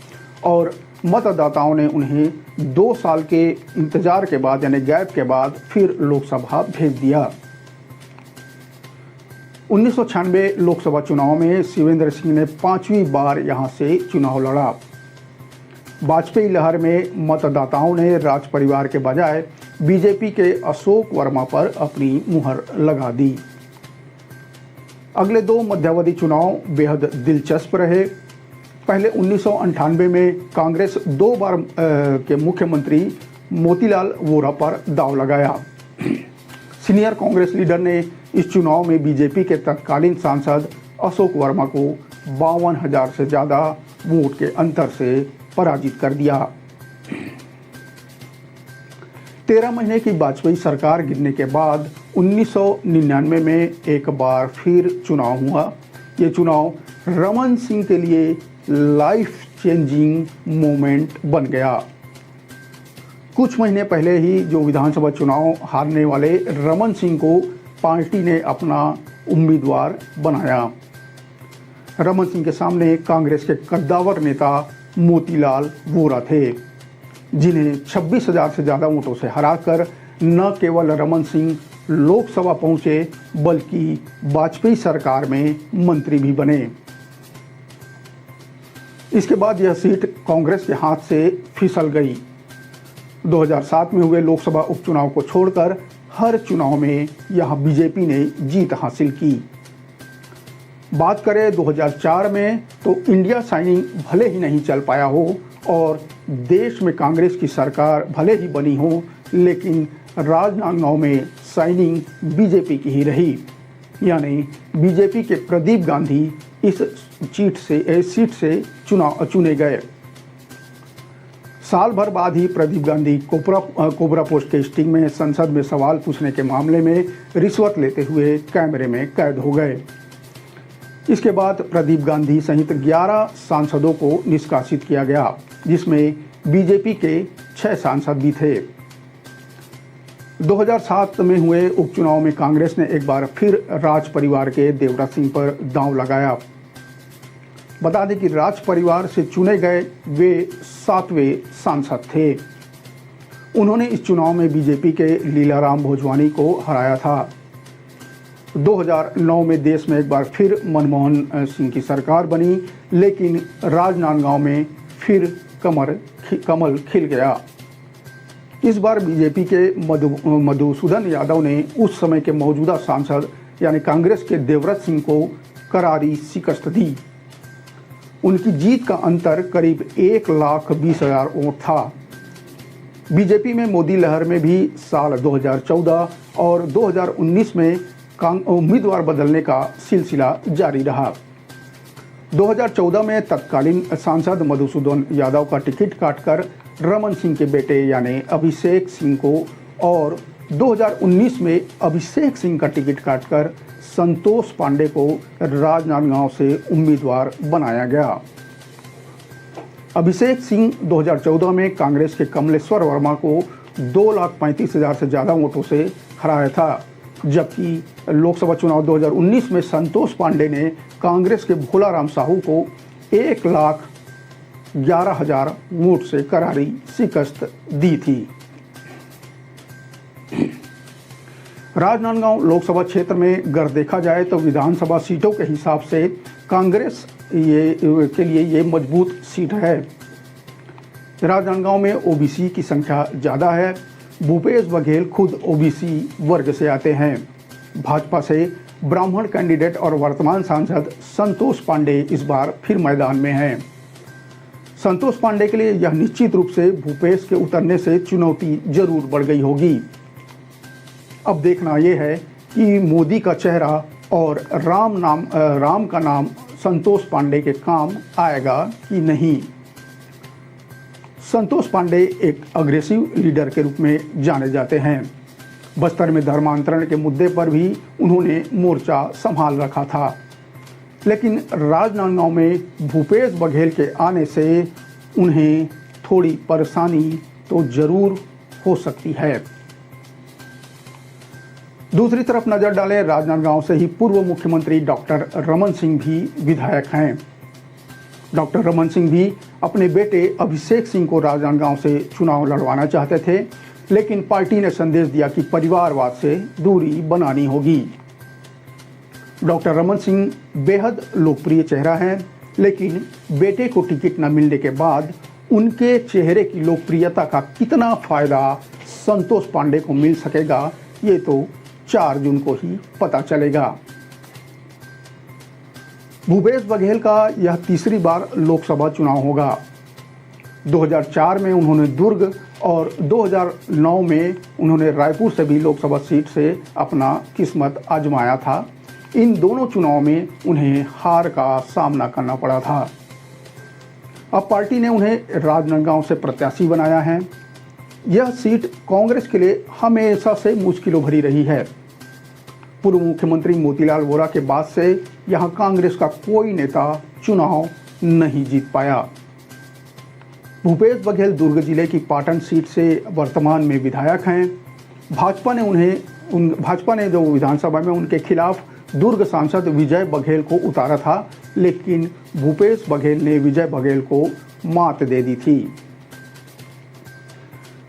H: और मतदाताओं ने उन्हें 2 साल के इंतजार के बाद यानी गैप के बाद फिर लोकसभा भेज दिया। 1996 लोकसभा चुनाव में शिवेंद्र सिंह ने 5वीं बार यहां से चुनाव लड़ा। वाजपेयी लहर में मतदाताओं ने राज परिवार के बजाय बीजेपी के अशोक वर्मा पर अपनी मुहर लगा दी। अगले 2 मध्यावधि चुनाव बेहद दिलचस्प रहे। पहले 1998 में कांग्रेस 2 बार के मुख्यमंत्री मोतीलाल वोरा पर दांव लगाया। सीनियर कांग्रेस लीडर ने इस चुनाव में बीजेपी के तत्कालीन सांसद अशोक वर्मा को 52,000 से ज़्यादा वोट के अंतर से पराजित कर दिया। 13 महीने की वाजपेयी सरकार गिरने के बाद 1999 में एक बार फिर चुनाव हुआ। ये चुनाव रमन सिंह के लिए लाइफ चेंजिंग मोमेंट बन गया। कुछ महीने पहले ही जो विधानसभा चुनाव हारने वाले रमन सिंह को पार्टी ने अपना उम्मीदवार बनाया। रमन सिंह के सामने कांग्रेस के कद्दावर नेता मोतीलाल वोरा थे, जिन्हें 26,000 से ज़्यादा वोटों से हराकर न केवल रमन सिंह लोकसभा पहुंचे बल्कि वाजपेयी सरकार में मंत्री भी बने। इसके बाद यह सीट कांग्रेस के हाथ से फिसल गई। 2007 में हुए लोकसभा उपचुनाव को छोड़कर हर चुनाव में यहां बीजेपी ने जीत हासिल की। बात करें 2004 में तो इंडिया साइनिंग भले ही नहीं चल पाया हो और देश में कांग्रेस की सरकार भले ही बनी हो, लेकिन राजनांदगांव में साइनिंग बीजेपी की ही रही। यानी बीजेपी के प्रदीप गांधी इस सीट से चुने गए। साल भर बाद ही प्रदीप गांधी कोबरा पोस्ट के स्टिंग में संसद में सवाल पूछने के मामले में रिश्वत लेते हुए कैमरे में कैद हो गए। इसके बाद प्रदीप गांधी सहित 11 सांसदों को निष्कासित किया गया, जिसमें बीजेपी के 6 सांसद भी थे। 2007 में हुए उपचुनाव में कांग्रेस ने एक बार फिर राज परिवार के देवरा सिंह पर दांव लगाया। बता दें कि राज परिवार से चुने गए वे 7वें सांसद थे। उन्होंने इस चुनाव में बीजेपी के लीलाराम भोजवानी को हराया था। 2009 में देश में एक बार फिर मनमोहन सिंह की सरकार बनी, लेकिन राजनांदगांव में फिर कमल खिल गया। इस बार बीजेपी के मधुसूदन यादव ने उस समय के मौजूदा सांसद यानी कांग्रेस के देवव्रत सिंह को करारी शिकस्त दी। उनकी जीत का अंतर करीब 1,20,000 वोट था। बीजेपी में मोदी लहर में भी साल 2014 और 2019 में उम्मीदवार बदलने का सिलसिला जारी रहा। 2014 में तत्कालीन सांसद मधुसूदन यादव का टिकट काटकर रमन सिंह के बेटे यानी अभिषेक सिंह को और 2019 में अभिषेक सिंह का टिकट काटकर संतोष पांडे को राजनांदगांव से उम्मीदवार बनाया गया। अभिषेक सिंह 2014 में कांग्रेस के कमलेश्वर वर्मा को 2,35,000 से ज़्यादा वोटों से हराया था, जबकि लोकसभा चुनाव 2019 में संतोष पांडे ने कांग्रेस के भोलाराम साहू को 1,11,000 वोट से करारी शिकस्त दी थी। राजनांदगांव लोकसभा क्षेत्र में अगर देखा जाए तो विधानसभा सीटों के हिसाब से कांग्रेस के लिए ये मजबूत सीट है। राजनांदगांव में ओबीसी की संख्या ज़्यादा है। भूपेश बघेल खुद ओबीसी वर्ग से आते हैं। भाजपा से ब्राह्मण कैंडिडेट और वर्तमान सांसद संतोष पांडे इस बार फिर मैदान में हैं। संतोष पांडे के लिए यह निश्चित रूप से भूपेश के उतरने से चुनौती जरूर बढ़ गई होगी। अब देखना यह है कि मोदी का चेहरा और राम का नाम संतोष पांडे के काम आएगा कि नहीं। संतोष पांडे एक अग्रेसिव लीडर के रूप में जाने जाते हैं। बस्तर में धर्मांतरण के मुद्दे पर भी उन्होंने मोर्चा संभाल रखा था, लेकिन राजनांदगांव में भूपेश बघेल के आने से उन्हें थोड़ी परेशानी तो जरूर हो सकती है। दूसरी तरफ नजर डालें, राजनांदगांव से ही पूर्व मुख्यमंत्री डॉक्टर रमन सिंह भी विधायक हैं। डॉक्टर रमन सिंह भी अपने बेटे अभिषेक सिंह को राजनांदगांव से चुनाव लड़वाना चाहते थे, लेकिन पार्टी ने संदेश दिया कि परिवारवाद से दूरी बनानी होगी। डॉक्टर रमन सिंह बेहद लोकप्रिय चेहरा हैं, लेकिन बेटे को टिकट न मिलने के बाद उनके चेहरे की लोकप्रियता का कितना फायदा संतोष पांडे को मिल सकेगा, ये तो 4 जून को ही पता चलेगा। भूपेश बघेल का यह तीसरी बार लोकसभा चुनाव होगा। 2004 में उन्होंने दुर्ग और 2009 में उन्होंने रायपुर से भी लोकसभा सीट से अपना किस्मत आजमाया था। इन दोनों चुनाव में उन्हें हार का सामना करना पड़ा था। अब पार्टी ने उन्हें राजनांदगांव से प्रत्याशी बनाया है। यह सीट कांग्रेस के लिए हमेशा से मुश्किलों भरी रही है। पूर्व मुख्यमंत्री मोतीलाल वोरा के बाद से यहां कांग्रेस का कोई नेता चुनाव नहीं जीत पाया। भूपेश बघेल दुर्ग जिले की पाटन सीट से वर्तमान में विधायक हैं। भाजपा ने जो विधानसभा में उनके खिलाफ दुर्ग सांसद विजय बघेल को उतारा था, लेकिन भूपेश बघेल ने विजय बघेल को मात दे दी थी।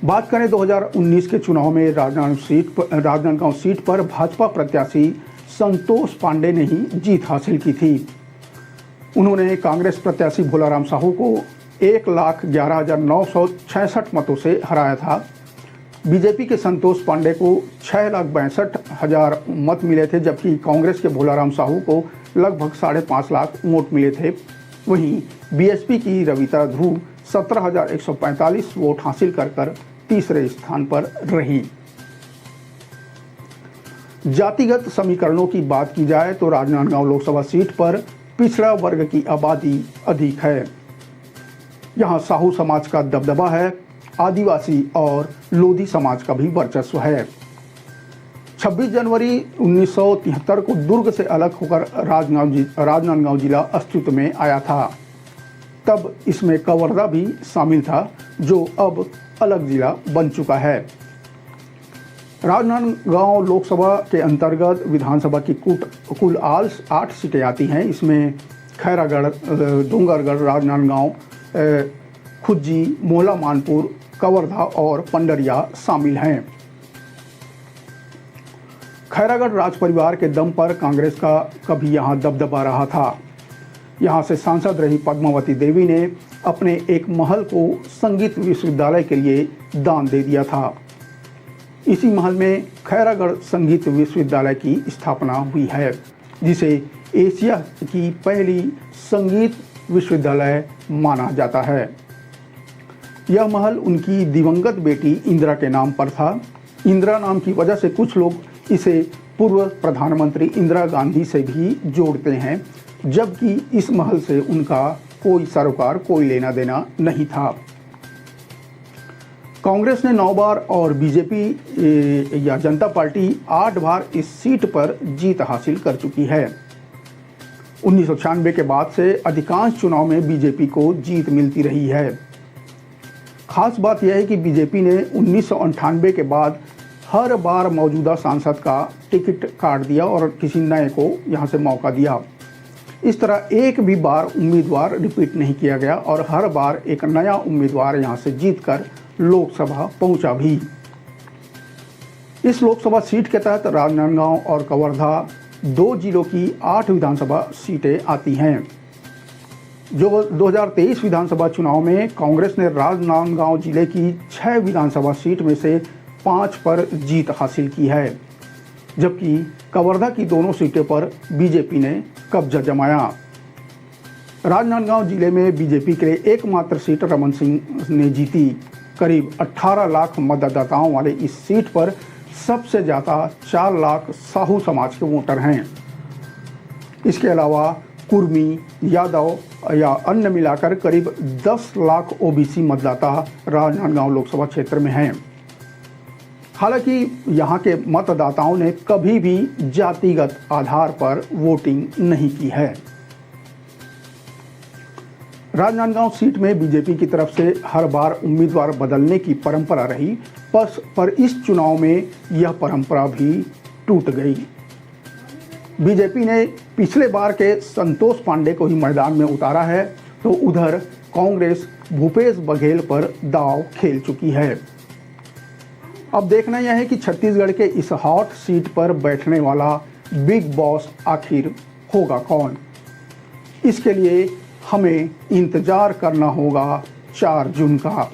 H: बात करें 2019 के चुनाव में राजनांदगांव सीट पर भाजपा प्रत्याशी संतोष पांडे ने ही जीत हासिल की थी। उन्होंने कांग्रेस प्रत्याशी भोलाराम साहू को 1,11,966 मतों से हराया था। बीजेपी के संतोष पांडे को 6,62,000 मत मिले थे, जबकि कांग्रेस के भोलाराम साहू को लगभग 5.5 लाख वोट मिले थे। वहीं बीएसपी की रविता ध्रुव 17,145 वोट हासिल कर तीसरे स्थान पर रही। जातिगत समीकरणों की बात की जाए तो राजनांदगांव लोकसभा सीट पर पिछड़ा वर्ग की आबादी अधिक है। यहां साहू समाज का दबदबा है। आदिवासी और लोधी समाज का भी वर्चस्व है। 26 जनवरी 1973 को दुर्ग से अलग होकर राजनांदगांव जिला अस्तित्व में आया था। तब इसमें कवर्धा भी शामिल था, जो अब अलग जिला बन चुका है। राजनांदगांव लोकसभा के अंतर्गत विधानसभा की कुल 8 सीटें आती हैं। इसमें खैरागढ़, डोंगरगढ़, राजनांदगांव, खुज्जी, मोहला मानपुर, कवर्धा और पंडरिया शामिल हैं। खैरागढ़ राज परिवार के दम पर कांग्रेस का कभी यहाँ दबदबा रहा था। यहाँ से सांसद रही पद्मावती देवी ने अपने एक महल को संगीत विश्वविद्यालय के लिए दान दे दिया था। इसी महल में खैरागढ़ संगीत विश्वविद्यालय की स्थापना हुई है, जिसे एशिया की पहली संगीत विश्वविद्यालय माना जाता है। यह महल उनकी दिवंगत बेटी इंदिरा के नाम पर था। इंदिरा नाम की वजह से कुछ लोग इसे पूर्व प्रधानमंत्री इंदिरा गांधी से भी जोड़ते हैं, जबकि इस महल से उनका कोई सरोकार, कोई लेना देना नहीं था। कांग्रेस ने 9 बार और बीजेपी या जनता पार्टी 8 बार इस सीट पर जीत हासिल कर चुकी है। 1996 के बाद से अधिकांश चुनाव में बीजेपी को जीत मिलती रही है। खास बात यह है कि बीजेपी ने 1998 के बाद हर बार मौजूदा सांसद का टिकट काट दिया और किसी नए को यहां से मौका दिया। इस तरह एक भी बार उम्मीदवार रिपीट नहीं किया गया और हर बार एक नया उम्मीदवार यहां से जीतकर लोकसभा पहुंचा भी। इस लोकसभा सीट के तहत राजनांदगांव और कवर्धा 2 जिलों की 8 विधानसभा सीटें आती हैं। जो 2023 विधानसभा चुनाव में कांग्रेस ने राजनांदगांव जिले की 6 विधानसभा सीट में से 5 पर जीत हासिल की है, जबकि कवर्धा की दोनों सीटों पर बीजेपी ने कब्जा जमाया। राजनांदगांव जिले में बीजेपी के लिए एकमात्र सीट रमन सिंह ने जीती। करीब 18 लाख मतदाताओं वाले इस सीट पर सबसे ज़्यादा 4 लाख साहू समाज के वोटर हैं। इसके अलावा कुर्मी, यादव या अन्य मिलाकर करीब 10 लाख ओबीसी मतदाता राजनांदगांव लोकसभा क्षेत्र में हैं। हालांकि यहाँ के मतदाताओं ने कभी भी जातिगत आधार पर वोटिंग नहीं की है। राजनांदगांव सीट में बीजेपी की तरफ से हर बार उम्मीदवार बदलने की परंपरा रही, पर इस चुनाव में यह परंपरा भी टूट गई। बीजेपी ने पिछले बार के संतोष पांडे को ही मैदान में उतारा है, तो उधर कांग्रेस भूपेश बघेल पर दांव खेल चुकी है। अब देखना यह है कि छत्तीसगढ़ के इस हॉट सीट पर बैठने वाला बिग बॉस आखिर होगा कौन। इसके लिए हमें इंतजार करना होगा 4 जून का।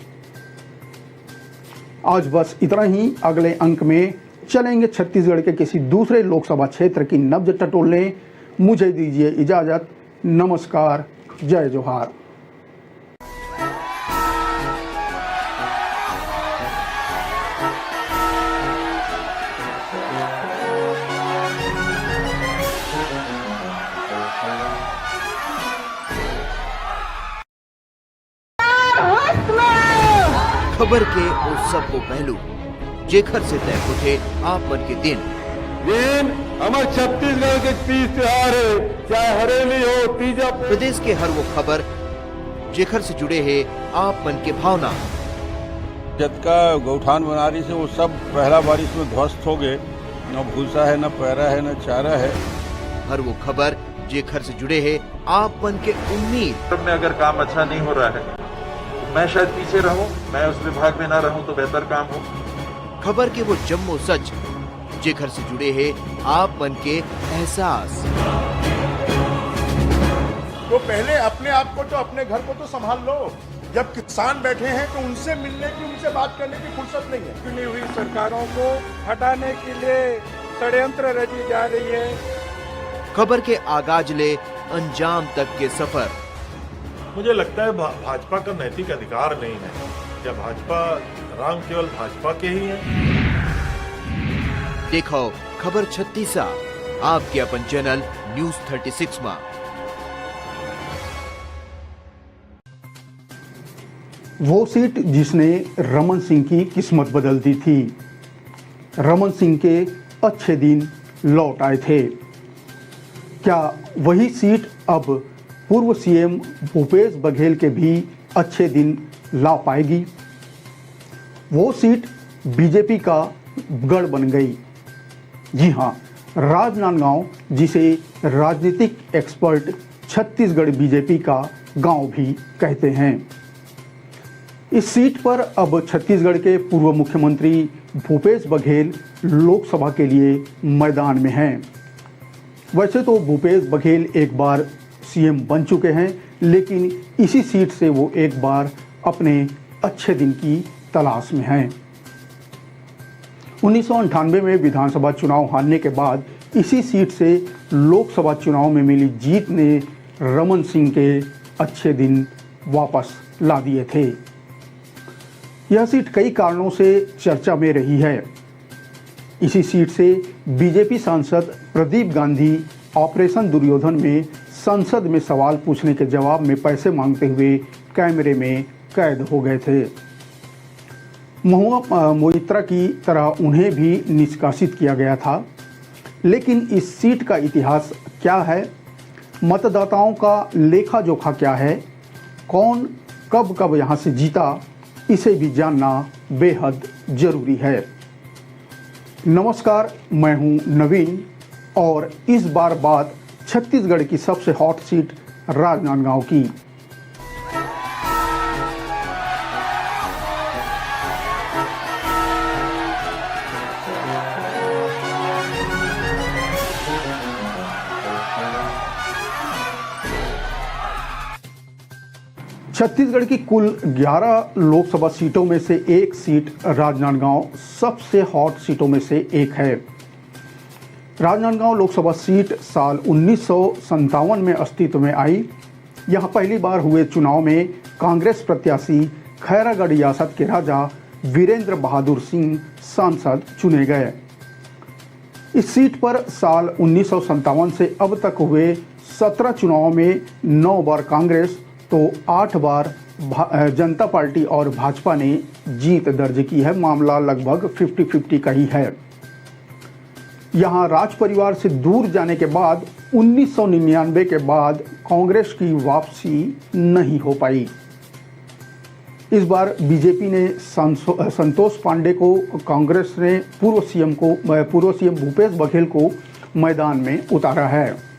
H: आज बस इतना ही। अगले अंक में चलेंगे छत्तीसगढ़ के किसी दूसरे लोकसभा क्षेत्र की नब्ज टटोलने। मुझे दीजिए इजाजत। नमस्कार, जय जोहार।
B: खबर के उस सब को पहलू जेखर से तय उठे आप मन के दिन
A: हमारे छत्तीसगढ़ के तीज त्योहार है, चाहे हरेली हो, तीजा।
B: प्रदेश के हर वो खबर जेखर से जुड़े हैं आप मन के भावना।
C: जतका गौठान बना रही से वो सब पहला बारिश में ध्वस्त हो गए। न भूसा है, न पैरा है, न चारा है।
B: हर वो खबर जेखर से जुड़े हैं आप मन के उम्मीद।
D: में अगर काम अच्छा नहीं हो रहा है, मैं शायद पीछे रहूं, मैं उस विभाग में ना रहूं तो बेहतर काम हो।
B: खबर के वो जम्मो सच जेखर से जुड़े हैं आप मन के एहसास।
E: तो पहले अपने आप को तो, अपने घर को तो संभाल लो। जब किसान बैठे हैं तो उनसे मिलने की, उनसे बात करने की फुर्सत नहीं है।
F: चुनी हुई सरकारों को हटाने के लिए षड्यंत्र रची जा रही है।
B: खबर के आगाज ले अंजाम तक के सफर।
G: मुझे लगता है भाजपा का नैतिक अधिकार नहीं है। क्या भाजपा राम केवल भाजपा के ही है?
B: देखो खबर 36 आपके अपन चैनल न्यूज 36 में।
H: वो सीट जिसने रमन सिंह की किस्मत बदल दी थी। रमन सिंह के अच्छे दिन लौट आए थे। क्या वही सीट अब पूर्व सीएम भूपेश बघेल के भी अच्छे दिन ला पाएगी? वो सीट बीजेपी का गढ़ बन गई। जी हाँ, राजनांदगांव, जिसे राजनीतिक एक्सपर्ट छत्तीसगढ़ बीजेपी का गांव भी कहते हैं। इस सीट पर अब छत्तीसगढ़ के पूर्व मुख्यमंत्री भूपेश बघेल लोकसभा के लिए मैदान में हैं। वैसे तो भूपेश बघेल एक बार सीएम बन चुके हैं, लेकिन इसी सीट से वो एक बार अपने अच्छे दिन की तलाश में हैं। 1998 में विधानसभा चुनाव हारने के बाद इसी सीट से लोकसभा चुनाव में मिली जीत ने रमन सिंह के अच्छे दिन वापस ला दिए थे। यह सीट कई कारणों से चर्चा में रही है। इसी सीट से बीजेपी सांसद प्रदीप गांधी ऑपरेशन दुर्योधन में संसद में सवाल पूछने के जवाब में पैसे मांगते हुए कैमरे में कैद हो गए थे। महुआ मोइत्रा की तरह उन्हें भी निष्कासित किया गया था। लेकिन इस सीट का इतिहास क्या है, मतदाताओं का लेखा जोखा क्या है, कौन कब कब यहाँ से जीता, इसे भी जानना बेहद जरूरी है। नमस्कार, मैं हूं नवीन और इस बार बात छत्तीसगढ़ की सबसे हॉट सीट राजनांदगांव की। छत्तीसगढ़ की कुल 11 लोकसभा सीटों में से एक सीट राजनांदगांव सबसे हॉट सीटों में से एक है। राजनांदगांव लोकसभा सीट साल 1957 में अस्तित्व में आई। यहां पहली बार हुए चुनाव में कांग्रेस प्रत्याशी खैरागढ़ रियासत के राजा वीरेंद्र बहादुर सिंह सांसद चुने गए। इस सीट पर साल 1957 से अब तक हुए 17 चुनावों में 9 बार कांग्रेस तो 8 बार जनता पार्टी और भाजपा ने जीत दर्ज की है। मामला लगभग 50-50 का ही है। यहां राज परिवार से दूर जाने के बाद 1999 के बाद कांग्रेस की वापसी नहीं हो पाई। इस बार बीजेपी ने संतोष पांडे को, कांग्रेस ने पूर्व सीएम भूपेश बघेल को मैदान में उतारा है।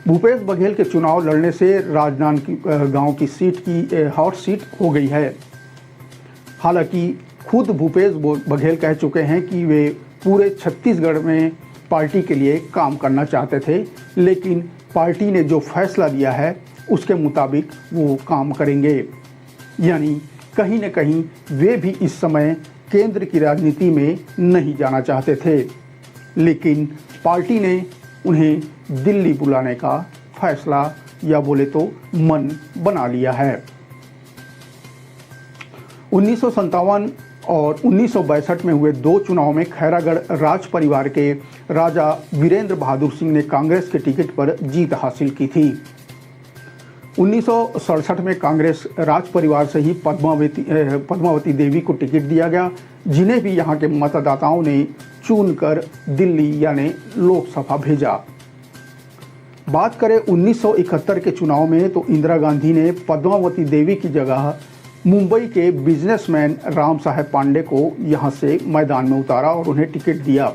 H: भूपेश बघेल के चुनाव लड़ने से राजनांदगांव की सीट की हॉट सीट हो गई है। हालांकि खुद भूपेश बघेल कह चुके हैं कि वे पूरे छत्तीसगढ़ में पार्टी के लिए काम करना चाहते थे, लेकिन पार्टी ने जो फैसला लिया है उसके मुताबिक वो काम करेंगे। यानी कहीं न कहीं वे भी इस समय केंद्र की राजनीति में नहीं जाना चाहते थे, लेकिन पार्टी ने उन्हें दिल्ली बुलाने का फैसला या बोले तो मन बना लिया है। 1957 और 1962 में हुए 2 चुनाव में खैरागढ़ राज परिवार के राजा वीरेंद्र बहादुर सिंह ने कांग्रेस के टिकट पर जीत हासिल की थी। 1967 में कांग्रेस राज परिवार से ही पद्मावती देवी को टिकट दिया गया, जिन्हें भी यहाँ के मतदाताओं ने चुनकर दिल्ली यानी लोकसभा भेजा। बात करें 1971 के चुनाव में तो इंदिरा गांधी ने पद्मावती देवी की जगह मुंबई के बिजनेसमैन राम साहेब पांडे को यहां से मैदान में उतारा और उन्हें टिकट दिया।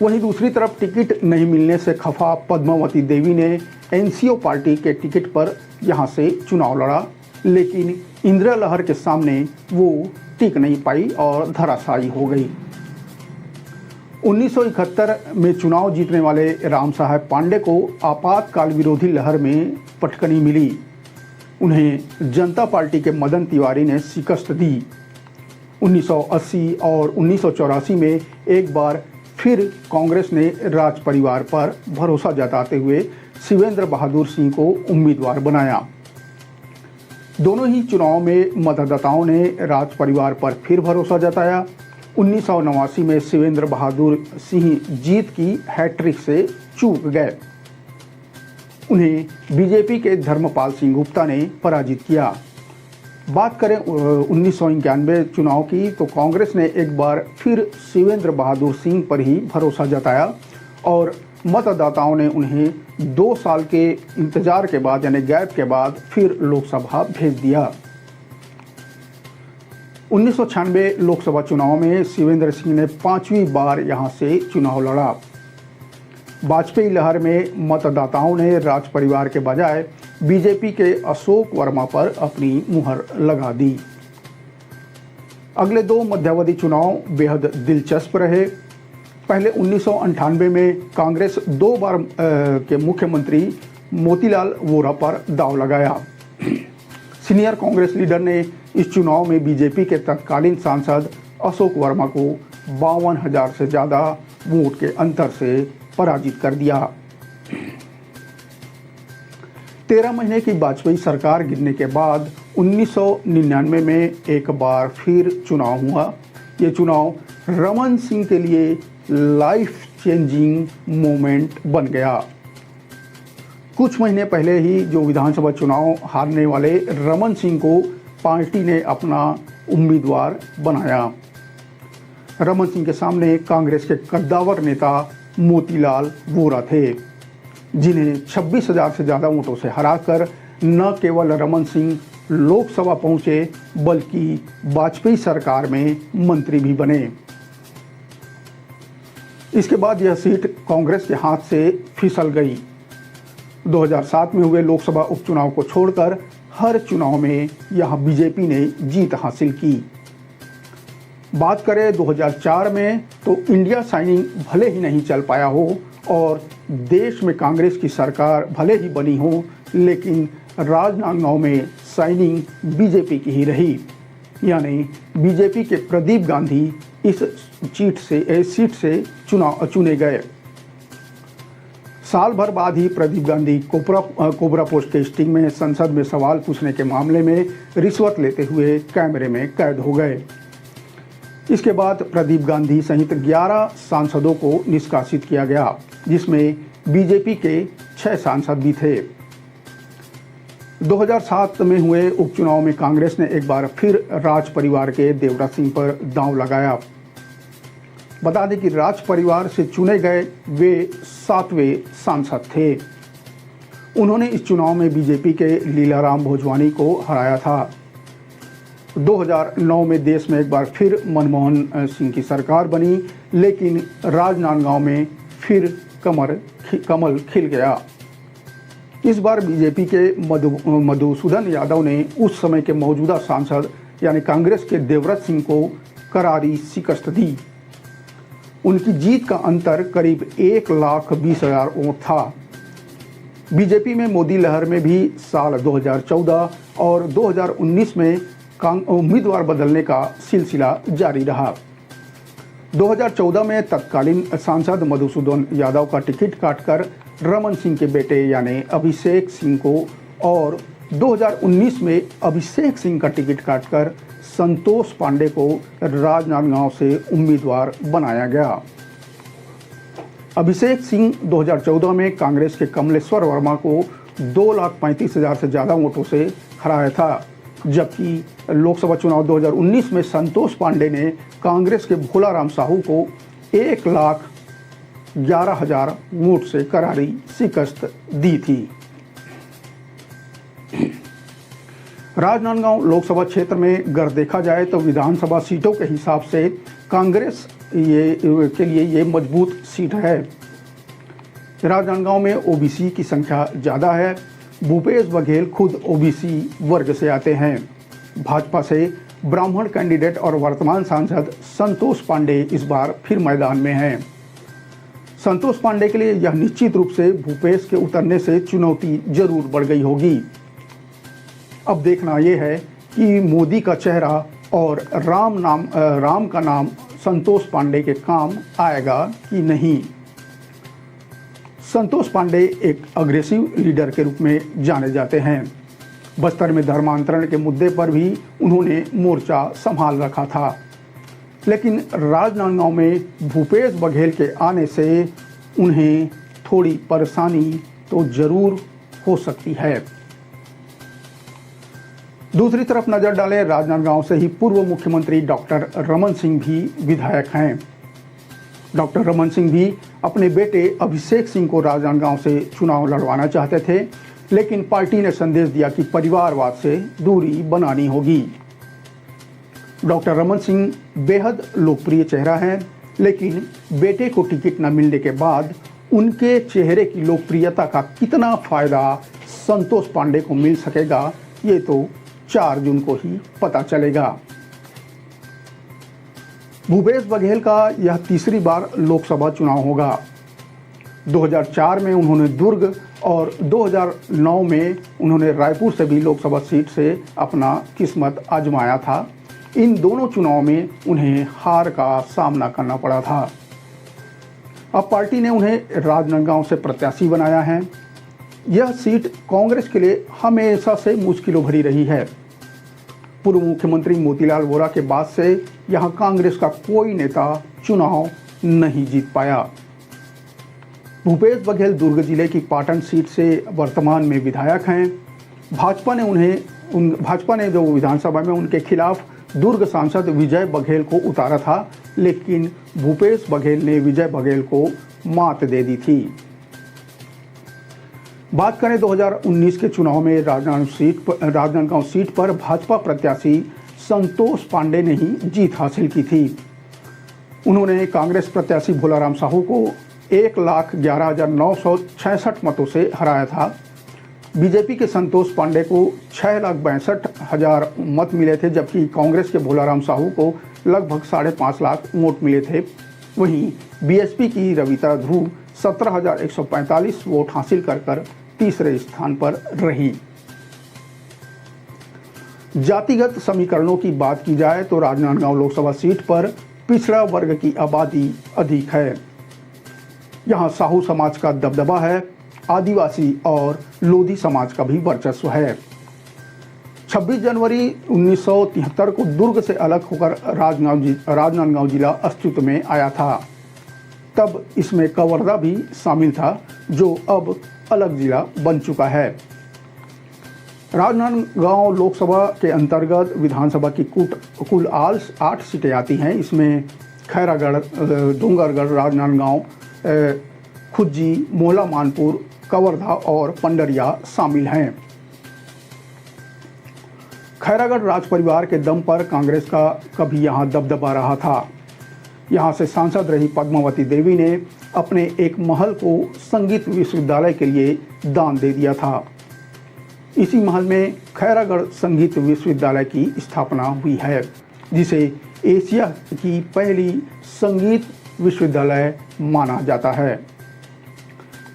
H: वहीं दूसरी तरफ टिकट नहीं मिलने से खफा पद्मावती देवी ने एनसीओ पार्टी के टिकट पर यहां से चुनाव लड़ा, लेकिन इंदिरा लहर के सामने वो टिक नहीं पाई और धराशायी हो गई। 1971 में चुनाव जीतने वाले राम साहेब पांडे को आपातकाल विरोधी लहर में पटकनी मिली। उन्हें जनता पार्टी के मदन तिवारी ने शिकस्त दी। 1980 और 1984 में एक बार फिर कांग्रेस ने राज परिवार पर भरोसा जताते हुए शिवेंद्र बहादुर सिंह को उम्मीदवार बनाया। दोनों ही चुनाव में मतदाताओं ने राज परिवार पर फिर भरोसा जताया। 1989 में शिवेंद्र बहादुर सिंह जीत की हैट्रिक से चूक गए। उन्हें बीजेपी के धर्मपाल सिंह गुप्ता ने पराजित किया। बात करें 1991 चुनाव की तो कांग्रेस ने एक बार फिर शिवेंद्र बहादुर सिंह पर ही भरोसा जताया और मतदाताओं ने उन्हें 2 साल के इंतजार के बाद यानी गैप के बाद फिर लोकसभा भेज दिया। 1996 लोकसभा चुनाव में शिवेंद्र सिंह ने 5वीं बार यहां से चुनाव लड़ा। वाजपेयी लहर में मतदाताओं ने राज परिवार के बजाय बीजेपी के अशोक वर्मा पर अपनी मुहर लगा दी। अगले 2 मध्यावधि चुनाव बेहद दिलचस्प रहे। पहले 1998 में कांग्रेस 2 बार के मुख्यमंत्री मोतीलाल वोरा पर दांव लगाया। सीनियर कांग्रेस लीडर ने इस चुनाव में बीजेपी के तत्कालीन सांसद अशोक वर्मा को 52,000 से ज़्यादा वोट के अंतर से पराजित कर दिया। 13 महीने की वाजपेयी सरकार गिरने के बाद 1999 में एक बार फिर चुनाव हुआ। ये चुनाव रमन सिंह के लिए लाइफ चेंजिंग मोमेंट बन गया। कुछ महीने पहले ही जो विधानसभा चुनाव हारने वाले रमन सिंह को पार्टी ने अपना उम्मीदवार बनाया। रमन सिंह के सामने कांग्रेस के कद्दावर नेता मोतीलाल वोरा थे, जिन्हें 26,000 से ज़्यादा वोटों से हराकर न केवल रमन सिंह लोकसभा पहुंचे बल्कि वाजपेयी सरकार में मंत्री भी बने। इसके बाद यह सीट कांग्रेस के हाथ से फिसल गई। 2007 में हुए लोकसभा उपचुनाव को छोड़कर हर चुनाव में यहां बीजेपी ने जीत हासिल की। बात करें 2004 में तो इंडिया साइनिंग भले ही नहीं चल पाया हो और देश में कांग्रेस की सरकार भले ही बनी हो, लेकिन राजनांदगांव में साइनिंग बीजेपी की ही रही। यानी बीजेपी के प्रदीप गांधी इस सीट से चुने गए। साल भर बाद ही प्रदीप गांधी कोबरा पोस्ट के स्टिंग में संसद में सवाल पूछने के मामले में रिश्वत लेते हुए कैमरे में कैद हो गए। इसके बाद प्रदीप गांधी सहित 11 सांसदों को निष्कासित किया गया, जिसमें बीजेपी के 6 सांसद भी थे। 2007 में हुए उपचुनाव में कांग्रेस ने एक बार फिर राज परिवार के देवराज सिंह पर दांव लगाया। बता दें कि राज परिवार से चुने गए वे 7वें सांसद थे। उन्होंने इस चुनाव में बीजेपी के लीलाराम भोजवानी को हराया था। 2009 में देश में एक बार फिर मनमोहन सिंह की सरकार बनी, लेकिन राजनांदगांव में फिर कमल खिल गया। इस बार बीजेपी के मधुसूदन यादव ने उस समय के मौजूदा सांसद यानी कांग्रेस के देवव्रत सिंह को करारी शिकस्त दी। उनकी जीत का अंतर करीब 1,20,000 वोट था। बीजेपी में मोदी लहर में भी साल 2014 और 2019 में उम्मीदवार बदलने का सिलसिला जारी रहा। 2014 में तत्कालीन सांसद मधुसूदन यादव का टिकट काटकर रमन सिंह के बेटे यानी अभिषेक सिंह को और 2019 में अभिषेक सिंह का टिकट काटकर संतोष पांडे को राजनांदगांव से उम्मीदवार बनाया गया। अभिषेक सिंह 2014 में कांग्रेस के कमलेश्वर वर्मा को 2,35,000 से ज़्यादा वोटों से हराया था, जबकि लोकसभा चुनाव 2019 में संतोष पांडे ने कांग्रेस के भोलाराम साहू को 1,11,000 वोट से करारी शिकस्त दी थी। राजनांदगांव लोकसभा क्षेत्र में अगर देखा जाए तो विधानसभा सीटों के हिसाब से कांग्रेस के लिए ये मजबूत सीट है। राजनांदगांव में ओबीसी की संख्या ज़्यादा है। भूपेश बघेल खुद ओबीसी वर्ग से आते हैं। भाजपा से ब्राह्मण कैंडिडेट और वर्तमान सांसद संतोष पांडे इस बार फिर मैदान में हैं। संतोष पांडे के लिए यह निश्चित रूप से भूपेश के उतरने से चुनौती जरूर बढ़ गई होगी। अब देखना यह है कि मोदी का चेहरा और राम का नाम संतोष पांडे के काम आएगा कि नहीं। संतोष पांडे एक अग्रेसिव लीडर के रूप में जाने जाते हैं। बस्तर में धर्मांतरण के मुद्दे पर भी उन्होंने मोर्चा संभाल रखा था, लेकिन राजनांदगांव में भूपेश बघेल के आने से उन्हें थोड़ी परेशानी तो जरूर हो सकती है। दूसरी तरफ नजर डालें, राजनांदगांव से ही पूर्व मुख्यमंत्री डॉक्टर रमन सिंह भी विधायक हैं। डॉक्टर रमन सिंह भी अपने बेटे अभिषेक सिंह को राजनांदगांव से चुनाव लड़वाना चाहते थे, लेकिन पार्टी ने संदेश दिया कि परिवारवाद से दूरी बनानी होगी। डॉक्टर रमन सिंह बेहद लोकप्रिय चेहरा हैं, लेकिन बेटे को टिकट न मिलने के बाद उनके चेहरे की लोकप्रियता का कितना फायदा संतोष पांडे को मिल सकेगा, ये तो 4 जून को ही पता चलेगा। भूपेश बघेल का यह तीसरी बार लोकसभा चुनाव होगा। 2004 में उन्होंने दुर्ग और 2009 में उन्होंने रायपुर से भी लोकसभा सीट से अपना किस्मत आजमाया था। इन दोनों चुनाव में उन्हें हार का सामना करना पड़ा था। अब पार्टी ने उन्हें राजनांदगांव से प्रत्याशी बनाया है। यह सीट कांग्रेस के लिए हमेशा से मुश्किलों भरी रही है। पूर्व मुख्यमंत्री मोतीलाल वोरा के बाद से यहां कांग्रेस का कोई नेता चुनाव नहीं जीत पाया। भूपेश बघेल दुर्ग जिले की पाटन सीट से वर्तमान में विधायक हैं। भाजपा ने जो विधानसभा में उनके खिलाफ दुर्ग सांसद विजय बघेल को उतारा था, लेकिन भूपेश बघेल ने विजय बघेल को मात दे दी थी। बात करें 2019 के चुनाव में राजनांदगांव सीट पर भाजपा प्रत्याशी संतोष पांडे ने ही जीत हासिल की थी। उन्होंने कांग्रेस प्रत्याशी भोलाराम साहू को 1,11,966 मतों से हराया था। बीजेपी के संतोष पांडे को 6,62,000 मत मिले थे, जबकि कांग्रेस के भोलाराम साहू को लगभग 5.5 लाख वोट मिले थे। वहीं बीएसपी की रविता ध्रुव 17,145 वोट हासिल कर तीसरे स्थान पर रही। जातिगत समीकरणों की बात की जाए तो राजनांदगांव लोकसभा सीट पर पिछड़ा वर्ग की आबादी अधिक है। यहां साहू समाज का दबदबा है, आदिवासी और लोधी समाज का भी वर्चस्व है। 26 जनवरी 1973 को दुर्ग से अलग होकर राजनांदगांव जिला अस्तित्व में आया था। तब इसमें कवर्धा भी शामिल था, जो अब अलग जिला बन चुका है। राजनांदगांव लोकसभा के अंतर्गत विधानसभा की कुल 8 सीटें आती हैं। इसमें खैरागढ़, डोंगरगढ़, राजनांदगांव, खुज्जी, मोहला मानपुर, कवर्धा और पंडरिया शामिल हैं। खैरागढ़ राज परिवार के दम पर कांग्रेस का कभी यहाँ दबदबा रहा था। यहाँ से सांसद रही पद्मावती देवी ने अपने एक महल को संगीत विश्वविद्यालय के लिए दान दे दिया था। इसी महल में खैरागढ़ संगीत विश्वविद्यालय की स्थापना हुई है, जिसे एशिया की पहली संगीत विश्वविद्यालय माना जाता है।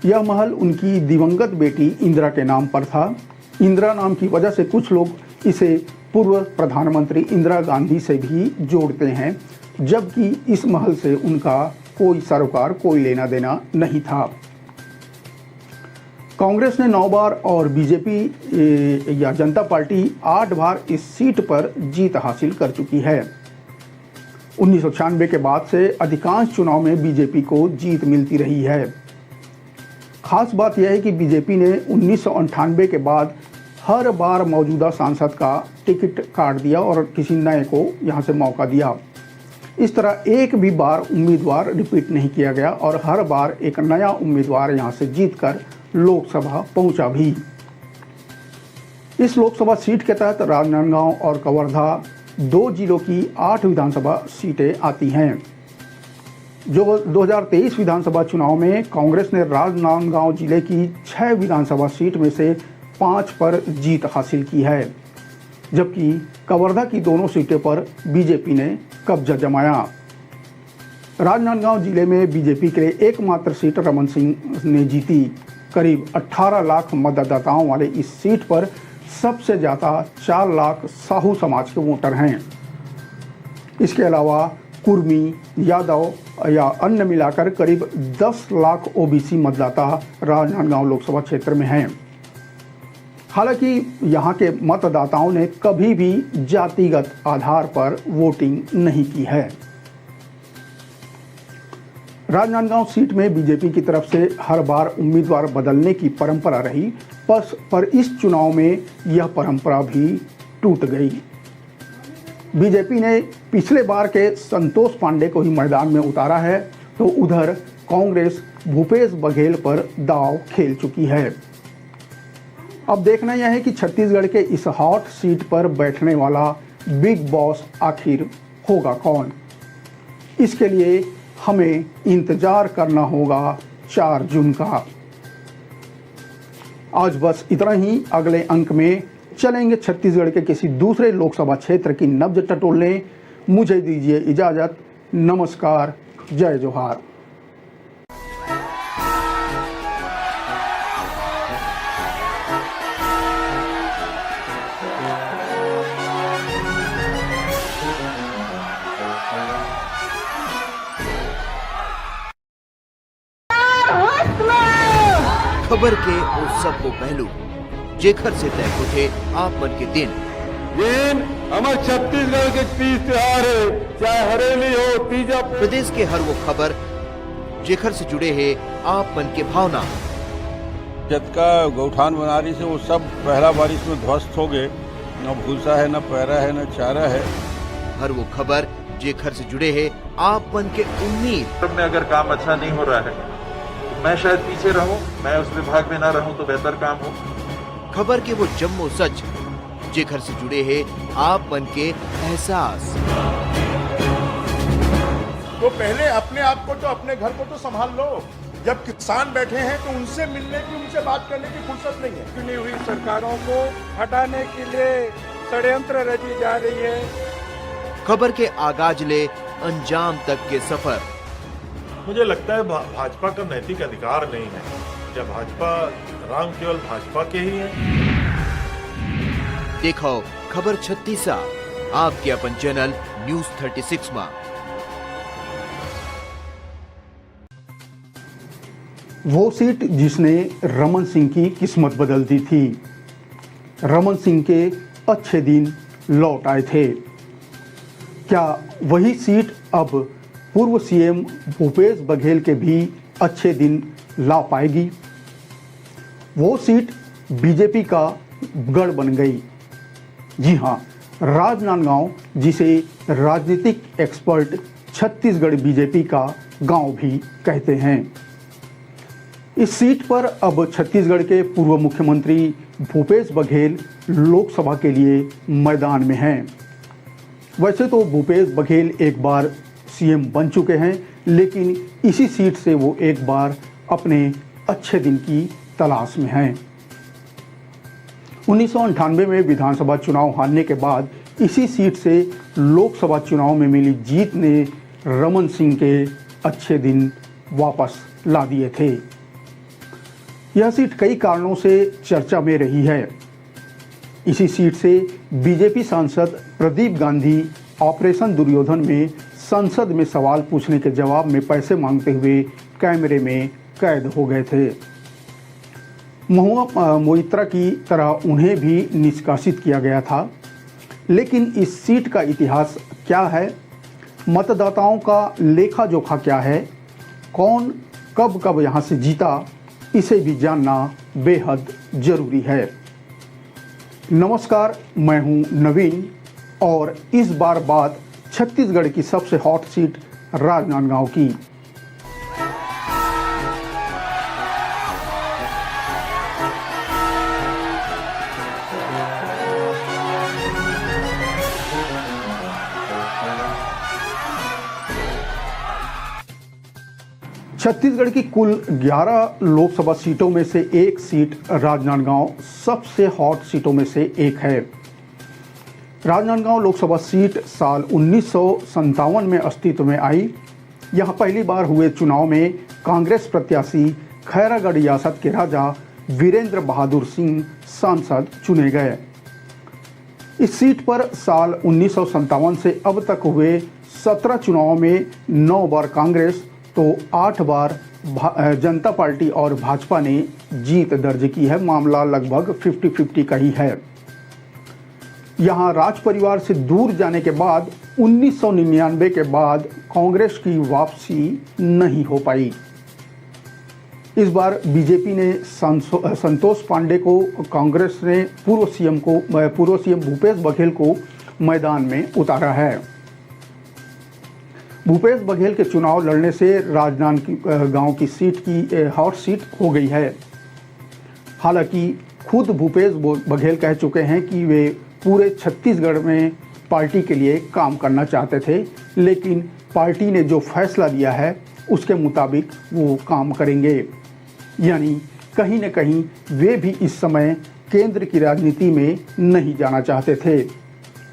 H: यह महल उनकी दिवंगत बेटी इंदिरा के नाम पर था। इंदिरा नाम की वजह से कुछ लोग इसे पूर्व प्रधानमंत्री इंदिरा गांधी से भी जोड़ते हैं, जबकि इस महल से उनका कोई सरोकार, कोई लेना देना नहीं था। कांग्रेस ने 9 बार और बीजेपी या जनता पार्टी 8 बार इस सीट पर जीत हासिल कर चुकी है। 1996 के बाद से अधिकांश चुनाव में बीजेपी को जीत मिलती रही है। खास बात यह है कि बीजेपी ने 1998 के बाद हर बार मौजूदा सांसद का टिकट काट दिया और किसी नए को यहां से मौका दिया। इस तरह एक भी बार उम्मीदवार रिपीट नहीं किया गया और हर बार एक नया उम्मीदवार यहां से जीतकर लोकसभा पहुंचा भी। इस लोकसभा सीट के तहत राजनांदगांव और कवर्धा 2 जिलों की 8 विधानसभा सीटें आती हैं। जो 2023 विधानसभा चुनाव में कांग्रेस ने राजनांदगांव जिले की 6 विधानसभा सीट में से 5 पर जीत हासिल की है, जबकि कवर्धा की दोनों सीटों पर बीजेपी ने कब्जा जमाया। राजनांदगांव जिले में बीजेपी के लिए एकमात्र सीट रमन सिंह ने जीती। करीब 18 लाख मतदाताओं वाले इस सीट पर सबसे ज़्यादा 4 लाख साहू समाज के वोटर हैं। इसके अलावा कुर्मी, यादव या अन्य मिलाकर करीब 10 लाख ओबीसी मतदाता राजनांदगांव लोकसभा क्षेत्र में हैं। हालांकि यहाँ के मतदाताओं ने कभी भी जातिगत आधार पर वोटिंग नहीं की है। राजनांदगांव सीट में बीजेपी की तरफ से हर बार उम्मीदवार बदलने की परंपरा रही, पर इस चुनाव में यह परंपरा भी टूट गई। बीजेपी ने पिछले बार के संतोष पांडे को ही मैदान में उतारा है, तो उधर कांग्रेस भूपेश बघेल पर दांव खेल चुकी है। अब देखना यह है कि छत्तीसगढ़ के इस हॉट सीट पर बैठने वाला बिग बॉस आखिर होगा कौन। इसके लिए हमें इंतजार करना होगा 4 जून का। आज बस इतना ही। अगले अंक में चलेंगे छत्तीसगढ़ के किसी दूसरे लोकसभा क्षेत्र की नब्ज टटोलने। मुझे दीजिए इजाजत। नमस्कार, जय जोहार।
B: खबर के उस सबको पहलू जेखर से तय उठे आप मन के दिन।
A: हमारे छत्तीसगढ़ के तीज त्योहार है, चाहे हरेली हो, तीजा।
B: प्रदेश के हर वो खबर जेखर से जुड़े हैं आप मन के भावना।
C: जतका गौठान बनारी से वो सब पहला बारिश में ध्वस्त हो गए। न भूसा है, न पैरा है, न चारा है।
B: हर वो खबर जेखर से जुड़े हैं आप मन के उम्मीद।
D: में अगर काम अच्छा नहीं हो रहा है तो मैं शायद पीछे रहूं, मैं उस विभाग में ना रहूं तो बेहतर काम हो।
B: खबर के वो जम्मो सच जेखर से जुड़े हैं आप मन के एहसास।
E: तो पहले अपने आप को तो अपने घर को तो संभाल लो। जब किसान बैठे हैं तो उनसे मिलने की, उनसे बात करने की फुर्सत नहीं है।
F: चुनी हुई सरकारों को हटाने के लिए षड्यंत्र रची जा रही है।
B: खबर के आगाज ले अंजाम तक के सफर।
G: मुझे लगता है भाजपा का नैतिक अधिकार नहीं है। क्या भाजपा राम केवल भाजपा के ही है?
B: देखो खबर 36 आपके अपन चैनल न्यूज 36 में।
H: वो सीट जिसने रमन सिंह की किस्मत बदल दी थी। रमन सिंह के अच्छे दिन लौट आए थे। क्या वही सीट अब पूर्व सीएम भूपेश बघेल के भी अच्छे दिन ला पाएगी? वो सीट बीजेपी का गढ़ बन गई। जी हां, राजनांदगांव, जिसे राजनीतिक एक्सपर्ट छत्तीसगढ़ बीजेपी का गांव भी कहते हैं। इस सीट पर अब छत्तीसगढ़ के पूर्व मुख्यमंत्री भूपेश बघेल लोकसभा के लिए मैदान में हैं। वैसे तो भूपेश बघेल एक बार सीएम बन चुके हैं, लेकिन इसी सीट से वो एक बार अपने अच्छे दिन की तलाश में हैं। 1998 में विधानसभा चुनाव हारने के बाद इसी सीट से लोकसभा चुनाव में मिली जीत ने रमन सिंह के अच्छे दिन वापस ला दिए थे। यह सीट कई कारणों से चर्चा में रही है। इसी सीट से बीजेपी सांसद प्रदीप गांधी ऑपरेशन दुर्योधन में संसद में सवाल पूछने के जवाब में पैसे मांगते हुए कैमरे में कैद हो गए थे। महुआ मोइत्रा की तरह उन्हें भी निष्कासित किया गया था। लेकिन इस सीट का इतिहास क्या है? मतदाताओं का लेखा जोखा क्या है? कौन कब कब यहाँ से जीता, इसे भी जानना बेहद जरूरी है। नमस्कार, मैं हूं नवीन और इस बार बात छत्तीसगढ़ की सबसे हॉट सीट राजनांदगांव की। छत्तीसगढ़ की कुल 11 लोकसभा सीटों में से एक सीट राजनांदगांव सबसे हॉट सीटों में से एक है। राजनांदगांव लोकसभा सीट साल 1957 में अस्तित्व में आई। यहां पहली बार हुए चुनाव में कांग्रेस प्रत्याशी खैरागढ़ रियासत के राजा वीरेंद्र बहादुर सिंह सांसद चुने गए। इस सीट पर साल 1957 से अब तक हुए 17 चुनावों में 9 बार कांग्रेस तो 8 बार जनता पार्टी और भाजपा ने जीत दर्ज की है। मामला लगभग 50-50 का ही है। यहां राज परिवार से दूर जाने के बाद 1999 के बाद कांग्रेस की वापसी नहीं हो पाई। इस बार बीजेपी ने संतोष पांडे को, कांग्रेस ने पूर्व सीएम भूपेश बघेल को मैदान में उतारा है। भूपेश बघेल के चुनाव लड़ने से राजनांदगांव की सीट की हॉट सीट हो गई है। हालांकि खुद भूपेश बघेल कह चुके हैं कि वे पूरे छत्तीसगढ़ में पार्टी के लिए काम करना चाहते थे, लेकिन पार्टी ने जो फैसला लिया है उसके मुताबिक वो काम करेंगे। यानी कहीं न कहीं वे भी इस समय केंद्र की राजनीति में नहीं जाना चाहते थे,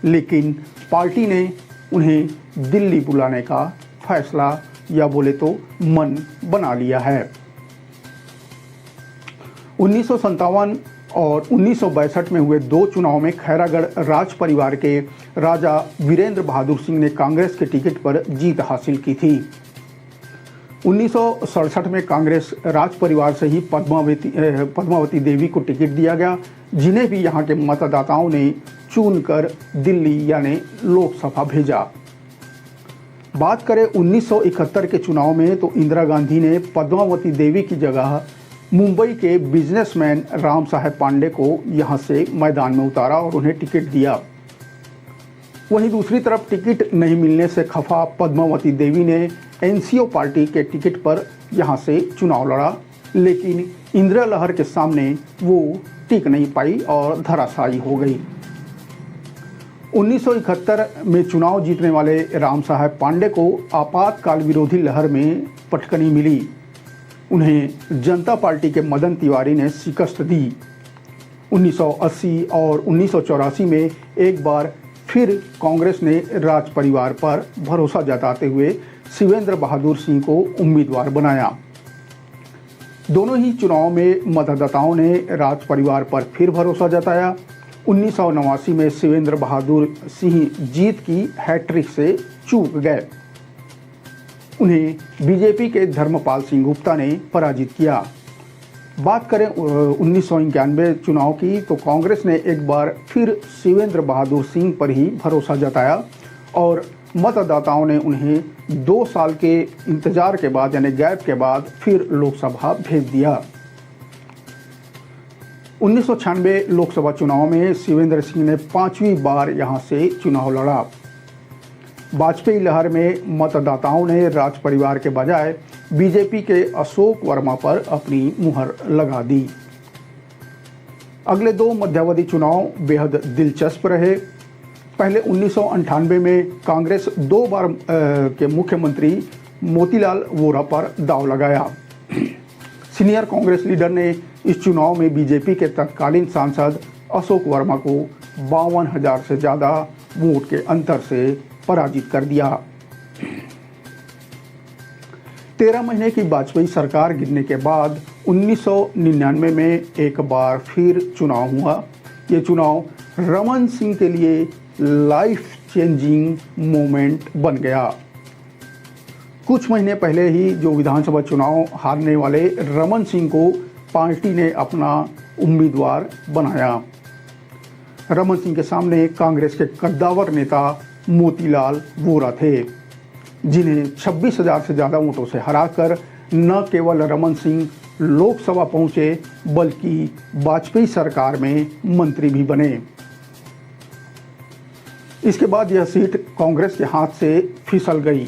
H: लेकिन पार्टी ने उन्हें दिल्ली बुलाने का फैसला या बोले तो मन बना लिया है। 1957 और 1962 में हुए 2 चुनाव में खैरागढ़ राज परिवार के राजा वीरेंद्र बहादुर सिंह ने कांग्रेस के टिकट पर जीत हासिल की थी। 1967 में कांग्रेस राज परिवार से ही पद्मावती देवी को टिकट दिया गया, जिन्हें भी यहाँ के मतदाताओं ने चुनकर दिल्ली यानी लोकसभा भेजा। बात करें 1971 के चुनाव में तो इंदिरा गांधी ने पद्मावती देवी की जगह मुंबई के बिजनेसमैन राम साहेब पांडे को यहां से मैदान में उतारा और उन्हें टिकट दिया। वहीं दूसरी तरफ टिकट नहीं मिलने से खफा पद्मावती देवी ने एनसीओ पार्टी के टिकट पर यहां से चुनाव लड़ा, लेकिन इंदिरा लहर के सामने वो टिक नहीं पाई और धराशायी हो गई। 1971 में चुनाव जीतने वाले राम साहेब पांडे को आपातकाल विरोधी लहर में पटकनी मिली। उन्हें जनता पार्टी के मदन तिवारी ने शिकस्त दी। 1980 और 1984 में एक बार फिर कांग्रेस ने राज परिवार पर भरोसा जताते हुए शिवेंद्र बहादुर सिंह को उम्मीदवार बनाया। दोनों ही चुनाव में मतदाताओं ने राज परिवार पर फिर भरोसा जताया। 1989 में शिवेंद्र बहादुर सिंह जीत की हैट्रिक से चूक गए। उन्हें बीजेपी के धर्मपाल सिंह गुप्ता ने पराजित किया। बात करें 1991 चुनाव की तो कांग्रेस ने एक बार फिर शिवेंद्र बहादुर सिंह पर ही भरोसा जताया और मतदाताओं ने उन्हें 2 साल के इंतजार के बाद यानी गैप के बाद फिर लोकसभा भेज दिया। 1996 लोकसभा चुनाव में शिवेंद्र सिंह ने 5वीं बार यहां से चुनाव लड़ा। वाजपेयी लहर में मतदाताओं ने राज परिवार के बजाय बीजेपी के अशोक वर्मा पर अपनी मुहर लगा दी। अगले 2 मध्यावधि चुनाव बेहद दिलचस्प रहे। पहले 1998 में कांग्रेस 2 बार के मुख्यमंत्री मोतीलाल वोरा पर दांव लगाया। सीनियर कांग्रेस लीडर ने इस चुनाव में बीजेपी के तत्कालीन सांसद अशोक वर्मा को 52,000 से ज़्यादा वोट के अंतर से पराजित कर दिया। 13 महीने की वाजपेयी सरकार गिरने के बाद 1999 में एक बार फिर चुनाव हुआ। ये चुनाव रमन सिंह के लिए लाइफ चेंजिंग मोमेंट बन गया। कुछ महीने पहले ही जो विधानसभा चुनाव हारने वाले रमन सिंह को पार्टी ने अपना उम्मीदवार बनाया। रमन सिंह के सामने कांग्रेस के कद्दावर नेता मोतीलाल वोरा थे, जिन्हें 26,000 से ज़्यादा वोटों से हराकर न केवल रमन सिंह लोकसभा पहुंचे बल्कि वाजपेयी सरकार में मंत्री भी बने। इसके बाद यह सीट कांग्रेस के हाथ से फिसल गई।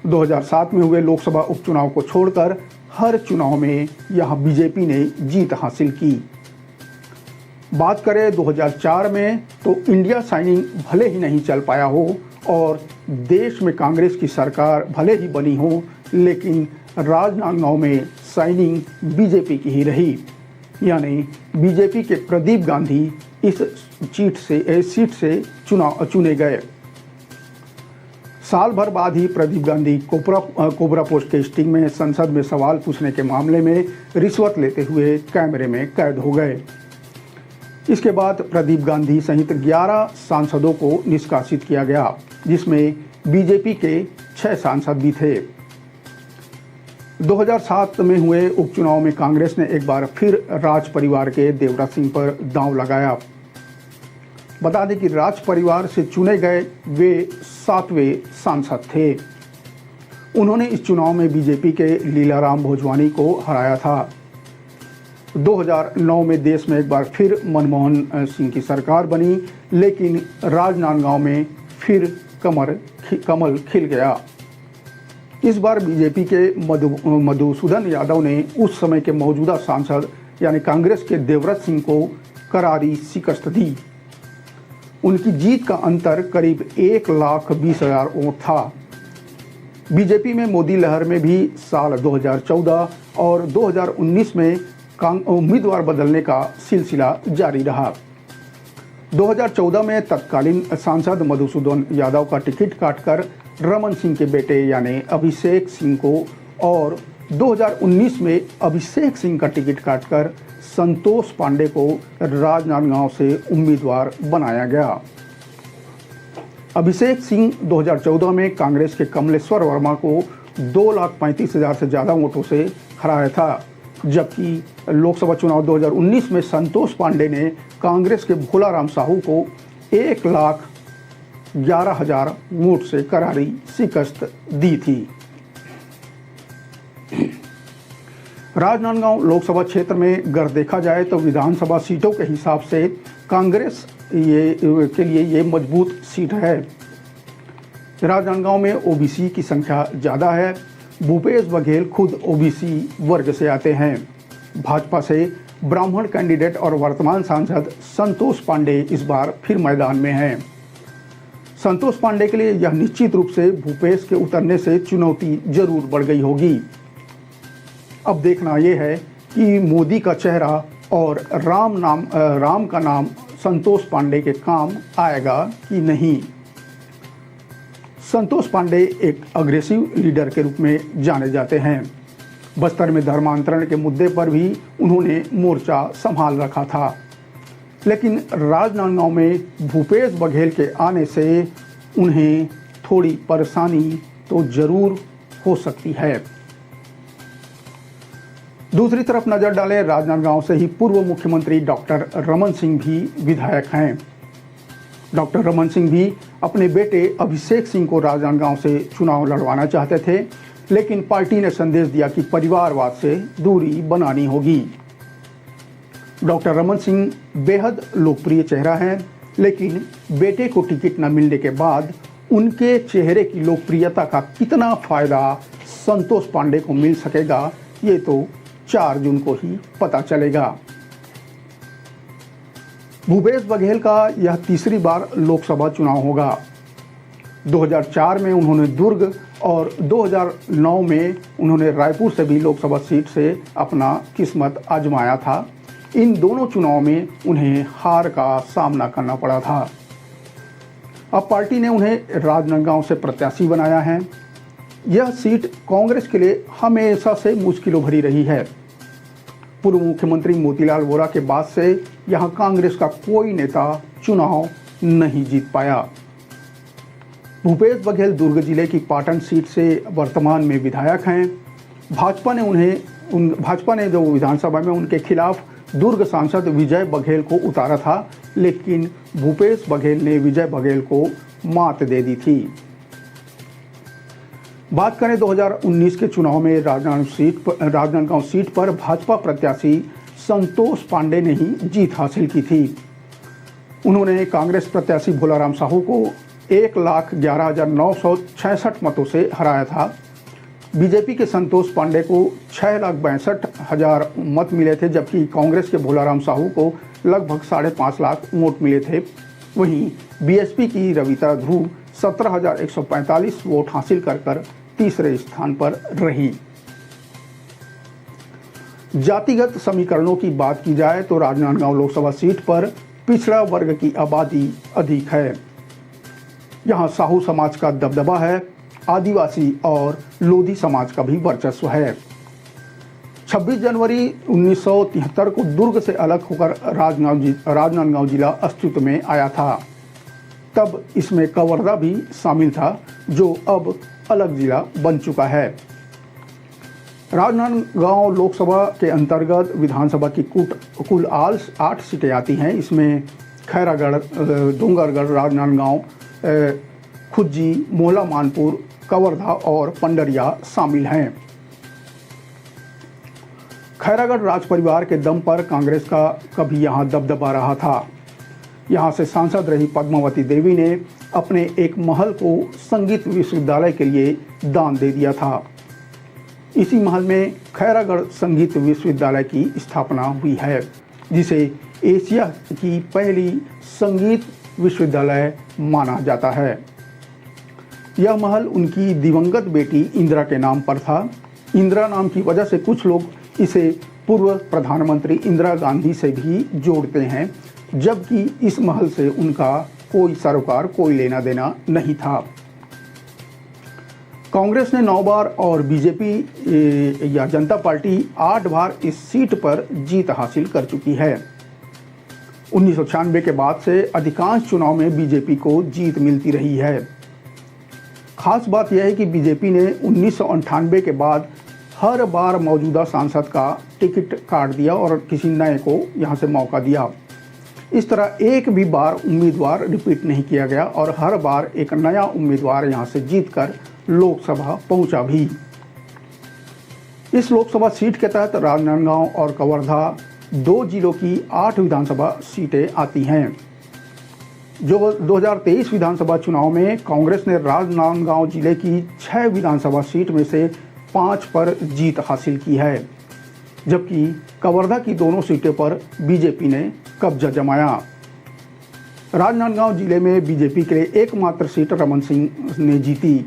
H: 2007 में हुए लोकसभा उपचुनाव को छोड़कर हर चुनाव में यहां बीजेपी ने जीत हासिल की। बात करें 2004 में तो इंडिया साइनिंग भले ही नहीं चल पाया हो और देश में कांग्रेस की सरकार भले ही बनी हो, लेकिन राजनांदगांव में साइनिंग बीजेपी की ही रही। यानी बीजेपी के प्रदीप गांधी इस सीट से चुने गए। साल भर बाद ही प्रदीप गांधी कोबरा पोस्ट के स्टिंग में संसद में सवाल पूछने के मामले में रिश्वत लेते हुए कैमरे में कैद हो गए। इसके बाद प्रदीप गांधी सहित 11 सांसदों को निष्कासित किया गया, जिसमें बीजेपी के 6 सांसद भी थे। 2007 में हुए उपचुनाव में कांग्रेस ने एक बार फिर राज परिवार के देवराज सिंह पर दांव लगाया। बता दें कि राज परिवार से चुने गए वे 7वें सांसद थे। उन्होंने इस चुनाव में बीजेपी के लीलाराम भोजवानी को हराया था। 2009 में देश में एक बार फिर मनमोहन सिंह की सरकार बनी, लेकिन राजनांदगांव में फिर कमल खिल गया। इस बार बीजेपी के मधुसूदन यादव ने उस समय के मौजूदा सांसद यानी कांग्रेस के देवव्रत सिंह को करारी शिकस्त दी। उनकी जीत का अंतर करीब 1,20,000 वोट था। बीजेपी में मोदी लहर में भी साल 2014 और 2019 में उम्मीदवार बदलने का सिलसिला जारी रहा। 2014 में तत्कालीन सांसद मधुसूदन यादव का टिकट काटकर रमन सिंह के बेटे यानी अभिषेक सिंह को और 2019 में अभिषेक सिंह का टिकट काटकर संतोष पांडे को राजनांदगांव से उम्मीदवार बनाया गया। अभिषेक सिंह 2014 में कांग्रेस के कमलेश्वर वर्मा को 2,35,000 से ज़्यादा वोटों से हराया था, जबकि लोकसभा चुनाव 2019 में संतोष पांडे ने कांग्रेस के भोलाराम साहू को 1,11,000 वोट से करारी शिकस्त दी थी। राजनांदगांव लोकसभा क्षेत्र में अगर देखा जाए तो विधानसभा सीटों के हिसाब से कांग्रेस के लिए ये मजबूत सीट है। राजनांदगांव में ओबीसी की संख्या ज़्यादा है। भूपेश बघेल खुद ओबीसी वर्ग से आते हैं। भाजपा से ब्राह्मण कैंडिडेट और वर्तमान सांसद संतोष पांडे इस बार फिर मैदान में हैं। संतोष पांडे के लिए यह निश्चित रूप से भूपेश के उतरने से चुनौती जरूर बढ़ गई होगी। अब देखना यह है कि मोदी का चेहरा और राम का नाम संतोष पांडे के काम आएगा कि नहीं। संतोष पांडे एक अग्रेसिव लीडर के रूप में जाने जाते हैं। बस्तर में धर्मांतरण के मुद्दे पर भी उन्होंने मोर्चा संभाल रखा था, लेकिन राजनांदगांव में भूपेश बघेल के आने से उन्हें थोड़ी परेशानी तो जरूर हो सकती है। दूसरी तरफ नजर डालें, राजनांदगांव से ही पूर्व मुख्यमंत्री डॉक्टर रमन सिंह भी विधायक हैं। डॉक्टर रमन सिंह भी अपने बेटे अभिषेक सिंह को राजनांदगांव से चुनाव लड़वाना चाहते थे, लेकिन पार्टी ने संदेश दिया कि परिवारवाद से दूरी बनानी होगी। डॉक्टर रमन सिंह बेहद लोकप्रिय चेहरा हैं, लेकिन बेटे को टिकट न मिलने के बाद उनके चेहरे की लोकप्रियता का कितना फायदा संतोष पांडे को मिल सकेगा, ये तो 4 जून को ही पता चलेगा। भूपेश बघेल का यह तीसरी बार लोकसभा चुनाव होगा। 2004 में उन्होंने दुर्ग और 2009 में उन्होंने रायपुर से भी लोकसभा सीट से अपना किस्मत आजमाया था। इन दोनों चुनाव में उन्हें हार का सामना करना पड़ा था। अब पार्टी ने उन्हें राजनांदगांव से प्रत्याशी बनाया है। यह सीट कांग्रेस के लिए हमेशा से मुश्किलों भरी रही है। पूर्व मुख्यमंत्री मोतीलाल वोरा के बाद से यहां कांग्रेस का कोई नेता चुनाव नहीं जीत पाया। भूपेश बघेल दुर्ग जिले की पाटन सीट से वर्तमान में विधायक हैं। भाजपा ने जो विधानसभा में उनके खिलाफ दुर्ग सांसद विजय बघेल को उतारा था, लेकिन भूपेश बघेल ने विजय बघेल को मात दे दी थी। बात करें 2019 के चुनाव में राजनांदगांव सीट पर भाजपा प्रत्याशी संतोष पांडे ने ही जीत हासिल की थी। उन्होंने कांग्रेस प्रत्याशी भोलाराम साहू को 1,11,966 मतों से हराया था। बीजेपी के संतोष पांडे को 6,62,000 मत मिले थे, जबकि कांग्रेस के भोलाराम साहू को लगभग 5.5 लाख वोट मिले थे। वहीं बीएसपी की रविता ध्रुव 17,145 वोट हासिल कर तीसरे स्थान पर रही। जातिगत समीकरणों की बात की जाए तो राजनांदगांव लोकसभा सीट पर पिछड़ा वर्ग की आबादी अधिक है। यहां साहू समाज का दबदबा है। आदिवासी और लोधी समाज का भी वर्चस्व है। 26 जनवरी 1973 को दुर्ग से अलग होकर राजनांदगांव जिला अस्तित्व में आया था। तब इसमें कवर्धा भी शामिल था, जो अब अलग जिला बन चुका है। राजनांदगांव लोकसभा के अंतर्गत विधानसभा की कुल 8 सीटें आती हैं। इसमें खैरागढ़, डोंगरगढ़, राजनांदगांव, खुज्जी, मोहला मानपुर, कवर्धा और पंडरिया शामिल हैं। खैरागढ़ राज परिवार के दम पर कांग्रेस का कभी यहाँ दबदबा रहा था। यहाँ से सांसद रही पद्मावती देवी ने अपने एक महल को संगीत विश्वविद्यालय के लिए दान दे दिया था। इसी महल में खैरागढ़ संगीत विश्वविद्यालय की स्थापना हुई है, जिसे एशिया की पहली संगीत विश्वविद्यालय माना जाता है। यह महल उनकी दिवंगत बेटी इंदिरा के नाम पर था। इंदिरा नाम की वजह से कुछ लोग इसे पूर्व प्रधानमंत्री इंदिरा गांधी से भी जोड़ते हैं, जबकि इस महल से उनका कोई सरोकार, कोई लेना देना नहीं था। कांग्रेस ने 9 बार और बीजेपी या जनता पार्टी 8 बार इस सीट पर जीत हासिल कर चुकी है। 1996 के बाद से अधिकांश चुनाव में बीजेपी को जीत मिलती रही है। खास बात यह है कि बीजेपी ने 1998 के बाद हर बार मौजूदा सांसद का टिकट काट दिया और किसी नए को यहां से मौका दिया। इस तरह एक भी बार उम्मीदवार रिपीट नहीं किया गया और हर बार एक नया उम्मीदवार यहां से जीतकर लोकसभा पहुंचा भी। इस लोकसभा सीट के तहत राजनांदगांव और कवर्धा 2 जिलों की 8 विधानसभा सीटें आती हैं। जो 2023 विधानसभा चुनाव में कांग्रेस ने राजनांदगांव जिले की 6 विधानसभा सीट में से 5 पर जीत हासिल की है, जबकि कवर्धा की दोनों सीटों पर बीजेपी ने कब्जा जमाया। राजनांदगांव जिले में बीजेपी के लिए एकमात्र सीट रमन सिंह ने जीती।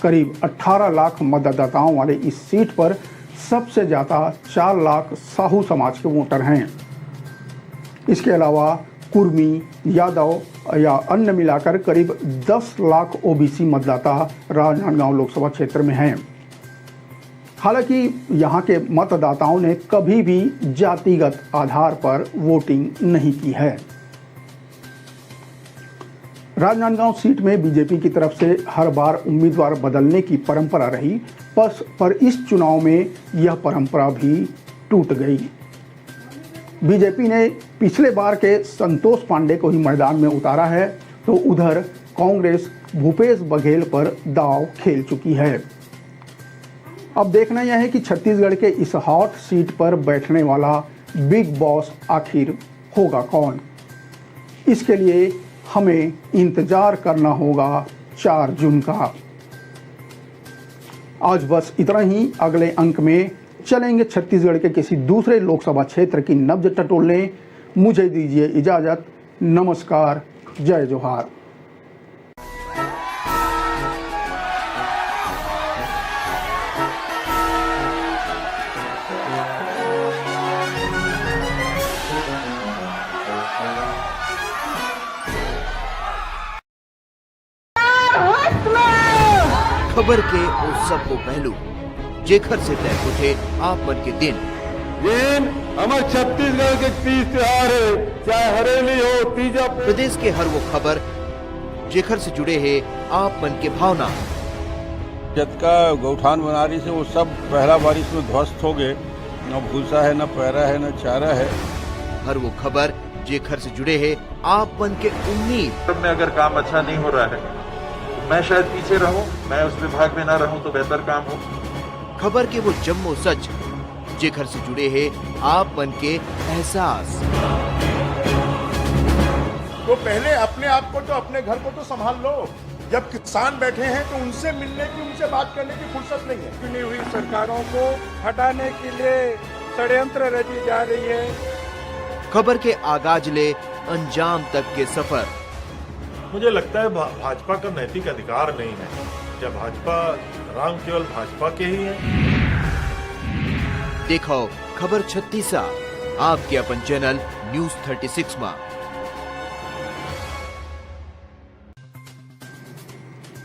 H: करीब 18 लाख मतदाताओं वाले इस सीट पर सबसे ज़्यादा 4 लाख साहू समाज के वोटर हैं। इसके अलावा कुर्मी, यादव या अन्य मिलाकर करीब 10 लाख ओबीसी मतदाता राजनांदगांव लोकसभा क्षेत्र में हैं। हालांकि यहां के मतदाताओं ने कभी भी जातिगत आधार पर वोटिंग नहीं की है। राजनांदगांव सीट में बीजेपी की तरफ से हर बार उम्मीदवार बदलने की परंपरा रही, पर इस चुनाव में यह परंपरा भी टूट गई। बीजेपी ने पिछले बार के संतोष पांडे को ही मैदान में उतारा है, तो उधर कांग्रेस भूपेश बघेल पर दांव खेल चुकी है। अब देखना यह है कि छत्तीसगढ़ के इस हॉट सीट पर बैठने वाला बिग बॉस आखिर होगा कौन। इसके लिए हमें इंतजार करना होगा 4 जून का। आज बस इतना ही। अगले अंक में चलेंगे छत्तीसगढ़ के किसी दूसरे लोकसभा क्षेत्र की नब्ज टटोलने। मुझे दीजिए इजाजत। नमस्कार, जय जोहार।
B: खबर के उस सब को पहलू जेखर से तय उठे आप मन के दिन
A: हमारे छत्तीसगढ़ के तीज त्योहार है, चाहे हरेली हो, तीजा।
B: प्रदेश के हर वो खबर जेखर से जुड़े हैं आप मन के भावना।
C: जतका गौठान बना रही से वो सब पहला बारिश में ध्वस्त हो गए। न भूसा है, न पैरा है, न चारा है।
B: हर वो खबर जेखर से जुड़े हैं आप मन के उम्मीद।
D: में अगर काम अच्छा नहीं हो रहा है, मैं शायद पीछे रहूं, मैं उस विभाग में ना रहूं तो बेहतर काम हो।
B: खबर के वो जम्मो सच जेखर से जुड़े हैं आप मन के एहसास।
E: तो पहले अपने आप को, तो अपने घर को तो संभाल लो। जब किसान बैठे हैं तो उनसे मिलने की, उनसे बात करने की फुर्सत नहीं है।
F: चुनी हुई सरकारों को हटाने के लिए षड्यंत्र रची जा रही है।
B: खबर के आगाज ले अंजाम तक के सफर।
G: मुझे लगता है भाजपा का नैतिक अधिकार नहीं है। क्या भाजपा राम केवल भाजपा के ही है?
B: देखो खबर 36 आपके अपन चैनल न्यूज 36 में।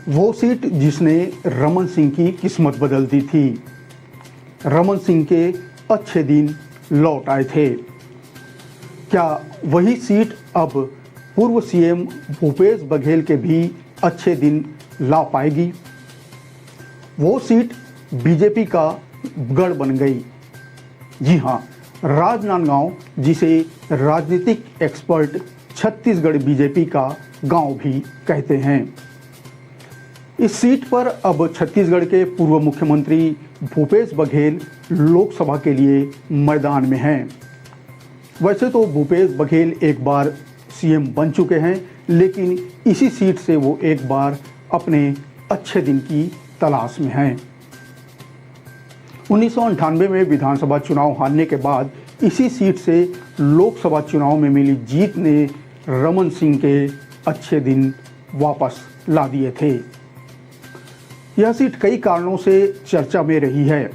H: वो सीट जिसने रमन सिंह की किस्मत बदल दी थी। रमन सिंह के अच्छे दिन लौट आए थे। क्या वही सीट अब पूर्व सीएम भूपेश बघेल के भी अच्छे दिन ला पाएगी? वो सीट बीजेपी का गढ़ बन गई। जी हां, राजनांदगांव, जिसे राजनीतिक एक्सपर्ट छत्तीसगढ़ बीजेपी का गांव भी कहते हैं। इस सीट पर अब छत्तीसगढ़ के पूर्व मुख्यमंत्री भूपेश बघेल लोकसभा के लिए मैदान में हैं। वैसे तो भूपेश बघेल एक बार सीएम बन चुके हैं, लेकिन इसी सीट से वो एक बार अपने अच्छे दिन की तलाश में हैं। 1998 में विधानसभा चुनाव हारने के बाद इसी सीट से लोकसभा चुनाव में मिली जीत ने रमन सिंह के अच्छे दिन वापस ला दिए थे। यह सीट कई कारणों से चर्चा में रही है।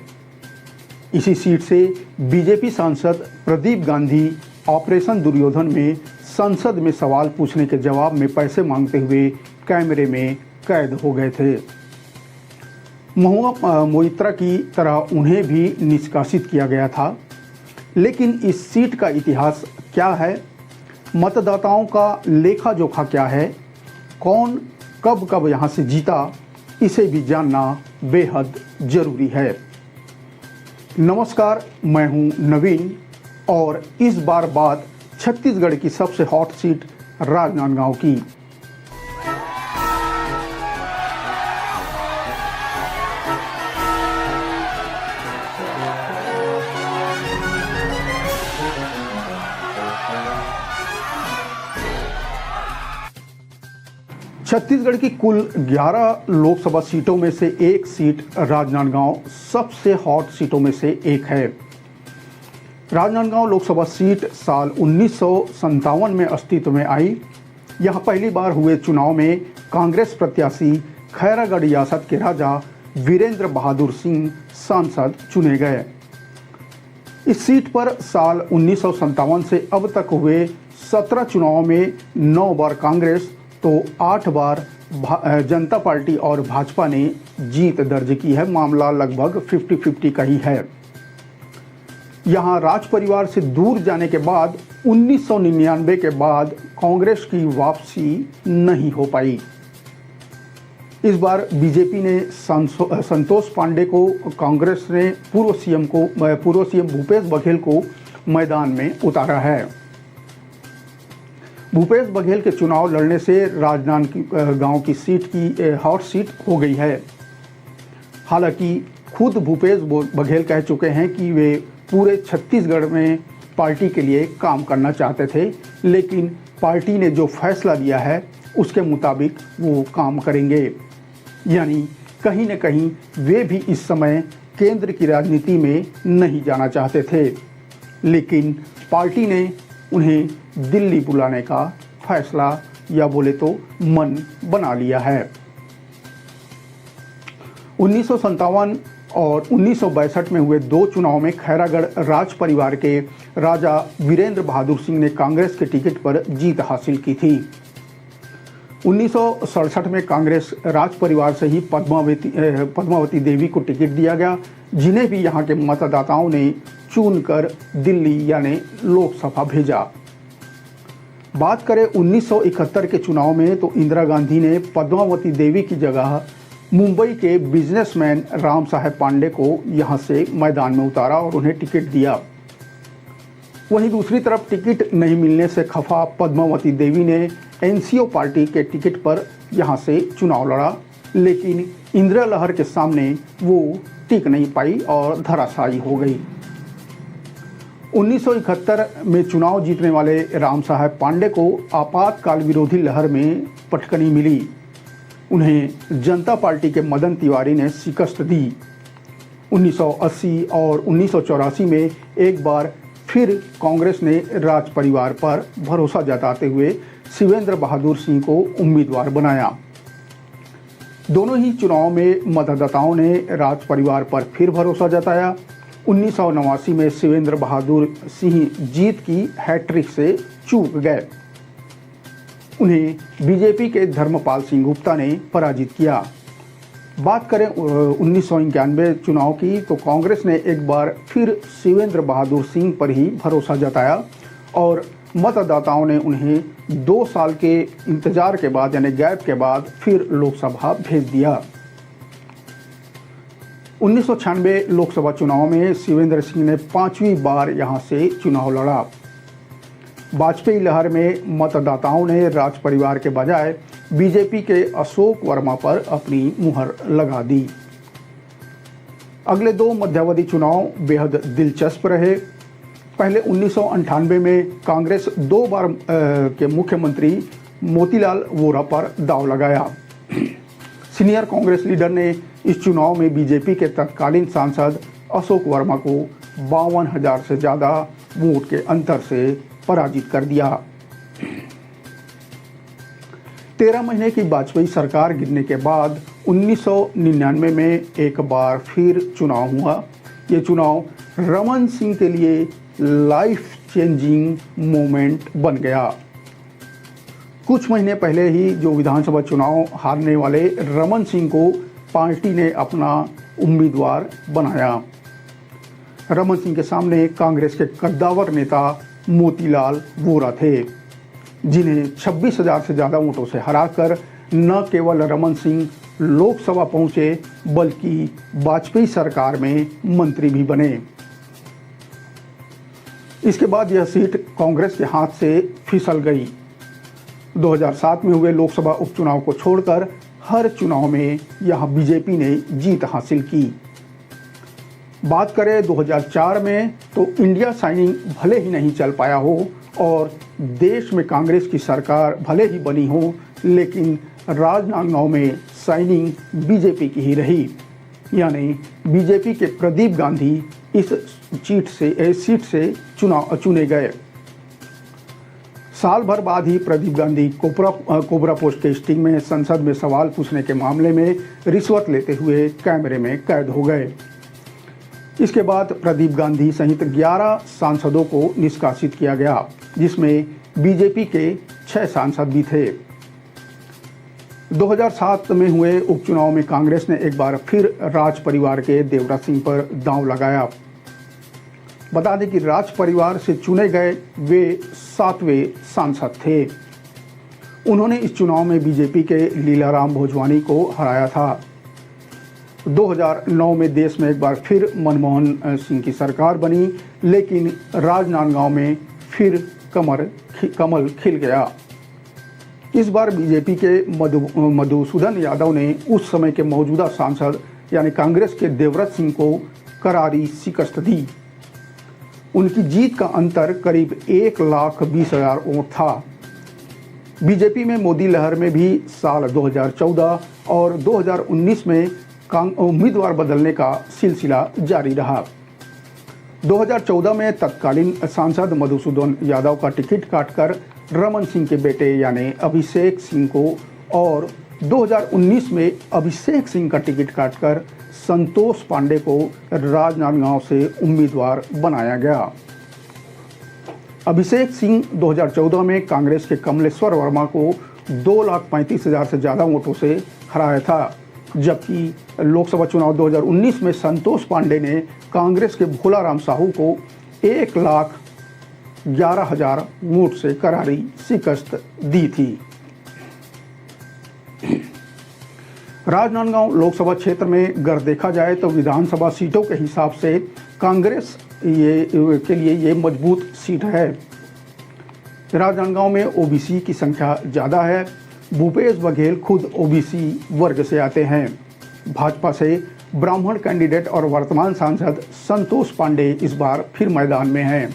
H: इसी सीट से बीजेपी सांसद प्रदीप गांधी ऑपरेशन दुर्योधन में संसद में सवाल पूछने के जवाब में पैसे मांगते हुए कैमरे में कैद हो गए थे। महुआ मोइत्रा की तरह उन्हें भी निष्कासित किया गया था। लेकिन इस सीट का इतिहास क्या है, मतदाताओं का लेखा जोखा क्या है, कौन कब कब यहाँ से जीता, इसे भी जानना बेहद जरूरी है। नमस्कार, मैं हूं नवीन और इस बार बात छत्तीसगढ़ की सबसे हॉट सीट राजनांदगांव की। छत्तीसगढ़ की कुल 11 लोकसभा सीटों में से एक सीट राजनांदगांव सबसे हॉट सीटों में से एक है। राजनांदगांव लोकसभा सीट साल 1957 में अस्तित्व में आई। यहां पहली बार हुए चुनाव में कांग्रेस प्रत्याशी खैरागढ़ रियासत के राजा वीरेंद्र बहादुर सिंह सांसद चुने गए। इस सीट पर साल 1957 से अब तक हुए 17 चुनावों में 9 बार कांग्रेस तो 8 बार जनता पार्टी और भाजपा ने जीत दर्ज की है। मामला लगभग 50-50 का ही है। यहां राज परिवार से दूर जाने के बाद 1999 के बाद कांग्रेस की वापसी नहीं हो पाई। इस बार बीजेपी ने संतोष पांडे को, कांग्रेस ने पूर्व सीएम भूपेश बघेल को मैदान में उतारा है। भूपेश बघेल के चुनाव लड़ने से राजनांदगांव की सीट की हॉट सीट हो गई है। हालांकि खुद भूपेश बघेल कह चुके हैं कि वे पूरे छत्तीसगढ़ में पार्टी के लिए काम करना चाहते थे, लेकिन पार्टी ने जो फैसला लिया है उसके मुताबिक वो काम करेंगे। यानी कहीं न कहीं वे भी इस समय केंद्र की राजनीति में नहीं जाना चाहते थे, लेकिन पार्टी ने उन्हें दिल्ली बुलाने का फैसला या बोले तो मन बना लिया है। 1957 और 1962 में हुए 2 चुनाव में खैरागढ़ राज परिवार के राजा वीरेंद्र बहादुर सिंह ने कांग्रेस के टिकट पर जीत हासिल की थी। 1967 में कांग्रेस राज परिवार से ही पद्मावती देवी को टिकट दिया गया, जिन्हें भी यहाँ के मतदाताओं ने चुनकर दिल्ली यानी लोकसभा भेजा। बात करें 1971 के चुनाव में तो इंदिरा गांधी ने पद्मावती देवी की जगह मुंबई के बिजनेसमैन राम साहेब पांडे को यहां से मैदान में उतारा और उन्हें टिकट दिया। वहीं दूसरी तरफ टिकट नहीं मिलने से खफा पद्मावती देवी ने एनसीओ पार्टी के टिकट पर यहां से चुनाव लड़ा, लेकिन इंदिरा लहर के सामने वो टिक नहीं पाई और धराशायी हो गई। 1971 में चुनाव जीतने वाले राम साहेब पांडे को आपातकाल विरोधी लहर में पटकनी मिली। उन्हें जनता पार्टी के मदन तिवारी ने शिकस्त दी। 1980 और 1984 में एक बार फिर कांग्रेस ने राज परिवार पर भरोसा जताते हुए शिवेंद्र बहादुर सिंह को उम्मीदवार बनाया। दोनों ही चुनाव में मतदाताओं ने राज परिवार पर फिर भरोसा जताया। 1989 में शिवेंद्र बहादुर सिंह जीत की हैट्रिक से चूक गए। उन्हें बीजेपी के धर्मपाल सिंह गुप्ता ने पराजित किया। बात करें 1991 चुनाव की तो कांग्रेस ने एक बार फिर शिवेंद्र बहादुर सिंह पर ही भरोसा जताया और मतदाताओं ने उन्हें 2 साल के इंतजार के बाद यानी गैप के बाद फिर लोकसभा भेज दिया। 1996 लोकसभा चुनाव में शिवेंद्र सिंह ने 5वीं बार यहां से चुनाव लड़ा। वाजपेयी लहर में मतदाताओं ने राज परिवार के बजाय बीजेपी के अशोक वर्मा पर अपनी मुहर लगा दी। अगले 2 मध्यावधि चुनाव बेहद दिलचस्प रहे। पहले 1998 में कांग्रेस 2 बार के मुख्यमंत्री मोतीलाल वोरा पर दांव लगाया। सीनियर कांग्रेस लीडर ने इस चुनाव में बीजेपी के तत्कालीन सांसद अशोक वर्मा को 52,000 से ज़्यादा वोट के अंतर से पराजित कर दिया। 13 महीने की वाजपेयी सरकार गिरने के बाद 1999 में एक बार फिर चुनाव हुआ। ये चुनाव रमन सिंह के लिए लाइफ चेंजिंग मोमेंट बन गया। कुछ महीने पहले ही जो विधानसभा चुनाव हारने वाले रमन सिंह को पार्टी ने अपना उम्मीदवार बनाया। रमन सिंह के सामने कांग्रेस के कद्दावर नेता मोतीलाल वोरा थे, जिन्हें 26,000 से ज़्यादा वोटों से हराकर न केवल रमन सिंह लोकसभा पहुंचे बल्कि वाजपेयी सरकार में मंत्री भी बने। इसके बाद यह सीट कांग्रेस के हाथ से फिसल गई। 2007 में हुए लोकसभा उपचुनाव को छोड़कर हर चुनाव में यहां बीजेपी ने जीत हासिल की। बात करें 2004 में तो इंडिया साइनिंग भले ही नहीं चल पाया हो और देश में कांग्रेस की सरकार भले ही बनी हो, लेकिन राजनांदगांव में साइनिंग बीजेपी की ही रही। यानी बीजेपी के प्रदीप गांधी इस सीट से चुने गए। साल भर बाद ही प्रदीप गांधी कोबरा पोस्ट के स्टिंग में संसद में सवाल पूछने के मामले में रिश्वत लेते हुए कैमरे में कैद हो गए। इसके बाद प्रदीप गांधी सहित 11 सांसदों को निष्कासित किया गया, जिसमें बीजेपी के 6 सांसद भी थे। 2007 में हुए उपचुनाव में कांग्रेस ने एक बार फिर राज परिवार के देवराज सिंह पर दांव लगाया। बता दें कि राज परिवार से चुने गए वे 7वें सांसद थे। उन्होंने इस चुनाव में बीजेपी के लीलाराम भोजवानी को हराया था। 2009 में देश में एक बार फिर मनमोहन सिंह की सरकार बनी, लेकिन राजनांदगांव में फिर कमल खिल गया। इस बार बीजेपी के मधुसूदन यादव ने उस समय के मौजूदा सांसद यानी कांग्रेस के देवराज सिंह को करारी शिकस्त दी। उनकी जीत का अंतर करीब 1,20,000 वोट था। बीजेपी में मोदी लहर में भी साल 2014 और 2019 में उम्मीदवार बदलने का सिलसिला जारी रहा। 2014 में तत्कालीन सांसद मधुसूदन यादव का टिकट काटकर रमन सिंह के बेटे यानी अभिषेक सिंह को और 2019 में अभिषेक सिंह का टिकट काटकर संतोष पांडे को राजनांदगांव से उम्मीदवार बनाया गया। अभिषेक सिंह 2014 में कांग्रेस के कमलेश्वर वर्मा को 2,35,000 से ज़्यादा वोटों से हराया था, जबकि लोकसभा चुनाव 2019 में संतोष पांडे ने कांग्रेस के भोलाराम साहू को 1,11,000 वोट से करारी शिकस्त दी थी। राजनांदगांव लोकसभा क्षेत्र में अगर देखा जाए तो विधानसभा सीटों के हिसाब से कांग्रेस के लिए ये मजबूत सीट है। राजनांदगांव में ओबीसी की संख्या ज़्यादा है। भूपेश बघेल खुद ओबीसी वर्ग से आते हैं। भाजपा से ब्राह्मण कैंडिडेट और वर्तमान सांसद संतोष पांडे इस बार फिर मैदान में हैं।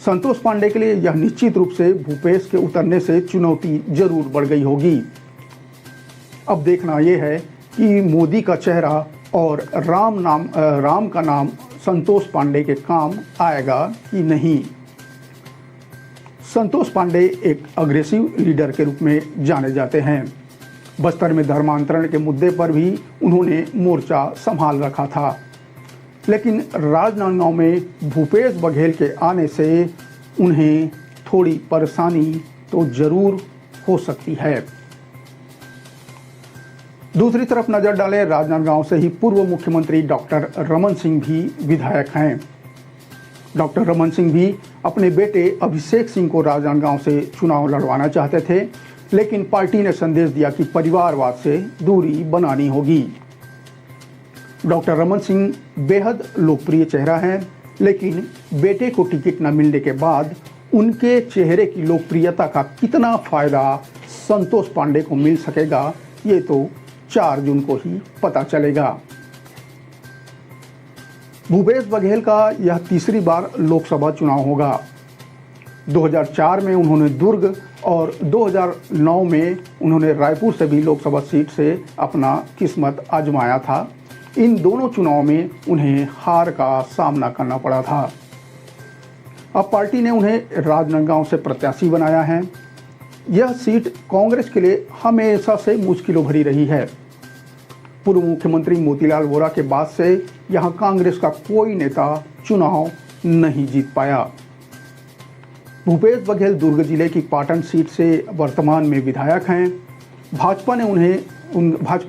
H: संतोष पांडे के लिए यह निश्चित रूप से भूपेश के उतरने से चुनौती जरूर बढ़ गई होगी। अब देखना यह है कि मोदी का चेहरा और राम का नाम संतोष पांडे के काम आएगा कि नहीं। संतोष पांडे एक अग्रेसिव लीडर के रूप में जाने जाते हैं। बस्तर में धर्मांतरण के मुद्दे पर भी उन्होंने मोर्चा संभाल रखा था, लेकिन राजनांदगांव में भूपेश बघेल के आने से उन्हें थोड़ी परेशानी तो जरूर हो सकती है। दूसरी तरफ नजर डालें, राजनांदगांव से ही पूर्व मुख्यमंत्री डॉक्टर रमन सिंह भी विधायक हैं। डॉक्टर रमन सिंह भी अपने बेटे अभिषेक सिंह को राजनांदगांव से चुनाव लड़वाना चाहते थे, लेकिन पार्टी ने संदेश दिया कि परिवारवाद से दूरी बनानी होगी। डॉक्टर रमन सिंह बेहद लोकप्रिय चेहरा हैं, लेकिन बेटे को टिकट न मिलने के बाद उनके चेहरे की लोकप्रियता का कितना फायदा संतोष पांडे को मिल सकेगा, ये तो 4 जून को ही पता चलेगा। भूपेश बघेल का यह तीसरी बार लोकसभा चुनाव होगा। 2004 में उन्होंने दुर्ग और 2009 में उन्होंने रायपुर से भी लोकसभा सीट से अपना किस्मत आजमाया था। इन दोनों चुनाव में उन्हें हार का सामना करना पड़ा था। अब पार्टी ने उन्हें राजनांदगांव से प्रत्याशी बनाया है। यह सीट कांग्रेस के लिए हमेशा से मुश्किलों भरी रही है। पूर्व मुख्यमंत्री मोतीलाल वोरा के बाद से यहां कांग्रेस का कोई नेता चुनाव नहीं जीत पाया। भूपेश बघेल दुर्ग जिले की पाटन सीट से वर्तमान में विधायक हैं। भाजपा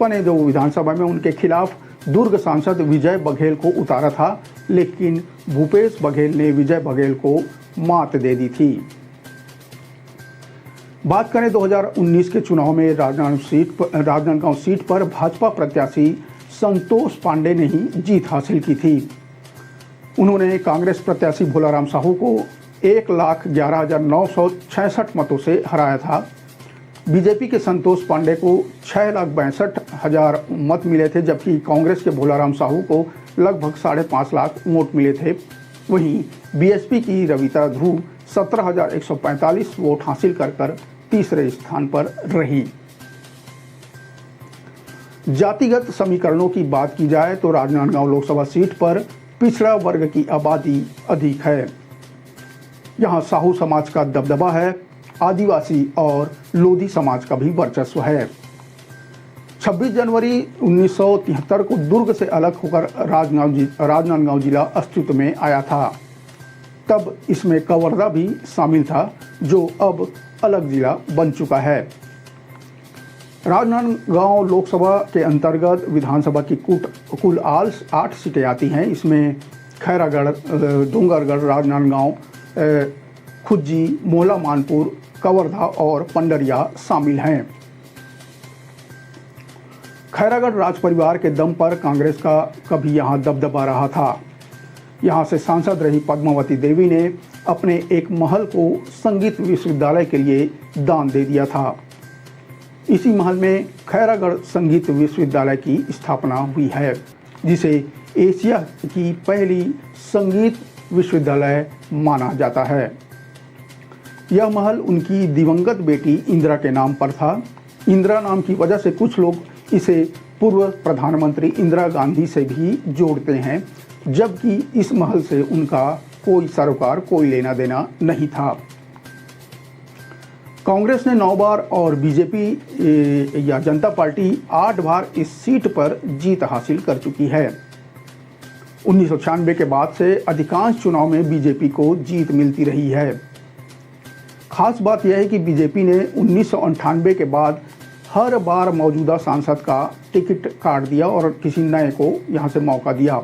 H: ने जो विधानसभा में उनके खिलाफ दुर्ग सांसद विजय बघेल को उतारा था, लेकिन भूपेश बघेल ने विजय बघेल को मात दे दी थी। बात करें 2019 के चुनाव में राजनांदगांव सीट पर भाजपा प्रत्याशी संतोष पांडे ने ही जीत हासिल की थी। उन्होंने कांग्रेस प्रत्याशी भोलाराम साहू को 1,11,966 मतों से हराया था। बीजेपी के संतोष पांडे को 6,62,000 मत मिले थे, जबकि कांग्रेस के भोलाराम साहू को लगभग 5.5 लाख वोट मिले थे। वहीं बीएसपी की रविता ध्रुव 17,145 वोट हासिल कर तीसरे स्थान पर रही। जातिगत समीकरणों की बात की जाए तो राजनांदगांव लोकसभा सीट पर पिछड़ा वर्ग की आबादी अधिक है। यहां साहू समाज का दबदबा है, आदिवासी और लोधी समाज का भी वर्चस्व है। 26 जनवरी 1973 को दुर्ग से अलग होकर राजनांदगांव जिला अस्तित्व में आया था। तब इसमें कवर्धा भी शामिल था, जो अब अलग जिला बन चुका है। राजनांदगांव लोकसभा के अंतर्गत विधानसभा की कुल 8 सीटें आती हैं। इसमें खैरागढ़, डोंगरगढ़, राजनांदगांव, खुज्जी, मोहला मानपुर, कवर्धा और पंडरिया शामिल हैं। खैरागढ़ राज परिवार के दम पर कांग्रेस का कभी यहां दबदबा रहा था। यहां से सांसद रही पद्मावती देवी ने अपने एक महल को संगीत विश्वविद्यालय के लिए दान दे दिया था। इसी महल में खैरागढ़ संगीत विश्वविद्यालय की स्थापना हुई है, जिसे एशिया की पहली संगीत विश्वविद्यालय माना जाता है। यह महल उनकी दिवंगत बेटी इंदिरा के नाम पर था। इंदिरा नाम की वजह से कुछ लोग इसे पूर्व प्रधानमंत्री इंदिरा गांधी से भी जोड़ते हैं, जबकि इस महल से उनका कोई सरोकार, कोई लेना देना नहीं था। कांग्रेस ने 9 बार और बीजेपी या जनता पार्टी 8 बार इस सीट पर जीत हासिल कर चुकी है। 1996 के बाद से अधिकांश चुनाव में बीजेपी को जीत मिलती रही है। खास बात यह है कि बीजेपी ने 1998 के बाद हर बार मौजूदा सांसद का टिकट काट दिया और किसी नए को यहां से मौका दिया।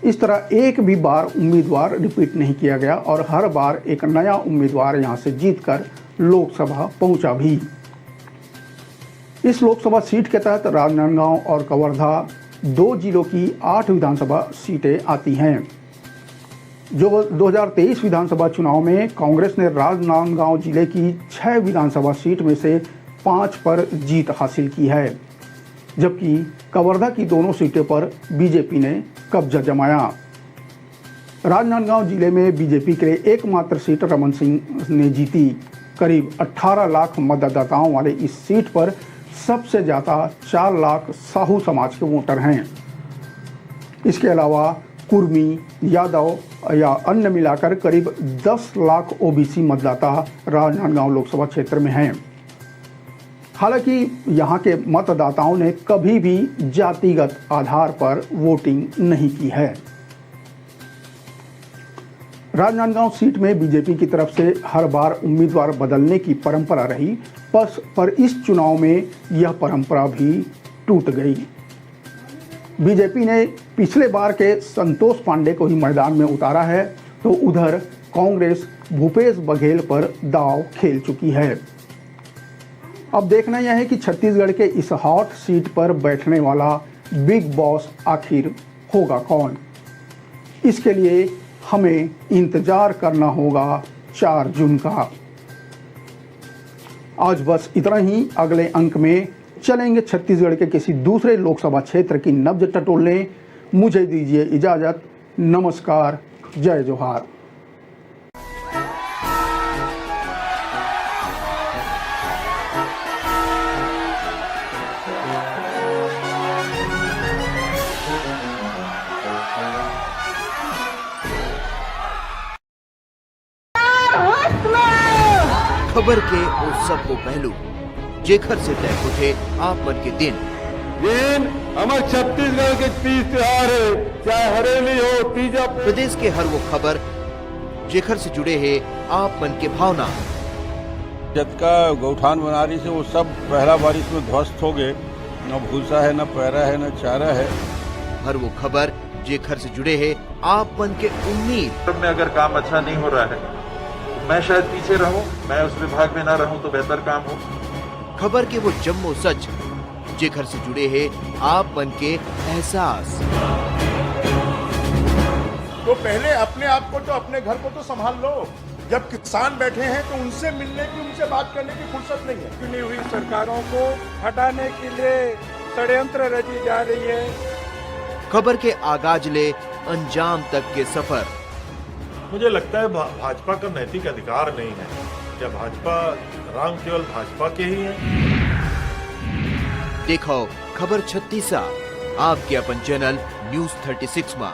H: इस तरह एक भी बार उम्मीदवार रिपीट नहीं किया गया और हर बार एक नया उम्मीदवार यहां से जीतकर लोकसभा पहुंचा भी। इस लोकसभा सीट के तहत राजनांदगांव और कवर्धा 2 जिलों की 8 विधानसभा सीटें आती हैं। जो 2023 विधानसभा चुनाव में कांग्रेस ने राजनांदगांव जिले की 6 विधानसभा सीट में से 5 पर जीत हासिल की है, जबकि कवर्धा की दोनों सीटों पर बीजेपी ने कब्जा जमाया। राजनांदगांव जिले में बीजेपी के लिए एकमात्र सीट रमन सिंह ने जीती। करीब 18 लाख मतदाताओं वाले इस सीट पर सबसे ज़्यादा 4 लाख साहू समाज के वोटर हैं। इसके अलावा कुर्मी, यादव या अन्य मिलाकर करीब 10 लाख ओबीसी मतदाता राजनांदगांव लोकसभा क्षेत्र में हैं। हालांकि यहां के मतदाताओं ने कभी भी जातिगत आधार पर वोटिंग नहीं की है। राजनांदगांव सीट में बीजेपी की तरफ से हर बार उम्मीदवार बदलने की परंपरा रही, पर इस चुनाव में यह परंपरा भी टूट गई। बीजेपी ने पिछले बार के संतोष पांडे को ही मैदान में उतारा है, तो उधर कांग्रेस भूपेश बघेल पर दांव खेल चुकी है। अब देखना यह है कि छत्तीसगढ़ के इस हॉट सीट पर बैठने वाला बिग बॉस आखिर होगा कौन। इसके लिए हमें इंतजार करना होगा 4 जून का। आज बस इतना ही। अगले अंक में चलेंगे छत्तीसगढ़ के किसी दूसरे लोकसभा क्षेत्र की नब्ज टटोलने। मुझे दीजिए इजाजत। नमस्कार, जय जोहार।
B: खबर के उस सब को पहलू जेखर से तय उठे आप मन के दिन
A: हमारे छत्तीसगढ़ के तीज त्योहार है, चाहे हरेली हो तीजा।
B: प्रदेश के हर वो खबर जेखर से जुड़े है आप मन के भावना।
C: जतका गौठान बना रही से वो सब पहला बारिश में ध्वस्त हो गए। न भूसा है, न पैरा है, न चारा है।
B: हर वो खबर जेखर से जुड़े है आप मन के उम्मीद।
D: सब में अगर काम अच्छा नहीं हो रहा है तो मैं शायद पीछे रहूं, मैं उस विभाग में ना रहूं तो बेहतर काम हो।
B: खबर के वो जम्मो सच जेखर से जुड़े है आप मन के एहसास।
E: तो पहले अपने आप को तो अपने घर को तो संभाल लो। जब किसान बैठे हैं तो उनसे मिलने की, उनसे बात करने की फुर्सत नहीं है।
F: चुनी हुई सरकारों को हटाने के लिए षड्यंत्र रची जा रही है।
B: खबर के आगाज ले अंजाम तक के सफर।
G: मुझे लगता है भाजपा का नैतिक अधिकार नहीं है। क्या भाजपा राम केवल भाजपा के ही है?
B: देखो खबर 36 आपके अपन चैनल न्यूज 36 में।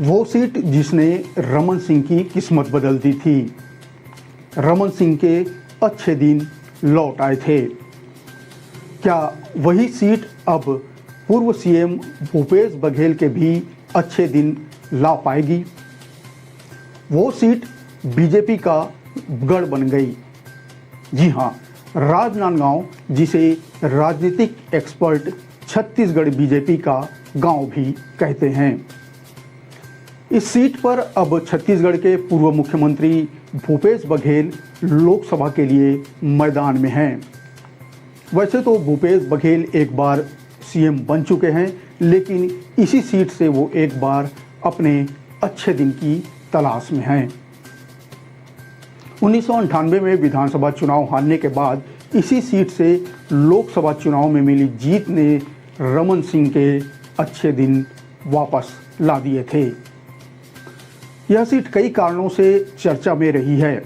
H: वो सीट जिसने रमन सिंह की किस्मत बदल दी थी। रमन सिंह के अच्छे दिन लौट आए थे। क्या वही सीट अब पूर्व सीएम भूपेश बघेल के भी अच्छे दिन ला पाएगी? वो सीट बीजेपी का गढ़ बन गई। जी हां, राजनांदगांव, जिसे राजनीतिक एक्सपर्ट छत्तीसगढ़ बीजेपी का गांव भी कहते हैं। इस सीट पर अब छत्तीसगढ़ के पूर्व मुख्यमंत्री भूपेश बघेल लोकसभा के लिए मैदान में हैं। वैसे तो भूपेश बघेल एक बार सीएम बन चुके हैं, लेकिन इसी सीट से वो एक बार अपने अच्छे दिन की तलाश में हैं। 1998 में विधानसभा चुनाव हारने के बाद इसी सीट से लोकसभा चुनाव में मिली जीत ने रमन सिंह के अच्छे दिन वापस ला दिए थे। यह सीट कई कारणों से चर्चा में रही है।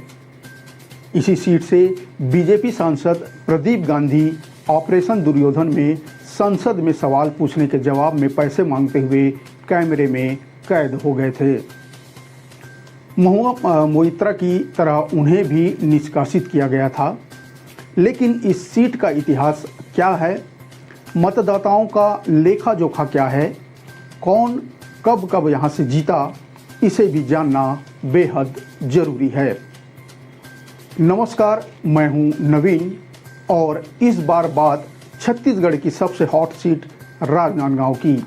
H: इसी सीट से बीजेपी सांसद प्रदीप गांधी ऑपरेशन दुर्योधन में संसद में सवाल पूछने के जवाब में पैसे मांगते हुए कैमरे में कैद हो गए थे। महुआ मोइत्रा की तरह उन्हें भी निष्कासित किया गया था। लेकिन इस सीट का इतिहास क्या है, मतदाताओं का लेखा जोखा क्या है, कौन कब कब यहाँ से जीता, इसे भी जानना बेहद जरूरी है। नमस्कार, मैं हूं नवीन और इस बार बात छत्तीसगढ़ की सबसे हॉट सीट राजनांदगांव की।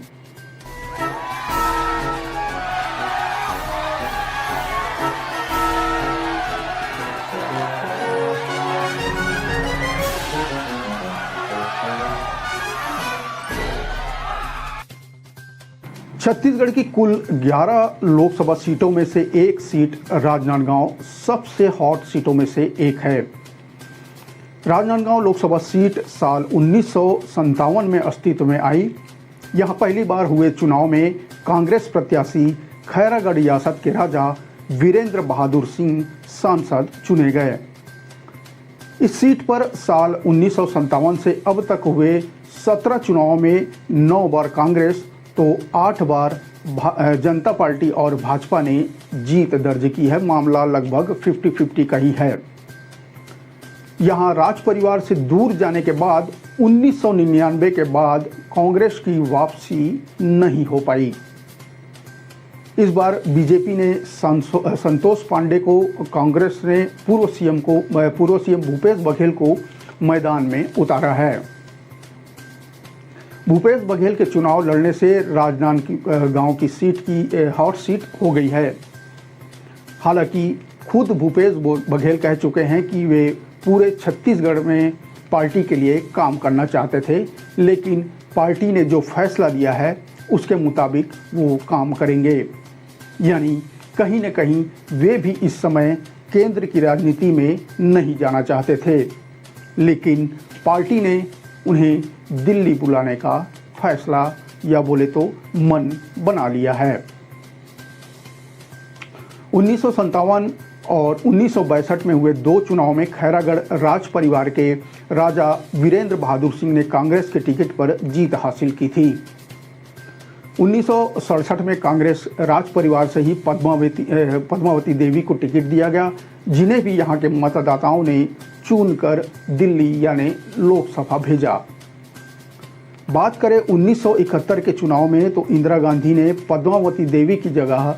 H: छत्तीसगढ़ की कुल 11 लोकसभा सीटों में से एक सीट राजनांदगांव सबसे हॉट सीटों में से एक है। राजनांदगांव लोकसभा सीट साल 1957 में अस्तित्व में आई। यहां पहली बार हुए चुनाव में कांग्रेस प्रत्याशी खैरागढ़ रियासत के राजा वीरेंद्र बहादुर सिंह सांसद चुने गए। इस सीट पर साल 1957 से अब तक हुए 17 चुनावों में 9 बार कांग्रेस तो 8 बार जनता पार्टी और भाजपा ने जीत दर्ज की है। मामला लगभग 50-50 का ही है। यहां राज परिवार से दूर जाने के बाद 1999 के बाद कांग्रेस की वापसी नहीं हो पाई। इस बार बीजेपी ने संतोष पांडे को, कांग्रेस ने पूर्व सीएम भूपेश बघेल को मैदान में उतारा है। भूपेश बघेल के चुनाव लड़ने से राजनांदगांव की सीट की हॉट सीट हो गई है। हालांकि खुद भूपेश बघेल कह चुके हैं कि वे पूरे छत्तीसगढ़ में पार्टी के लिए काम करना चाहते थे, लेकिन पार्टी ने जो फैसला लिया है उसके मुताबिक वो काम करेंगे। यानी कहीं न कहीं वे भी इस समय केंद्र की राजनीति में नहीं जाना चाहते थे, लेकिन पार्टी ने उन्हें दिल्ली बुलाने का फैसला या बोले तो मन बना लिया है। 1957 और 1962 में हुए 2 चुनाव में खैरागढ़ राज परिवार के राजा वीरेंद्र बहादुर सिंह ने कांग्रेस के टिकट पर जीत हासिल की थी। 1967 में कांग्रेस राज परिवार से ही पद्मावती देवी को टिकट दिया गया, जिन्हें भी यहाँ के मतदाताओं ने चुनकर दिल्ली यानी लोकसभा भेजा। बात करें 1971 के चुनाव में तो इंदिरा गांधी ने पद्मावती देवी की जगह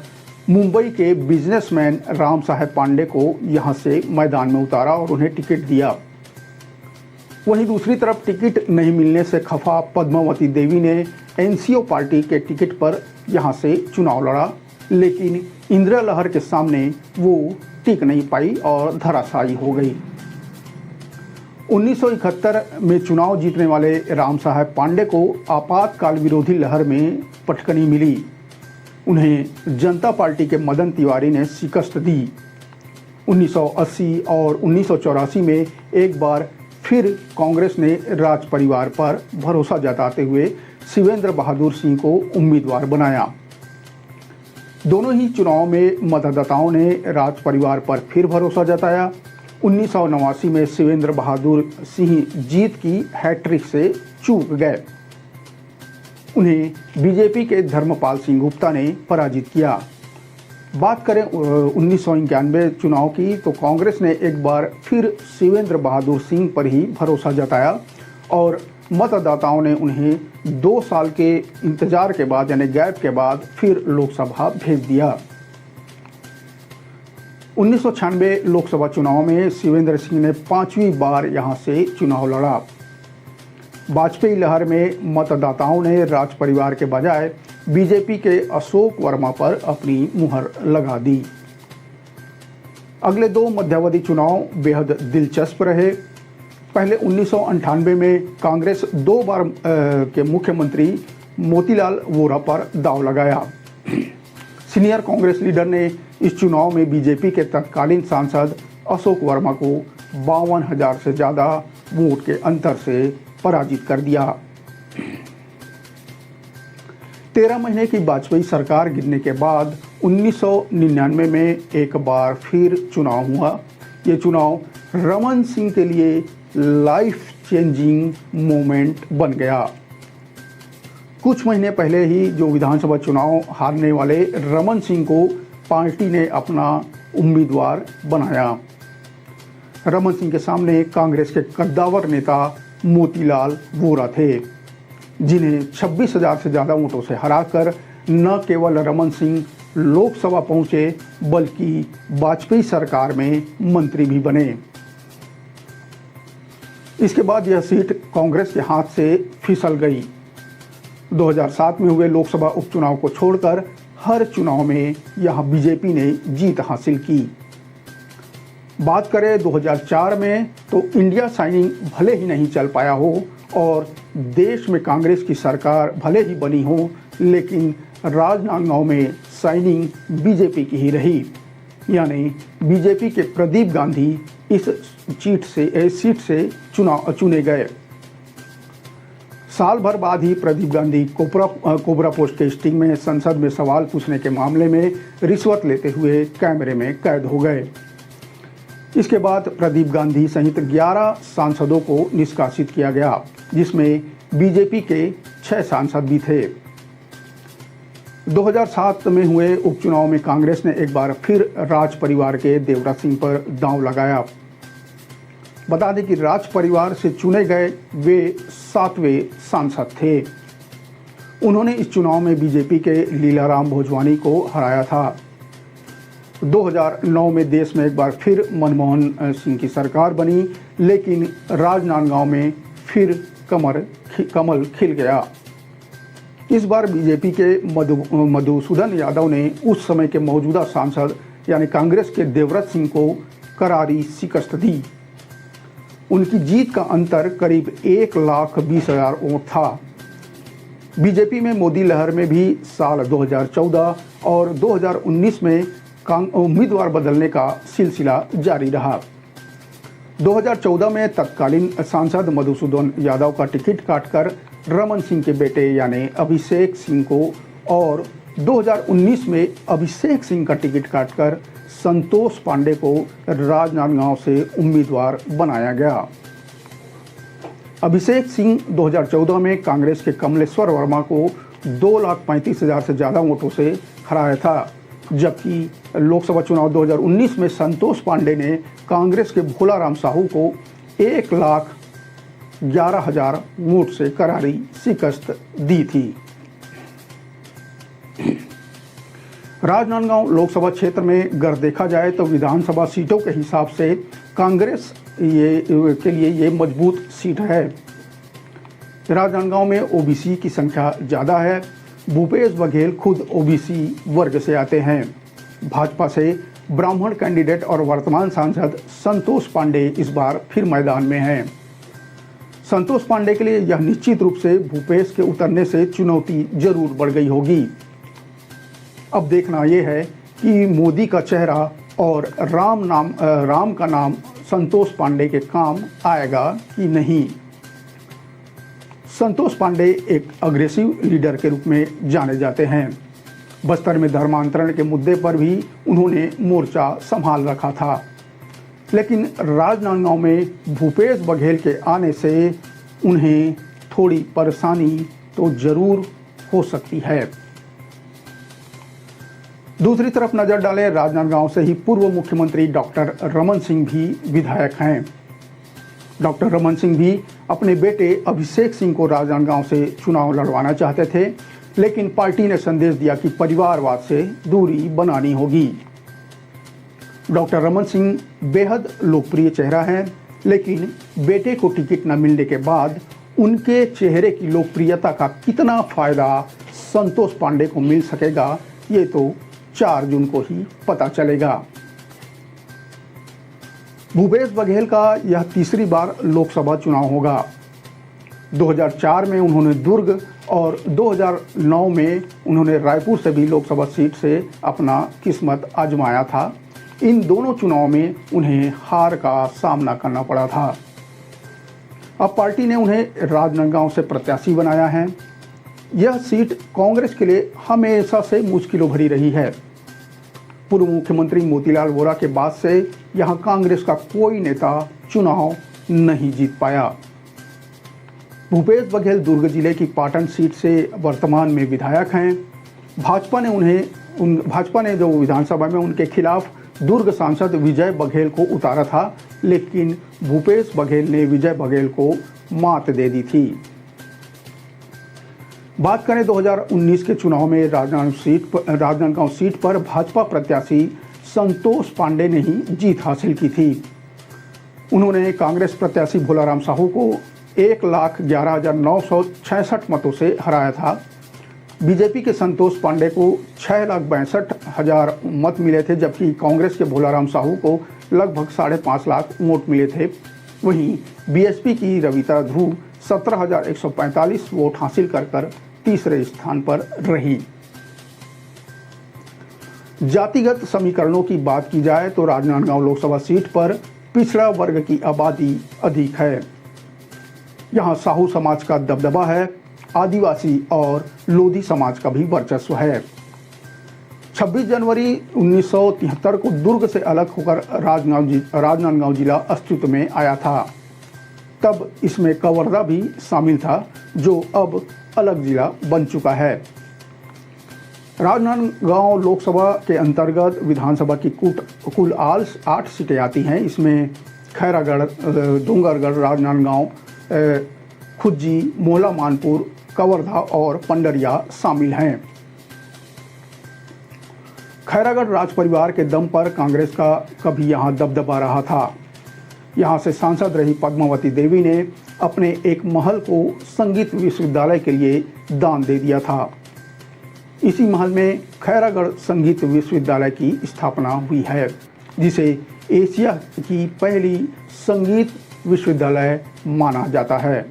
H: मुंबई के बिजनेसमैन राम साहेब पांडे को यहां से मैदान में उतारा और उन्हें टिकट दिया। वहीं दूसरी तरफ टिकट नहीं मिलने से खफा पद्मावती देवी ने एनसीओ पार्टी के टिकट पर यहां से चुनाव लड़ा, लेकिन इंदिरा लहर के सामने वो टिक नहीं पाई और धराशायी हो गई। 1971 में चुनाव जीतने वाले राम साहेब पांडे को आपातकाल विरोधी लहर में पटकनी मिली। उन्हें जनता पार्टी के मदन तिवारी ने शिकस्त दी। 1980 और 1984 में एक बार फिर कांग्रेस ने राज परिवार पर भरोसा जताते हुए शिवेंद्र बहादुर सिंह को उम्मीदवार बनाया। दोनों ही चुनाव में मतदाताओं ने राज परिवार पर फिर भरोसा जताया। 1989 में शिवेंद्र बहादुर सिंह जीत की हैट्रिक से चूक गए। उन्हें बीजेपी के धर्मपाल सिंह गुप्ता ने पराजित किया। बात करें 1991 चुनाव की तो कांग्रेस ने एक बार फिर शिवेंद्र बहादुर सिंह पर ही भरोसा जताया और मतदाताओं ने उन्हें 2 साल के इंतजार के बाद यानी गैप के बाद फिर लोकसभा भेज दिया। 1996 लोकसभा चुनाव में शिवेंद्र सिंह ने 5वीं बार यहां से चुनाव लड़ा। वाजपेयी लहर में मतदाताओं ने राज परिवार के बजाय बीजेपी के अशोक वर्मा पर अपनी मुहर लगा दी। अगले 2 मध्यावधि चुनाव बेहद दिलचस्प रहे। पहले 1998 में कांग्रेस 2 बार के मुख्यमंत्री मोतीलाल वोरा पर दांव लगाया। सीनियर कांग्रेस लीडर ने इस चुनाव में बीजेपी के तत्कालीन सांसद अशोक वर्मा को 52,000 से ज़्यादा वोट के अंतर से पराजित कर दिया। 13 महीने की वाजपेयी सरकार गिरने के बाद 1999 में एक बार फिर चुनाव हुआ। ये चुनाव रमन सिंह के लिए लाइफ चेंजिंग मोमेंट बन गया। कुछ महीने पहले ही जो विधानसभा चुनाव हारने वाले रमन सिंह को पार्टी ने अपना उम्मीदवार बनाया। रमन सिंह के सामने कांग्रेस के कद्दावर नेता मोतीलाल वोरा थे, जिन्हें 26,000 से ज़्यादा वोटों से हराकर न केवल रमन सिंह लोकसभा पहुंचे बल्कि वाजपेयी सरकार में मंत्री भी बने। इसके बाद यह सीट कांग्रेस के हाथ से फिसल गई। 2007 में हुए लोकसभा उपचुनाव को छोड़कर हर चुनाव में यहां बीजेपी ने जीत हासिल की। बात करें 2004 में तो इंडिया साइनिंग भले ही नहीं चल पाया हो और देश में कांग्रेस की सरकार भले ही बनी हो, लेकिन राजनांदगांव में साइनिंग बीजेपी की ही रही। यानी बीजेपी के प्रदीप गांधी इस सीट से चुने गए। साल भर बाद ही प्रदीप गांधी कोबरा पोस्ट के स्टिंग में संसद में सवाल पूछने के मामले में रिश्वत लेते हुए कैमरे में कैद हो गए। इसके बाद प्रदीप गांधी सहित 11 सांसदों को निष्कासित किया गया, जिसमें बीजेपी के 6 सांसद भी थे। 2007 में हुए उपचुनाव में कांग्रेस ने एक बार फिर राज परिवार के देवराज सिंह पर दांव लगाया। बता दें कि राज परिवार से चुने गए वे 7वें सांसद थे। उन्होंने इस चुनाव में बीजेपी के लीलाराम भोजवानी को हराया था। 2009 में देश में एक बार फिर मनमोहन सिंह की सरकार बनी, लेकिन राजनांदगांव में फिर कमल खिल गया। इस बार बीजेपी के मधुसूदन यादव ने उस समय के मौजूदा सांसद यानी कांग्रेस के देवव्रत सिंह को करारी शिकस्त दी। उनकी जीत का अंतर करीब 1,20,000 वोट था। बीजेपी में मोदी लहर में भी साल 2014 और 2019 में उम्मीदवार बदलने का सिलसिला जारी रहा। 2014 में तत्कालीन सांसद मधुसूदन यादव का टिकट काटकर रमन सिंह के बेटे यानी अभिषेक सिंह को और 2019 में अभिषेक सिंह का टिकट काटकर संतोष पांडे को राजनांदगांव से उम्मीदवार बनाया गया। अभिषेक सिंह 2014 में कांग्रेस के कमलेश्वर वर्मा को 2,35,000 से ज़्यादा वोटों से हराया था, जबकि लोकसभा चुनाव 2019 में संतोष पांडे ने कांग्रेस के भोलाराम साहू को 1,11,000 वोट से करारी शिकस्त दी थी। राजनांदगांव लोकसभा क्षेत्र में अगर देखा जाए तो विधानसभा सीटों के हिसाब से कांग्रेस के लिए ये मजबूत सीट है। राजनांदगांव में ओबीसी की संख्या ज़्यादा है। भूपेश बघेल खुद ओबीसी वर्ग से आते हैं। भाजपा से ब्राह्मण कैंडिडेट और वर्तमान सांसद संतोष पांडे इस बार फिर मैदान में हैं। संतोष पांडे के लिए यह निश्चित रूप से भूपेश के उतरने से चुनौती जरूर बढ़ गई होगी। अब देखना यह है कि मोदी का चेहरा और राम का नाम संतोष पांडे के काम आएगा कि नहीं। संतोष पांडे एक अग्रेसिव लीडर के रूप में जाने जाते हैं। बस्तर में धर्मांतरण के मुद्दे पर भी उन्होंने मोर्चा संभाल रखा था, लेकिन राजनांदगांव में भूपेश बघेल के आने से उन्हें थोड़ी परेशानी तो जरूर हो सकती है। दूसरी तरफ नजर डालें, राजनांदगांव से ही पूर्व मुख्यमंत्री डॉक्टर रमन सिंह भी विधायक हैं। डॉक्टर रमन सिंह भी अपने बेटे अभिषेक सिंह को राजनांदगांव से चुनाव लड़वाना चाहते थे, लेकिन पार्टी ने संदेश दिया कि परिवारवाद से दूरी बनानी होगी। डॉक्टर रमन सिंह बेहद लोकप्रिय चेहरा हैं, लेकिन बेटे को टिकट न मिलने के बाद उनके चेहरे की लोकप्रियता का कितना फायदा संतोष पांडे को मिल सकेगा, ये तो 4 जून को ही पता चलेगा। भूपेश बघेल का यह तीसरी बार लोकसभा चुनाव होगा। 2004 में उन्होंने दुर्ग और 2009 में उन्होंने रायपुर से भी लोकसभा सीट से अपना किस्मत आजमाया था। इन दोनों चुनाव में उन्हें हार का सामना करना पड़ा था। अब पार्टी ने उन्हें राजनांदगांव से प्रत्याशी बनाया है। यह सीट कांग्रेस के लिए हमेशा से मुश्किलों भरी रही है। पूर्व मुख्यमंत्री मोतीलाल वोरा के बाद से यहां कांग्रेस का कोई नेता चुनाव नहीं जीत पाया। भूपेश बघेल दुर्ग जिले की पाटन सीट से वर्तमान में विधायक हैं। भाजपा ने जो विधानसभा में उनके खिलाफ दुर्ग सांसद विजय बघेल को उतारा था, लेकिन भूपेश बघेल ने विजय बघेल को मात दे दी थी। बात करें 2019 के चुनाव में राजनांदगांव सीट पर भाजपा प्रत्याशी संतोष पांडे ने ही जीत हासिल की थी। उन्होंने कांग्रेस प्रत्याशी भोलाराम साहू को 1,11,966 मतों से हराया था। बीजेपी के संतोष पांडे को 6,62,000 मत मिले थे, जबकि कांग्रेस के भोलाराम साहू को लगभग 5.5 लाख वोट मिले थे। वहीं बीएसपी की रविता ध्रुव 17,145 वोट हासिल कर तीसरे स्थान पर रही। जातिगत समीकरणों की बात की जाए तो राजनांदगांव लोकसभा सीट पर पिछड़ा वर्ग की आबादी अधिक है। यहां साहू समाज का दबदबा है। आदिवासी और लोधी समाज का भी वर्चस्व है। 26 जनवरी 1973 को दुर्ग से अलग होकर राजनांदगांव जिला अस्तित्व में आया था। तब इसमें कवर्धा भी शामिल था, जो अब अलग जिला बन चुका है। राजनांदगांव लोकसभा के अंतर्गत विधानसभा की कुल 8 सीटें आती हैं। इसमें खैरागढ़, डोंगरगढ़, राजनांदगांव, खुज्जी, मोहला मानपुर, कवर्धा और पंडरिया शामिल हैं। खैरागढ़ राज परिवार के दम पर कांग्रेस का कभी यहां दबदबा रहा था। यहां से सांसद रही पद्मावती देवी ने अपने एक महल को संगीत विश्वविद्यालय के लिए दान दे दिया था। इसी महल में खैरागढ़ संगीत विश्वविद्यालय की स्थापना हुई है, जिसे एशिया की पहली संगीत विश्वविद्यालय माना जाता है।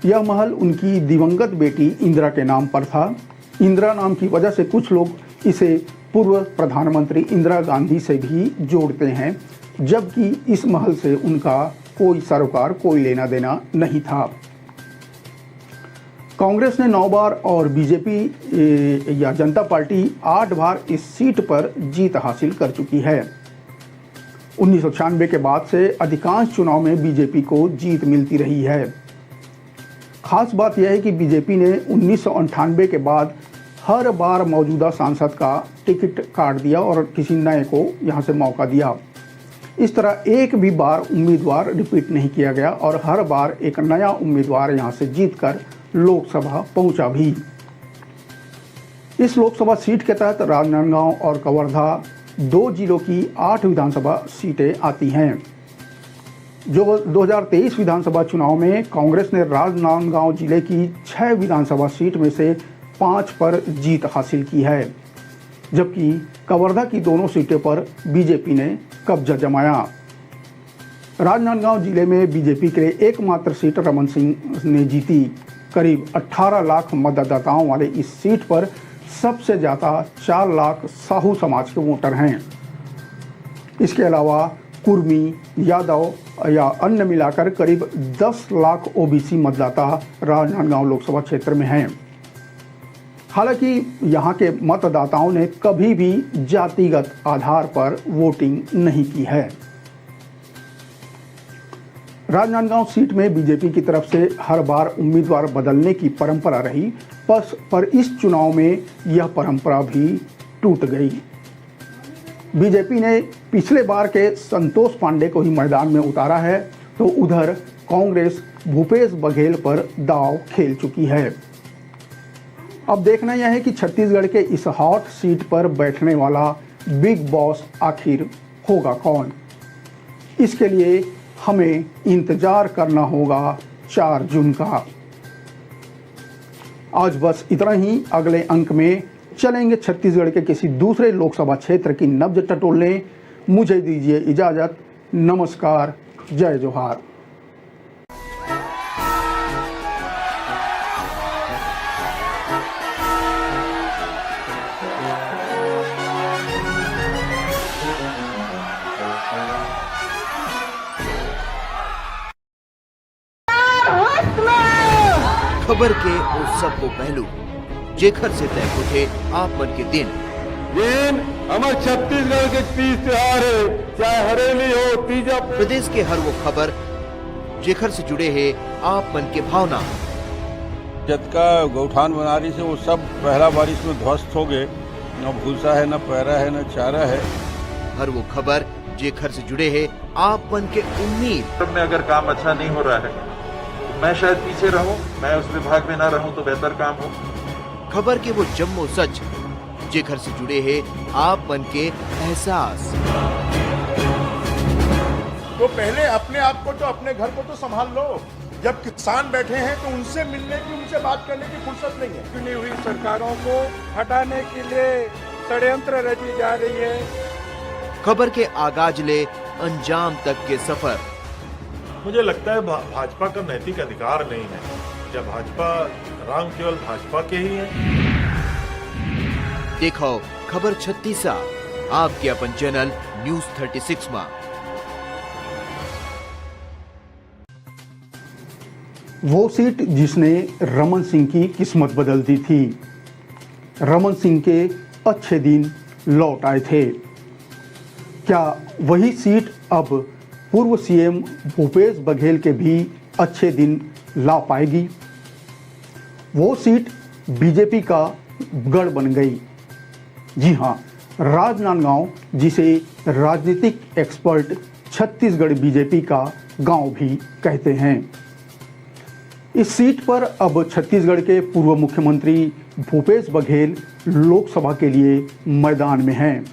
H: यह महल उनकी दिवंगत बेटी इंदिरा के नाम पर था। इंदिरा नाम की वजह से कुछ लोग इसे पूर्व प्रधानमंत्री इंदिरा गांधी से भी जोड़ते हैं, जबकि इस महल से उनका कोई सरोकार, कोई लेना देना नहीं था। कांग्रेस ने 9 बार और बीजेपी या जनता पार्टी 8 बार इस सीट पर जीत हासिल कर चुकी है। 1996 के बाद से अधिकांश चुनाव में बीजेपी को जीत मिलती रही है। खास बात यह है कि बीजेपी ने 1998 के बाद हर बार मौजूदा सांसद का टिकट काट दिया और किसी नए को यहां से मौका दिया। इस तरह एक भी बार उम्मीदवार रिपीट नहीं किया गया और हर बार एक नया उम्मीदवार यहां से जीतकर लोकसभा पहुंचा भी। इस लोकसभा सीट के तहत राजनांदगांव और कवर्धा 2 जिलों की 8 विधानसभा सीटें आती हैं। जो 2023 विधानसभा चुनाव में कांग्रेस ने राजनांदगांव जिले की 6 विधानसभा सीट में से 5 पर जीत हासिल की है, जबकि कवर्धा की दोनों सीटों पर बीजेपी ने कब्जा जमाया। राजनांदगांव जिले में बीजेपी के लिए एकमात्र सीट रमन सिंह ने जीती। करीब 18 लाख मतदाताओं वाले इस सीट पर सबसे ज़्यादा 4 लाख साहू समाज के वोटर हैं। इसके अलावा कुर्मी, यादव या अन्य मिलाकर करीब 10 लाख ओबीसी मतदाता राजनांदगांव लोकसभा क्षेत्र में हैं। हालांकि यहां के मतदाताओं ने कभी भी जातिगत आधार पर वोटिंग नहीं की है। राजनांदगांव सीट में बीजेपी की तरफ से हर बार उम्मीदवार बदलने की परंपरा रही, पर इस चुनाव में यह परंपरा भी टूट गई। बीजेपी ने पिछले बार के संतोष पांडे को ही मैदान में उतारा है, तो उधर कांग्रेस भूपेश बघेल पर दांव खेल चुकी है। अब देखना यह है कि छत्तीसगढ़ के इस हॉट सीट पर बैठने वाला बिग बॉस आखिर होगा कौन। इसके लिए हमें इंतजार करना होगा 4 जून का। आज बस इतना ही। अगले अंक में चलेंगे छत्तीसगढ़ के किसी दूसरे लोकसभा क्षेत्र की नब्ज टटोलने। मुझे दीजिए इजाजत। नमस्कार, जय जोहार।
B: खबर के उस सब को पहलू जेखर से तय उठे आप मन के दिन
A: हमारे छत्तीसगढ़ के तीज त्योहार है, चाहे हरेली हो, तीजा।
B: प्रदेश के हर वो खबर जेखर से जुड़े हैं आप मन के भावना।
C: जतका गौठान बना रही से वो सब पहला बारिश में ध्वस्त हो गए। न भूसा है, न पैरा है, न चारा है।
B: हर वो खबर जेखर से जुड़े हैं आप मन के उम्मीद।
D: में अगर काम अच्छा नहीं हो रहा है तो मैं शायद पीछे रहूं, मैं उस विभाग में ना रहूं तो बेहतर काम हो।
B: खबर के वो जम्मो सच जेखर से जुड़े हैं आप मन के एहसास।
E: तो पहले अपने आप को तो अपने घर को तो संभाल लो। जब किसान बैठे हैं तो उनसे मिलने की, उनसे बात करने की फुर्सत नहीं है।
F: चुनी हुई सरकारों को हटाने के लिए षड्यंत्र रची जा रही है।
B: खबर के आगाज ले अंजाम तक के सफर।
G: मुझे लगता है भाजपा का नैतिक अधिकार नहीं है। क्या भाजपा रंग केवल भाजपा के ही है?
B: देखो खबर 36 आपके अपन चैनल न्यूज 36 में।
H: वो सीट जिसने रमन सिंह की किस्मत बदल दी थी। रमन सिंह के अच्छे दिन लौट आए थे। क्या वही सीट अब पूर्व सीएम भूपेश बघेल के भी अच्छे दिन ला पाएगी? वो सीट बीजेपी का गढ़ बन गई। जी हाँ, राजनांदगांव, जिसे राजनीतिक एक्सपर्ट छत्तीसगढ़ बीजेपी का गांव भी कहते हैं। इस सीट पर अब छत्तीसगढ़ के पूर्व मुख्यमंत्री भूपेश बघेल लोकसभा के लिए मैदान में हैं।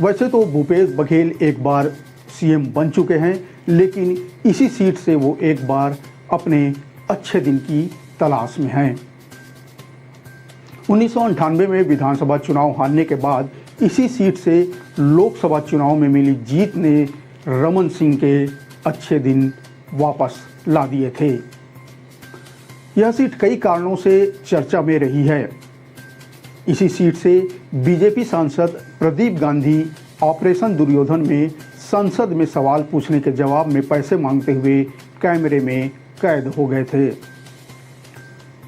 H: वैसे तो भूपेश बघेल एक बार सीएम बन चुके हैं, लेकिन इसी सीट से वो एक बार अपने अच्छे दिन की तलाश में हैं। 1998 में विधानसभा चुनाव हारने के बाद इसी सीट से लोकसभा चुनाव में मिली जीत ने रमन सिंह के अच्छे दिन वापस ला दिए थे। यह सीट कई कारणों से चर्चा में रही है। इसी सीट से बीजेपी सांसद प्रदीप गांधी ऑपरेशन दुर्योधन में संसद में सवाल पूछने के जवाब में पैसे मांगते हुए कैमरे में कैद हो गए थे।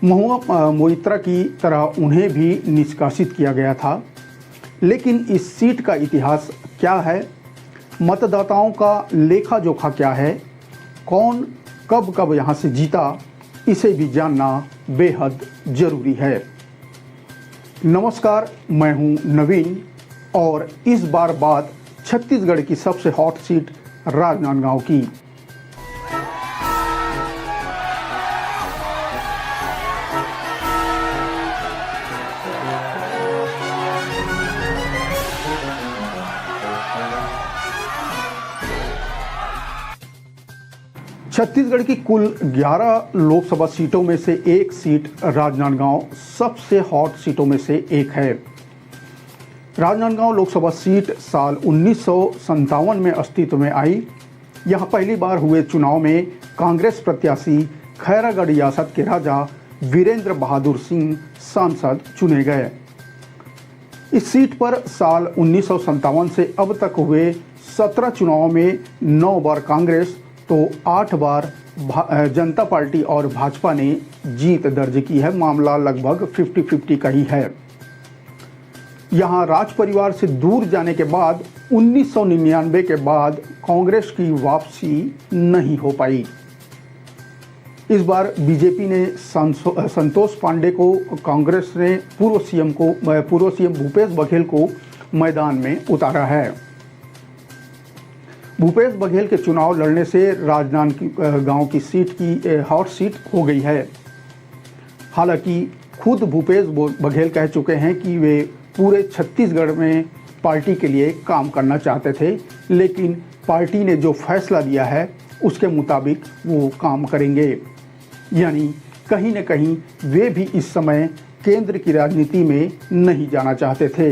H: महुआ मोइत्रा की तरह उन्हें भी निष्कासित किया गया था। लेकिन इस सीट का इतिहास क्या है, मतदाताओं का लेखा जोखा क्या है, कौन कब कब यहाँ से जीता, इसे भी जानना बेहद जरूरी है। नमस्कार, मैं हूं नवीन और इस बार बात छत्तीसगढ़ की सबसे हॉट सीट राजनांदगांव की। छत्तीसगढ़ की कुल 11 लोकसभा सीटों में से एक सीट राजनांदगांव सबसे हॉट सीटों में से एक है। राजनांदगांव लोकसभा सीट साल 1957 में अस्तित्व में आई। यहां पहली बार हुए चुनाव में कांग्रेस प्रत्याशी खैरागढ़ रियासत के राजा वीरेंद्र बहादुर सिंह सांसद चुने गए। इस सीट पर साल 1957 से अब तक हुए 17 चुनावों में 9 बार कांग्रेस तो 8 बार जनता पार्टी और भाजपा ने जीत दर्ज की है। मामला लगभग 50-50 का ही है। यहां राज परिवार से दूर जाने के बाद 1999 के बाद कांग्रेस की वापसी नहीं हो पाई। इस बार बीजेपी ने संतोष पांडे को, कांग्रेस ने पूर्व सीएम भूपेश बघेल को मैदान में उतारा है। भूपेश बघेल के चुनाव लड़ने से राजनांदगांव की सीट की हॉट सीट हो गई है। हालांकि खुद भूपेश बघेल कह चुके हैं कि वे पूरे छत्तीसगढ़ में पार्टी के लिए काम करना चाहते थे, लेकिन पार्टी ने जो फैसला लिया है उसके मुताबिक वो काम करेंगे। यानी कहीं न कहीं वे भी इस समय केंद्र की राजनीति में नहीं जाना चाहते थे,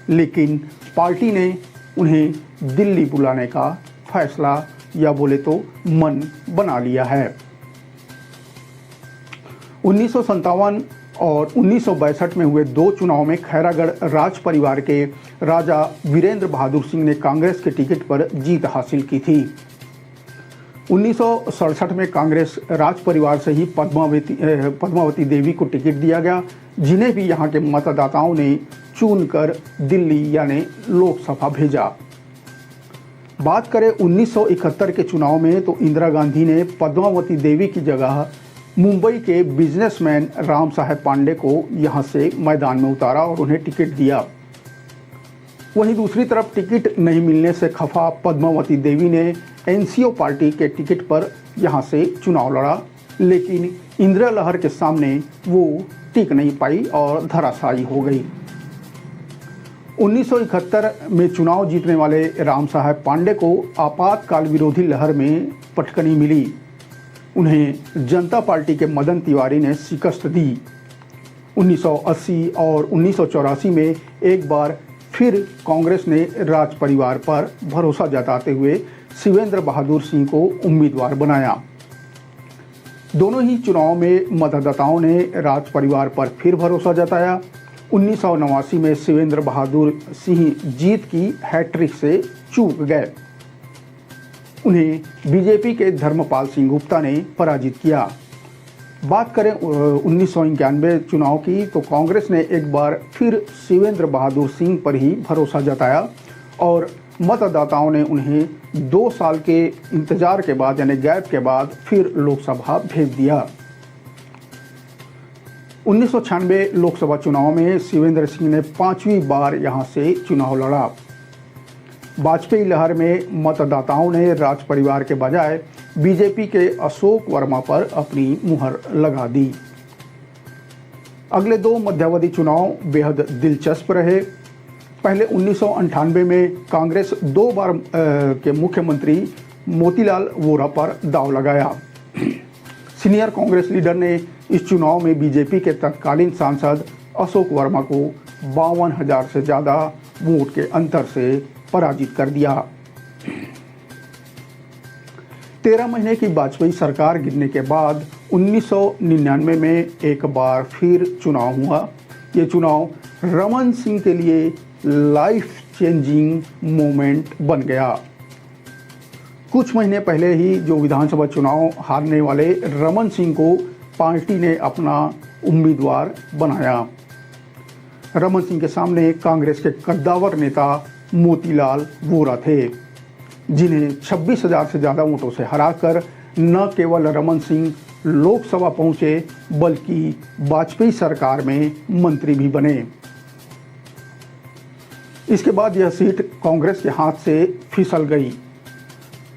H: लेकिन पार्टी ने उन्हें दिल्ली बुलाने का फैसला या बोले तो मन बना लिया है। 1957 और 1962 में हुए 2 चुनाव में खैरागढ़ राज परिवार के राजा वीरेंद्र बहादुर सिंह ने कांग्रेस के टिकट पर जीत हासिल की थी। 1967 में कांग्रेस राज परिवार से ही पद्मावती देवी को टिकट दिया गया, जिन्हें भी यहाँ के मतदाताओं ने चुनकर दिल्ली यानी लोकसभा भेजा। बात करें 1971 के चुनाव में तो इंदिरा गांधी ने पद्मावती देवी की जगह मुंबई के बिजनेसमैन राम साहेब पांडे को यहां से मैदान में उतारा और उन्हें टिकट दिया। वहीं दूसरी तरफ टिकट नहीं मिलने से खफा पद्मावती देवी ने एनसीओ पार्टी के टिकट पर यहां से चुनाव लड़ा, लेकिन इंदिरा लहर के सामने वो टिक नहीं पाई और धराशायी हो गई। 1971 में चुनाव जीतने वाले राम साहेब पांडे को आपातकाल विरोधी लहर में पटकनी मिली। उन्हें जनता पार्टी के मदन तिवारी ने शिकस्त दी। 1980 और 1984 में एक बार फिर कांग्रेस ने राज परिवार पर भरोसा जताते हुए शिवेंद्र बहादुर सिंह को उम्मीदवार बनाया। दोनों ही चुनाव में मतदाताओं ने राज परिवार पर फिर भरोसा जताया। 1989 में शिवेंद्र बहादुर सिंह जीत की हैट्रिक से चूक गए। उन्हें बीजेपी के धर्मपाल सिंह गुप्ता ने पराजित किया। बात करें 1991 चुनाव की तो कांग्रेस ने एक बार फिर शिवेंद्र बहादुर सिंह पर ही भरोसा जताया और मतदाताओं ने उन्हें 2 साल के इंतजार के बाद यानी गैप के बाद फिर लोकसभा भेज दिया। 1996 लोकसभा चुनाव में शिवेंद्र सिंह ने 5वीं बार यहां से चुनाव लड़ा। वाजपेयी लहर में मतदाताओं ने राज परिवार के बजाय बीजेपी के अशोक वर्मा पर अपनी मुहर लगा दी। अगले 2 मध्यावधि चुनाव बेहद दिलचस्प रहे। पहले 1998 में कांग्रेस 2 बार के मुख्यमंत्री मोतीलाल वोरा पर दांव लगाया। सीनियर कांग्रेस लीडर ने इस चुनाव में बीजेपी के तत्कालीन सांसद अशोक वर्मा को 52,000 से ज़्यादा वोट के अंतर से पराजित कर दिया। 13 महीने की वाजपेयी सरकार गिरने के बाद 1999 में एक बार फिर चुनाव हुआ। ये चुनाव रमन सिंह के लिए लाइफ चेंजिंग मोमेंट बन गया। कुछ महीने पहले ही जो विधानसभा चुनाव हारने वाले रमन सिंह को पार्टी ने अपना उम्मीदवार बनाया। रमन सिंह के सामने कांग्रेस के कद्दावर नेता मोतीलाल वोरा थे, जिन्हें 26,000 से ज़्यादा वोटों से हराकर न केवल रमन सिंह लोकसभा पहुंचे बल्कि वाजपेयी सरकार में मंत्री भी बने। इसके बाद यह सीट कांग्रेस के हाथ से फिसल गई।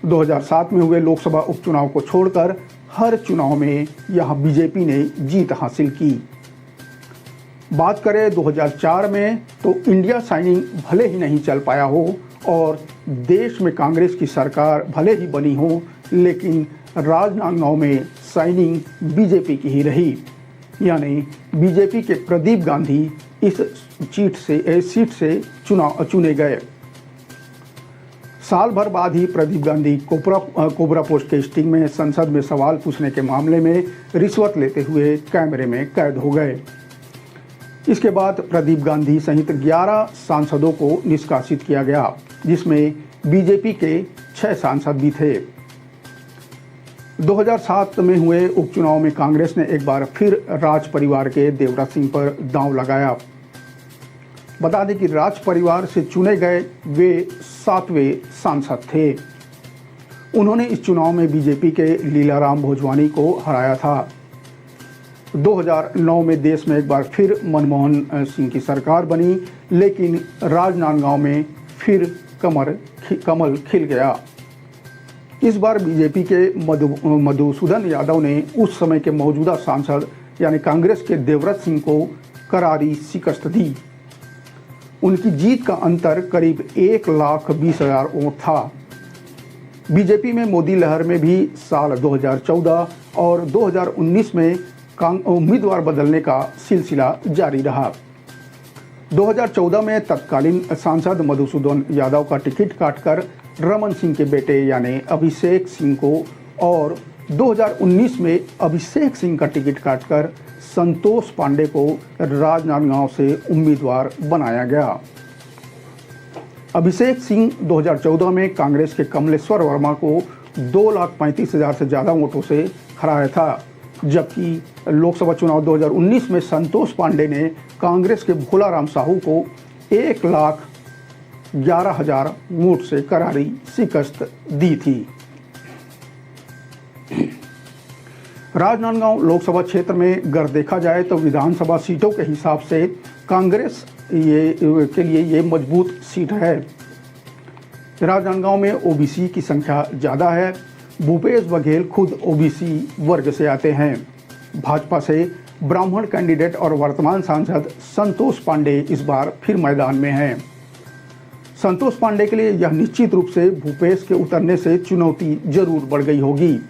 H: 2007 में हुए लोकसभा उपचुनाव को छोड़कर हर चुनाव में यहां बीजेपी ने जीत हासिल की। बात करें 2004 में तो इंडिया साइनिंग भले ही नहीं चल पाया हो और देश में कांग्रेस की सरकार भले ही बनी हो, लेकिन राजनांदगांव में साइनिंग बीजेपी की ही रही। यानी बीजेपी के प्रदीप गांधी इस सीट से चुने गए। साल भर बाद ही प्रदीप गांधी कोबरा पोस्ट के स्टिंग में संसद में सवाल पूछने के मामले में रिश्वत लेते हुए कैमरे में कैद हो गए। इसके बाद प्रदीप गांधी सहित 11 सांसदों को निष्कासित किया गया, जिसमें बीजेपी के 6 सांसद भी थे। 2007 में हुए उपचुनाव में कांग्रेस ने एक बार फिर राज परिवार के देवराज सिंह पर दांव लगाया। बता दें कि राज परिवार से चुने गए वे 7वें सांसद थे। उन्होंने इस चुनाव में बीजेपी के लीलाराम भोजवानी को हराया था। 2009 में देश में एक बार फिर मनमोहन सिंह की सरकार बनी, लेकिन राजनांदगांव में फिर कमल खिल गया। इस बार बीजेपी के मधुसूदन यादव ने उस समय के मौजूदा सांसद यानी कांग्रेस के देवराज सिंह को करारी शिकस्त दी। उनकी जीत का अंतर करीब 1,20,000 वोट था। बीजेपी में मोदी लहर में भी साल 2014 और 2019 में उम्मीदवार बदलने का सिलसिला जारी रहा। 2014 में तत्कालीन सांसद मधुसूदन यादव का टिकट काटकर रमन सिंह के बेटे यानी अभिषेक सिंह को और 2019 में अभिषेक सिंह का टिकट काटकर संतोष पांडे को राजनांदगांव से उम्मीदवार बनाया गया। अभिषेक सिंह 2014 में कांग्रेस के कमलेश्वर वर्मा को 2,35,000 से ज़्यादा वोटों से हराया था, जबकि लोकसभा चुनाव 2019 में संतोष पांडे ने कांग्रेस के भोलाराम साहू को 1,11,000 वोट से करारी शिकस्त दी थी। राजनांदगांव लोकसभा क्षेत्र में अगर देखा जाए तो विधानसभा सीटों के हिसाब से कांग्रेस के लिए ये मजबूत सीट है। राजनांदगांव में ओबीसी की संख्या ज़्यादा है। भूपेश बघेल खुद ओबीसी वर्ग से आते हैं। भाजपा से ब्राह्मण कैंडिडेट और वर्तमान सांसद संतोष पांडे इस बार फिर मैदान में हैं। संतोष पांडे के लिए यह निश्चित रूप से भूपेश के उतरने से चुनौती जरूर बढ़ गई होगी।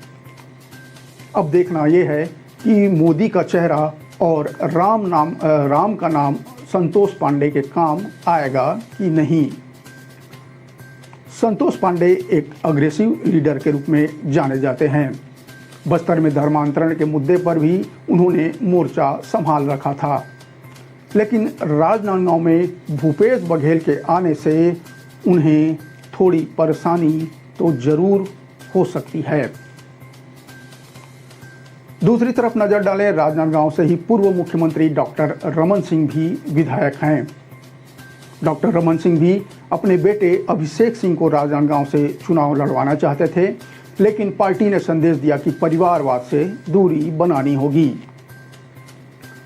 H: अब देखना यह है कि मोदी का चेहरा और राम का नाम संतोष पांडे के काम आएगा कि नहीं। संतोष पांडे एक अग्रेसिव लीडर के रूप में जाने जाते हैं। बस्तर में धर्मांतरण के मुद्दे पर भी उन्होंने मोर्चा संभाल रखा था, लेकिन राजनांदगांव में भूपेश बघेल के आने से उन्हें थोड़ी परेशानी तो जरूर हो सकती है। दूसरी तरफ नजर डालें, राजनांदगांव से ही पूर्व मुख्यमंत्री डॉक्टर रमन सिंह भी विधायक हैं। डॉक्टर रमन सिंह भी अपने बेटे अभिषेक सिंह को राजनांदगांव से चुनाव लड़वाना चाहते थे, लेकिन पार्टी ने संदेश दिया कि परिवारवाद से दूरी बनानी होगी।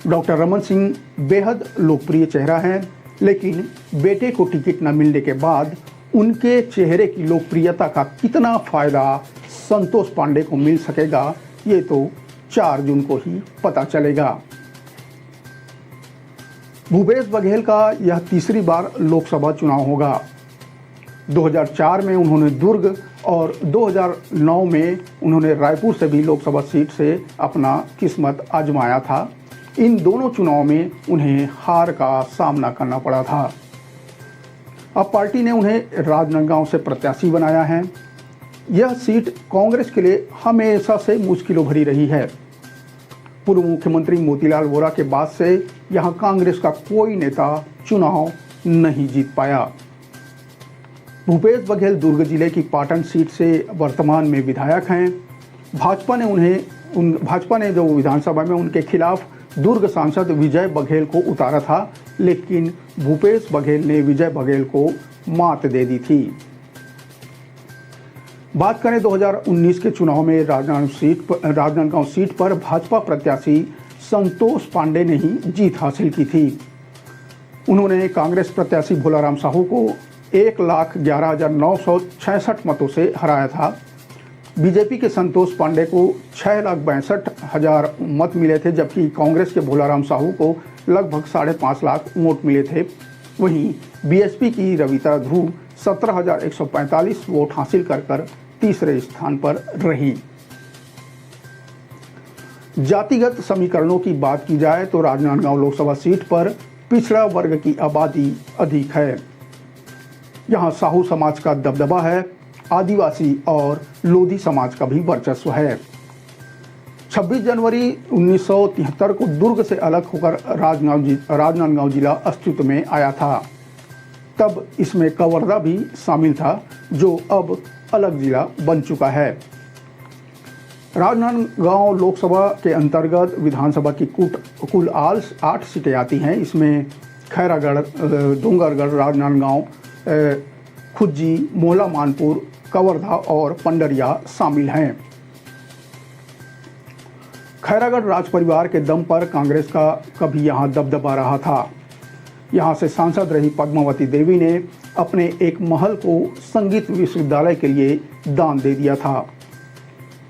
H: डॉक्टर रमन सिंह बेहद लोकप्रिय चेहरा हैं, लेकिन बेटे को टिकट न मिलने के बाद उनके चेहरे की लोकप्रियता का कितना फायदा संतोष पांडे को मिल सकेगा, ये तो 4 जून को ही पता चलेगा। भूपेश बघेल का यह तीसरी बार लोकसभा चुनाव होगा। 2004 में उन्होंने दुर्ग और 2009 में उन्होंने रायपुर से भी लोकसभा सीट से अपना किस्मत आजमाया था। इन दोनों चुनाव में उन्हें हार का सामना करना पड़ा था। अब पार्टी ने उन्हें राजनांदगांव से प्रत्याशी बनाया है। यह सीट कांग्रेस के लिए हमेशा से मुश्किलों भरी रही है। पूर्व मुख्यमंत्री मोतीलाल वोरा के बाद से यहां कांग्रेस का कोई नेता चुनाव नहीं जीत पाया। भूपेश बघेल दुर्ग जिले की पाटन सीट से वर्तमान में विधायक हैं। भाजपा ने जो विधानसभा में उनके खिलाफ दुर्ग सांसद विजय बघेल को उतारा था, लेकिन भूपेश बघेल ने विजय बघेल को मात दे दी थी। बात करें 2019 के चुनाव में राजनांदगांव सीट पर भाजपा प्रत्याशी संतोष पांडे ने ही जीत हासिल की थी। उन्होंने कांग्रेस प्रत्याशी भोलाराम साहू को 1,11,966 मतों से हराया था। बीजेपी के संतोष पांडे को 6,62,000 मत मिले थे, जबकि कांग्रेस के भोलाराम साहू को लगभग 5.5 लाख वोट मिले थे। वहीं बीएसपी की रविता ध्रुव 17,145 वोट हासिल कर तीसरे स्थान पर रही। जातिगत समीकरणों की बात की जाए तो राजनांदगांव लोकसभा सीट पर पिछड़ा वर्ग की आबादी अधिक है। यहाँ साहू समाज का दबदबा है, आदिवासी और लोधी समाज का भी वर्चस्व है। 26 जनवरी 1973 को दुर्ग से अलग होकर राजनांदगांव जिला अस्तित्व में आया था। तब इसमें कवर्धा भी शामिल था, जो अब अलग जिला बन चुका है। राजनांदगांव लोकसभा के अंतर्गत विधानसभा की कुल 8 सीटें आती हैं। इसमें खैरागढ़, डोंगरगढ़, राजनांदगांव, खुज्जी, मोहला मानपुर, कवर्धा और पंडरिया शामिल हैं। खैरागढ़ राज परिवार के दम पर कांग्रेस का कभी यहाँ दबदबा रहा था। यहाँ से सांसद रही पद्मावती देवी ने अपने एक महल को संगीत विश्वविद्यालय के लिए दान दे दिया था।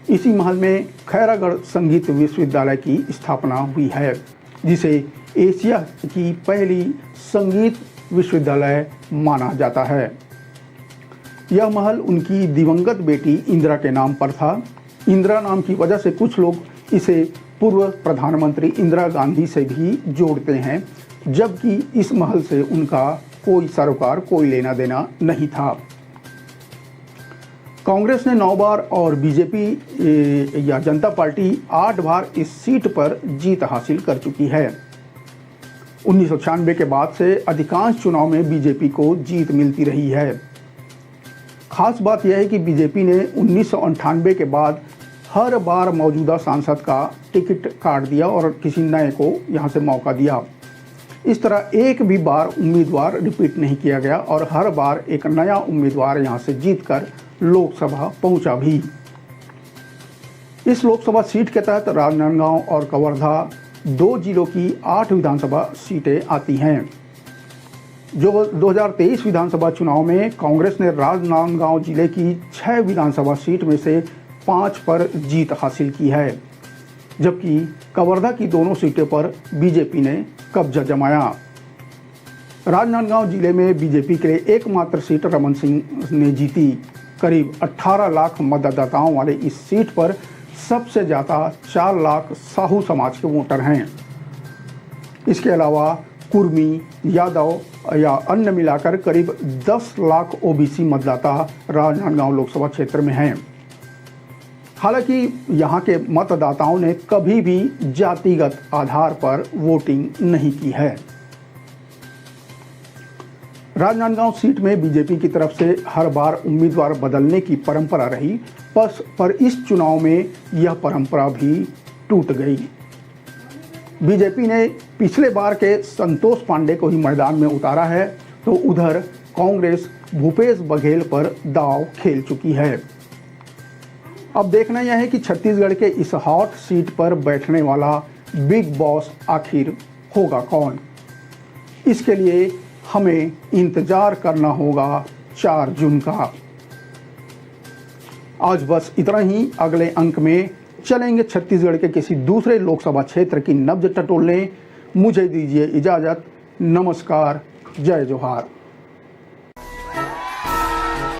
H: इसी महल में खैरागढ़ संगीत विश्वविद्यालय की स्थापना हुई है, जिसे एशिया की पहली संगीत विश्वविद्यालय माना जाता है। यह महल उनकी दिवंगत बेटी इंदिरा के नाम पर था। इंदिरा नाम की वजह से कुछ लोग इसे पूर्व प्रधानमंत्री इंदिरा गांधी से भी जोड़ते हैं, जबकि इस महल से उनका कोई सरोकार, कोई लेना देना नहीं था। कांग्रेस ने 9 बार और बीजेपी या जनता पार्टी 8 बार इस सीट पर जीत हासिल कर चुकी है। 1996 के बाद से अधिकांश चुनाव में बीजेपी को जीत मिलती रही है। खास बात यह है कि बीजेपी ने 1998 के बाद हर बार मौजूदा सांसद का टिकट काट दिया और किसी नए को यहां से मौका दिया। इस तरह एक भी बार उम्मीदवार रिपीट नहीं किया गया और हर बार एक नया उम्मीदवार यहां से जीतकर लोकसभा पहुंचा भी। इस लोकसभा सीट के तहत राजनांदगांव और कवर्धा 2 जिलों की 8 विधानसभा सीटें आती हैं। जो 2023 विधानसभा चुनाव में कांग्रेस ने राजनांदगांव जिले की 6 विधानसभा सीट में से 5 पर जीत हासिल की है, जबकि कवर्धा की दोनों सीटों पर बीजेपी ने कब्जा जमाया। राजनांदगांव जिले में बीजेपी के लिए एकमात्र सीट रमन सिंह ने जीती। करीब 18 लाख मतदाताओं वाले इस सीट पर सबसे ज़्यादा 4 लाख साहू समाज के वोटर हैं। इसके अलावा कुर्मी, यादव या अन्य मिलाकर करीब 10 लाख ओबीसी मतदाता राजनांदगांव लोकसभा क्षेत्र में हैं। हालांकि यहाँ के मतदाताओं ने कभी भी जातिगत आधार पर वोटिंग नहीं की है। राजनांदगांव सीट में बीजेपी की तरफ से हर बार उम्मीदवार बदलने की परंपरा रही, पर इस चुनाव में यह परंपरा भी टूट गई। बीजेपी ने पिछले बार के संतोष पांडे को ही मैदान में उतारा है, तो उधर कांग्रेस भूपेश बघेल पर दांव खेल चुकी है। अब देखना यह है कि छत्तीसगढ़ के इस हॉट सीट पर बैठने वाला बिग बॉस आखिर होगा कौन। इसके लिए हमें इंतजार करना होगा 4 जून का। आज बस इतना ही। अगले अंक में चलेंगे छत्तीसगढ़ के किसी दूसरे लोकसभा क्षेत्र की नब्ज टटोलने। मुझे दीजिए इजाजत। नमस्कार, जय जोहार।